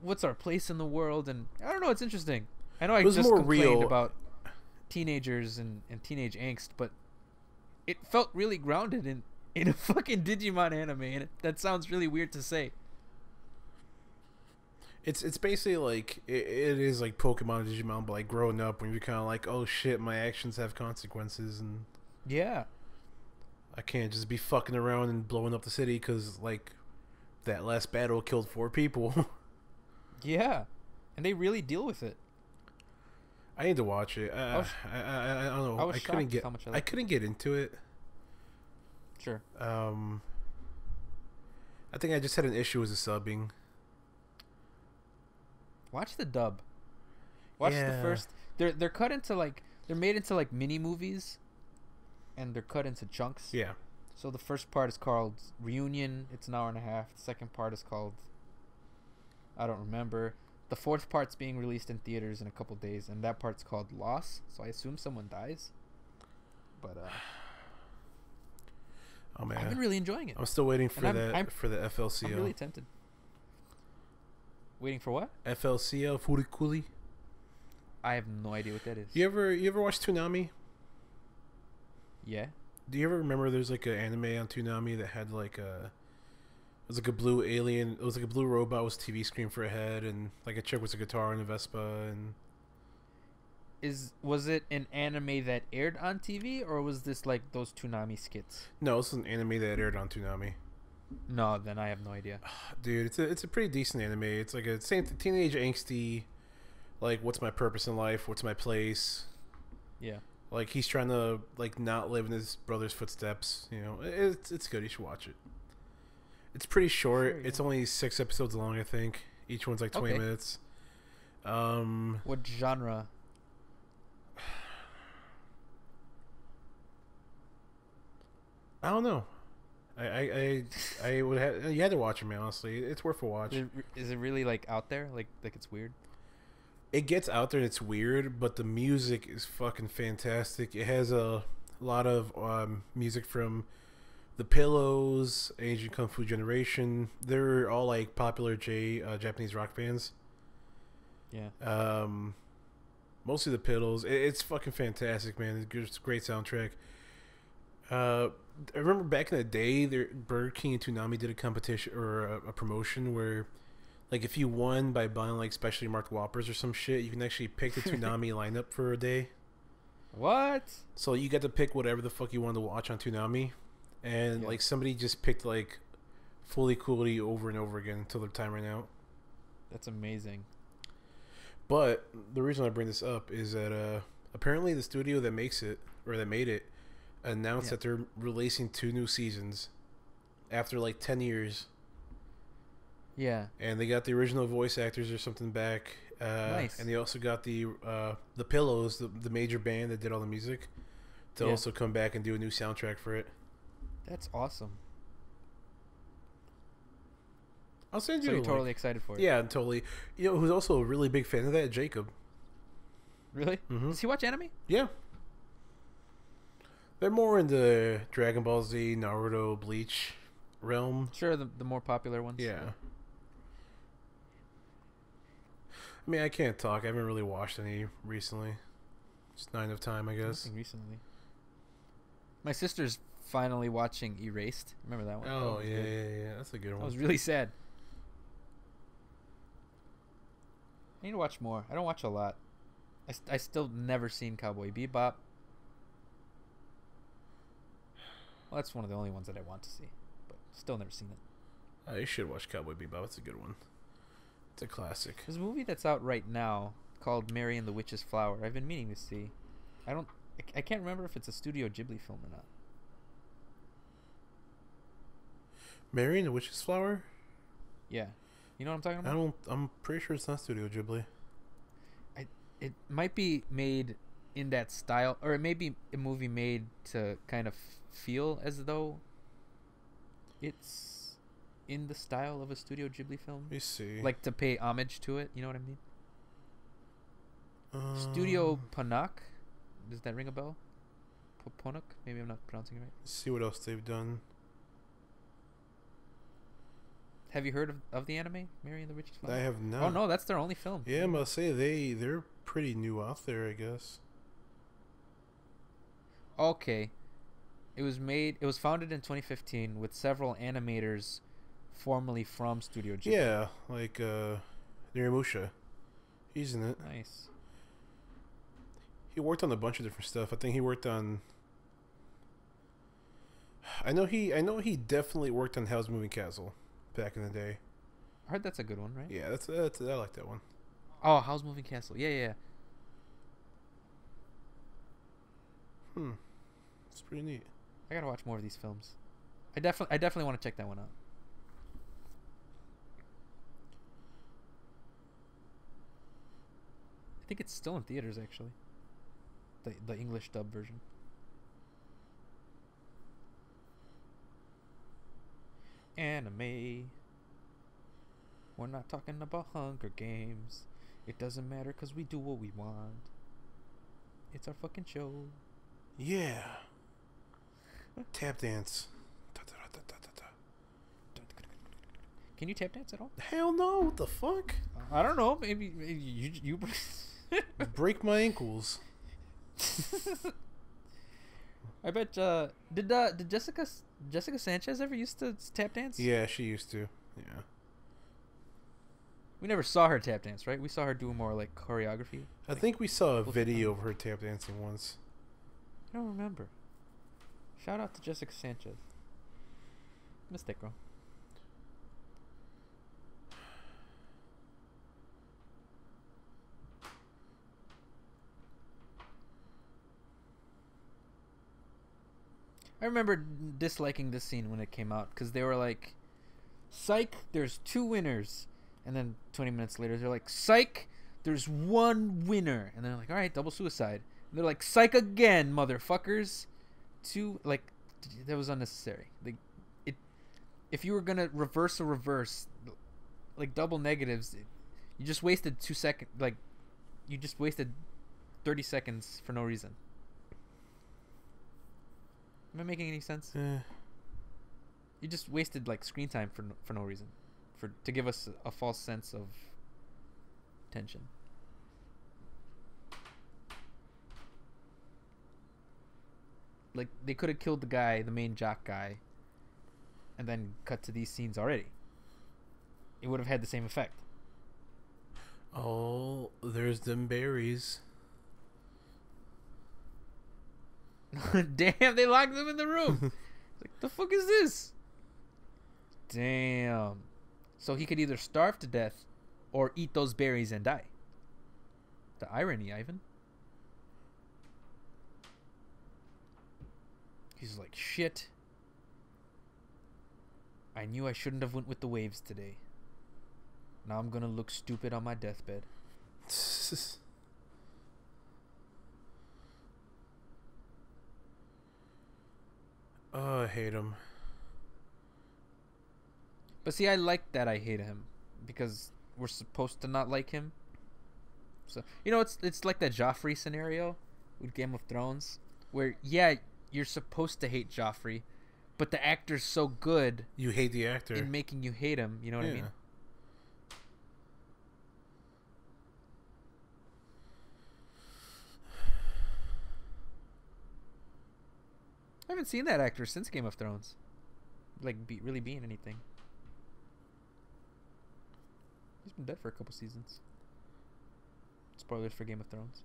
what's our place in the world, and I don't know, it's interesting. I know I just complained about teenagers and teenage angst, but it felt really grounded in a fucking Digimon anime, and that sounds really weird to say. It's basically like it is like Pokemon and Digimon, but like growing up when you're kind of like, oh shit, my actions have consequences, and yeah, I can't just be fucking around and blowing up the city because like that last battle killed 4 people. Yeah, and they really deal with it. I need to watch it. I don't know. I couldn't get into it. Sure. I think I just had an issue with the subbing. Watch the dub. Watch the first. They're cut into like they're made into like mini movies, and they're cut into chunks. Yeah. So the first part is called Reunion. It's an hour and a half. The second part is called, I don't remember. The fourth part's being released in theaters in a couple days, and that part's called Loss. So I assume someone dies. But oh man, I've been really enjoying it. I'm still waiting for for the FLCL. I'm really tempted. Waiting for what? FLCL Furikuri. I have no idea what that is. You ever watch Toonami? Yeah. Do you ever remember there's like an anime on Toonami that had like it was like a blue alien. It was like a blue robot with a TV screen for a head, and like a chick with a guitar and a Vespa. And was it an anime that aired on TV, or was this like those Toonami skits? No, this is an anime that aired on Toonami. No, then I have no idea. Dude, it's a pretty decent anime. It's like a same teenage angsty, like what's my purpose in life? What's my place? Yeah. Like he's trying to like not live in his brother's footsteps. You know, it's good. You should watch it. It's pretty short. Sure, yeah. It's only 6 episodes long, I think. Each one's like 20 minutes. What genre? I don't know. I would have. You had to watch it, man. Honestly, it's worth a watch. Is it really like out there? Like it's weird? It gets out there and it's weird, but the music is fucking fantastic. It has a lot of music from The Pillows, Asian Kung Fu Generation. They're all like popular Japanese rock bands. Yeah. Mostly the Pillows. It's fucking fantastic, man. It's a great soundtrack. I remember back in the day, Burger King and Toonami did a competition or a promotion where, like, if you won by buying like specially marked Whoppers or some shit, you can actually pick the Toonami lineup for a day. What? So you got to pick whatever the fuck you wanted to watch on Toonami, and like somebody just picked like Fully Cooley over and over again until their time ran out. That's amazing. But the reason I bring this up is that apparently the studio that makes it or that made it announced that they're releasing 2 new seasons after like 10 years. Yeah. And they got the original voice actors or something back. Nice. And they also got the Pillows, the major band that did all the music, to also come back and do a new soundtrack for it. That's awesome. I'll send you. So you're totally excited for it? Yeah, totally. You know who's also a really big fan of that? Jacob. Really? Mm-hmm. Does he watch anime? Yeah. They're more in the Dragon Ball Z, Naruto, Bleach realm. Sure, the more popular ones. Yeah. I mean, I can't talk. I haven't really watched any recently. Just not enough time, I guess. Nothing recently. My sister's finally watching Erased. Remember that one? Oh, yeah. That's a good one. That was really sad. I need to watch more. I don't watch a lot. I still never seen Cowboy Bebop. Well, that's one of the only ones that I want to see, but still never seen it. You should watch Cowboy Bebop. It's a good one. It's a classic. There's a movie that's out right now called Mary and the Witch's Flower. I've been meaning to see. I can't remember if it's a Studio Ghibli film or not. Mary and the Witch's Flower? Yeah. You know what I'm talking about? I'm pretty sure it's not Studio Ghibli. It might be made in that style, or it may be a movie made to kind of feel as though it's in the style of a Studio Ghibli film. Let me see. Like to pay homage to it, you know what I mean? Studio Panak. Does that ring a bell? Ponak? Maybe I'm not pronouncing it right. Let's see what else they've done. Have you heard of the anime, Mary and the Witch's Flower? I have not. Oh no, that's their only film. Yeah, I'm gonna say they're pretty new out there, I guess. Okay. It was founded in 2015 with several animators formerly from Studio Ghibli. Yeah, like Niramusha. He's in it. Nice. He worked on a bunch of different stuff. I think he worked on I know he definitely worked on Howl's Moving Castle back in the day. I heard that's a good one, right? Yeah, that's I like that one. Oh, Howl's Moving Castle. Yeah. It's pretty neat. I gotta watch more of these films. I definitely want to check that one out. I think it's still in theaters, actually. The English dub version. Anime. We're not talking about Hunger Games. It doesn't matter because we do what we want. It's our fucking show. Yeah. Tap dance. Can you tap dance at all? Hell no! What the fuck? I don't know. Maybe you Break my ankles. I bet. Did Jessica Sanchez ever used to tap dance? Yeah, she used to. Yeah. We never saw her tap dance, right? We saw her do more like choreography. I think we saw a video of her tap dancing once. I don't remember. Shout out to Jessica Sanchez. Mistake, bro. I remember disliking this scene when it came out because they were like, "Psych, there's 2 winners," and then 20 minutes later they're like, "Psych, there's 1 winner," and they're like, "All right, double suicide." And they're like, "Psych again, motherfuckers!" That was unnecessary. Like, if you were gonna reverse a reverse, like double negatives, you just wasted 2 seconds. Like, you just wasted 30 seconds for no reason. Am I making any sense? You just wasted like screen time for no reason, to give us a false sense of tension. Like they could have killed the guy, the main jock guy, and then cut to these scenes already. It would have had the same effect. Oh, there's them berries. Damn, they locked him in the room. Like, the fuck is this? Damn. So he could either starve to death or eat those berries and die. The irony, Ivan. He's like, shit. I knew I shouldn't have went with the waves today. Now I'm gonna look stupid on my deathbed. Oh, I hate him. But see, I like that I hate him because we're supposed to not like him. So it's like that Joffrey scenario with Game of Thrones, where you're supposed to hate Joffrey, but the actor's so good you hate the actor in making you hate him. You know what I mean? I haven't seen that actor since Game of Thrones, like really being anything. He's been dead for a couple seasons. Spoilers for Game of Thrones.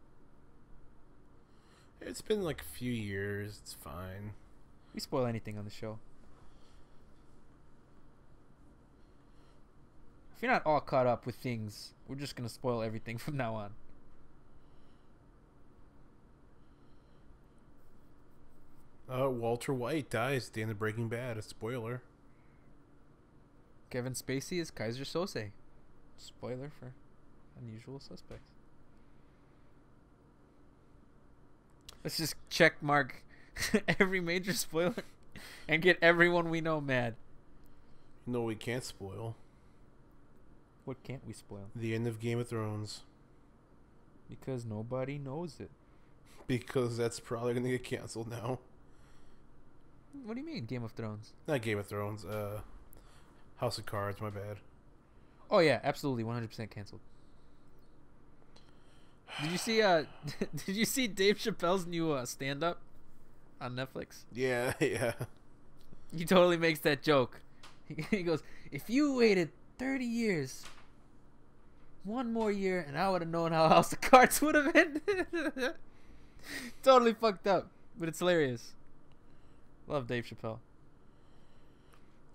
It's been like a few years. It's fine. We spoil anything on the show. If you're not all caught up with things, we're just gonna spoil everything from now on. Walter White dies at the end of Breaking Bad. A spoiler. Kevin Spacey is Kaiser Sose. Spoiler for Unusual Suspects. Let's just check mark every major spoiler and get everyone we know mad. No, we can't spoil. What can't we spoil? The end of Game of Thrones. Because nobody knows it. Because that's probably going to get canceled now. What do you mean, Game of Thrones? Not Game of Thrones. House of Cards, my bad. Oh yeah, absolutely, 100% canceled. Did you see did you see Dave Chappelle's new stand up on Netflix? Yeah, yeah. He totally makes that joke. He goes, "If you waited 30 years, one more year, and I would have known how House of Cards would have ended." Totally fucked up, but it's hilarious. Love Dave Chappelle.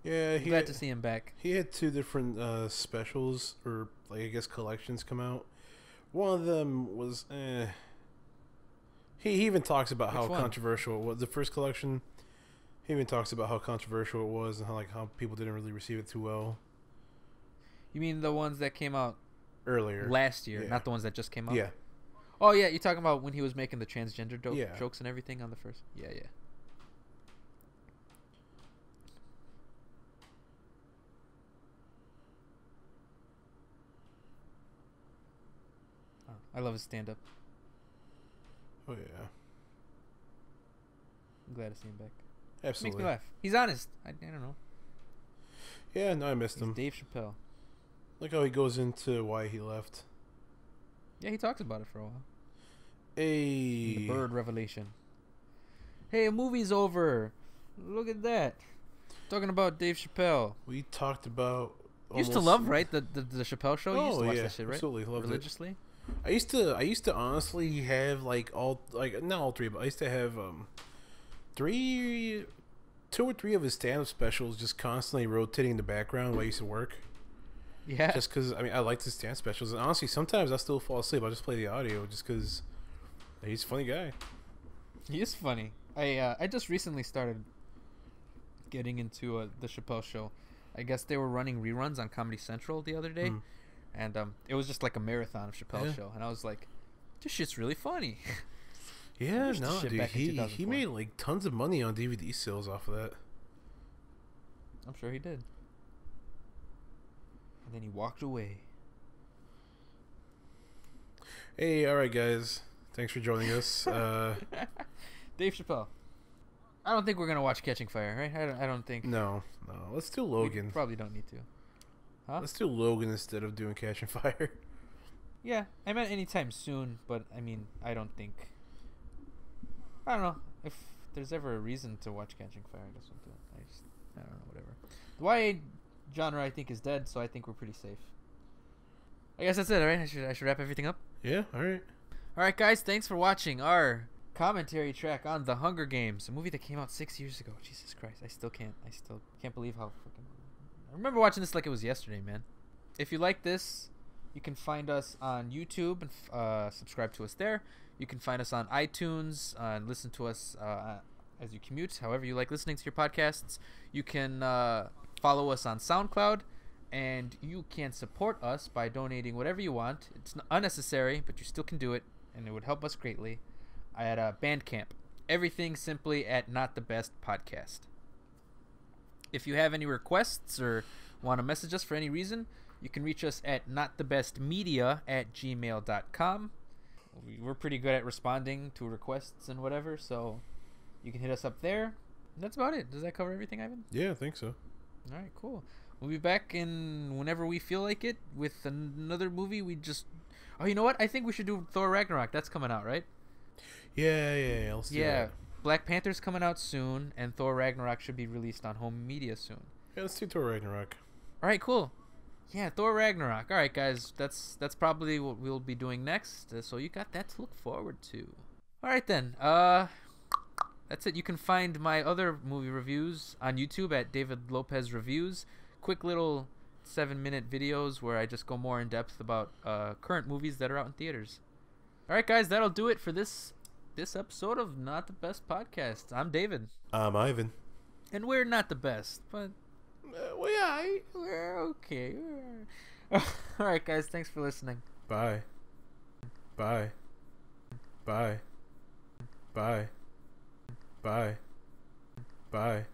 Yeah, glad to see him back. He had two different specials, or like I guess collections, come out. One of them was He even talks about how controversial it was. The first collection, he even talks about how controversial it was and how people didn't really receive it too well. You mean the ones that came out earlier last year, not the ones that just came out? Yeah. Oh yeah, you're talking about when he was making the transgender yeah. jokes and everything on the first. Yeah, yeah. I love his stand-up. Oh yeah. I'm glad to see him back. Absolutely. Makes me laugh. He's honest. I don't know. Yeah, no, I missed him. Dave Chappelle. Look how he goes into why he left. Yeah, he talks about it for a while. The bird revelation. Hey, a movie's over. Look at that. Talking about Dave Chappelle. We talked about. You used to love, right? The Chappelle show. You used to watch yeah, that shit, right? Absolutely, loved religiously. It. I used to honestly have not all three, but I used to have 2 or 3 of his stand-up specials just constantly rotating in the background while I used to work. Yeah. Just because I liked his stand specials, and honestly, sometimes I still fall asleep. I just play the audio just because he's a funny guy. He is funny. I just recently started getting into the Chappelle show. I guess they were running reruns on Comedy Central the other day. And it was just like a marathon of Chappelle show, and I was like, "This shit's really funny." Yeah, no, dude, he made like tons of money on DVD sales off of that. I'm sure he did. And then he walked away. Hey, all right, guys, thanks for joining us. Dave Chappelle. I don't think we're gonna watch Catching Fire, right? I don't think. No. Let's do We Logan. probably don't need to. Huh? Let's do Logan instead of doing Catching Fire. Yeah, I meant anytime soon, but I mean, I don't think. I don't know if there's ever a reason to watch Catching Fire. I guess we'll do it. I don't know, whatever. The YA genre, I think, is dead, so I think we're pretty safe. I guess that's it. All right, I should wrap everything up. Yeah. All right. All right, guys, thanks for watching our commentary track on The Hunger Games, a movie that came out 6 years ago. Jesus Christ, I still can't believe how fucking. I remember watching this like it was yesterday, man. If you like this, you can find us on YouTube and subscribe to us there. You can find us on iTunes and listen to us as you commute, however you like listening to your podcasts. You can follow us on SoundCloud, and you can support us by donating whatever you want. It's unnecessary, but you still can do it, and it would help us greatly. At Bandcamp. Everything simply at Not the Best Podcast. If you have any requests or want to message us for any reason, you can reach us at notthebestmedia@gmail.com. We're pretty good at responding to requests and whatever, so you can hit us up there. That's about it. Does that cover everything, Ivan? Yeah, I think so. All right, cool. We'll be back in whenever we feel like it with another movie. Oh, you know what? I think we should do Thor Ragnarok. That's coming out, right? Yeah. Let's do that. Black Panther's coming out soon, and Thor Ragnarok should be released on home media soon. Yeah, let's do Thor Ragnarok. All right, cool. Yeah, Thor Ragnarok. All right, guys, that's probably what we'll be doing next. So you got that to look forward to. All right then. That's it. You can find my other movie reviews on YouTube at David Lopez Reviews. Quick little 7-minute videos where I just go more in depth about current movies that are out in theaters. All right, guys, that'll do it for this episode of Not the Best Podcast. I'm David. I'm Ivan. And we're not the best, but we're okay. All right, guys, thanks for listening. Bye. Bye. Bye. Bye. Bye. Bye.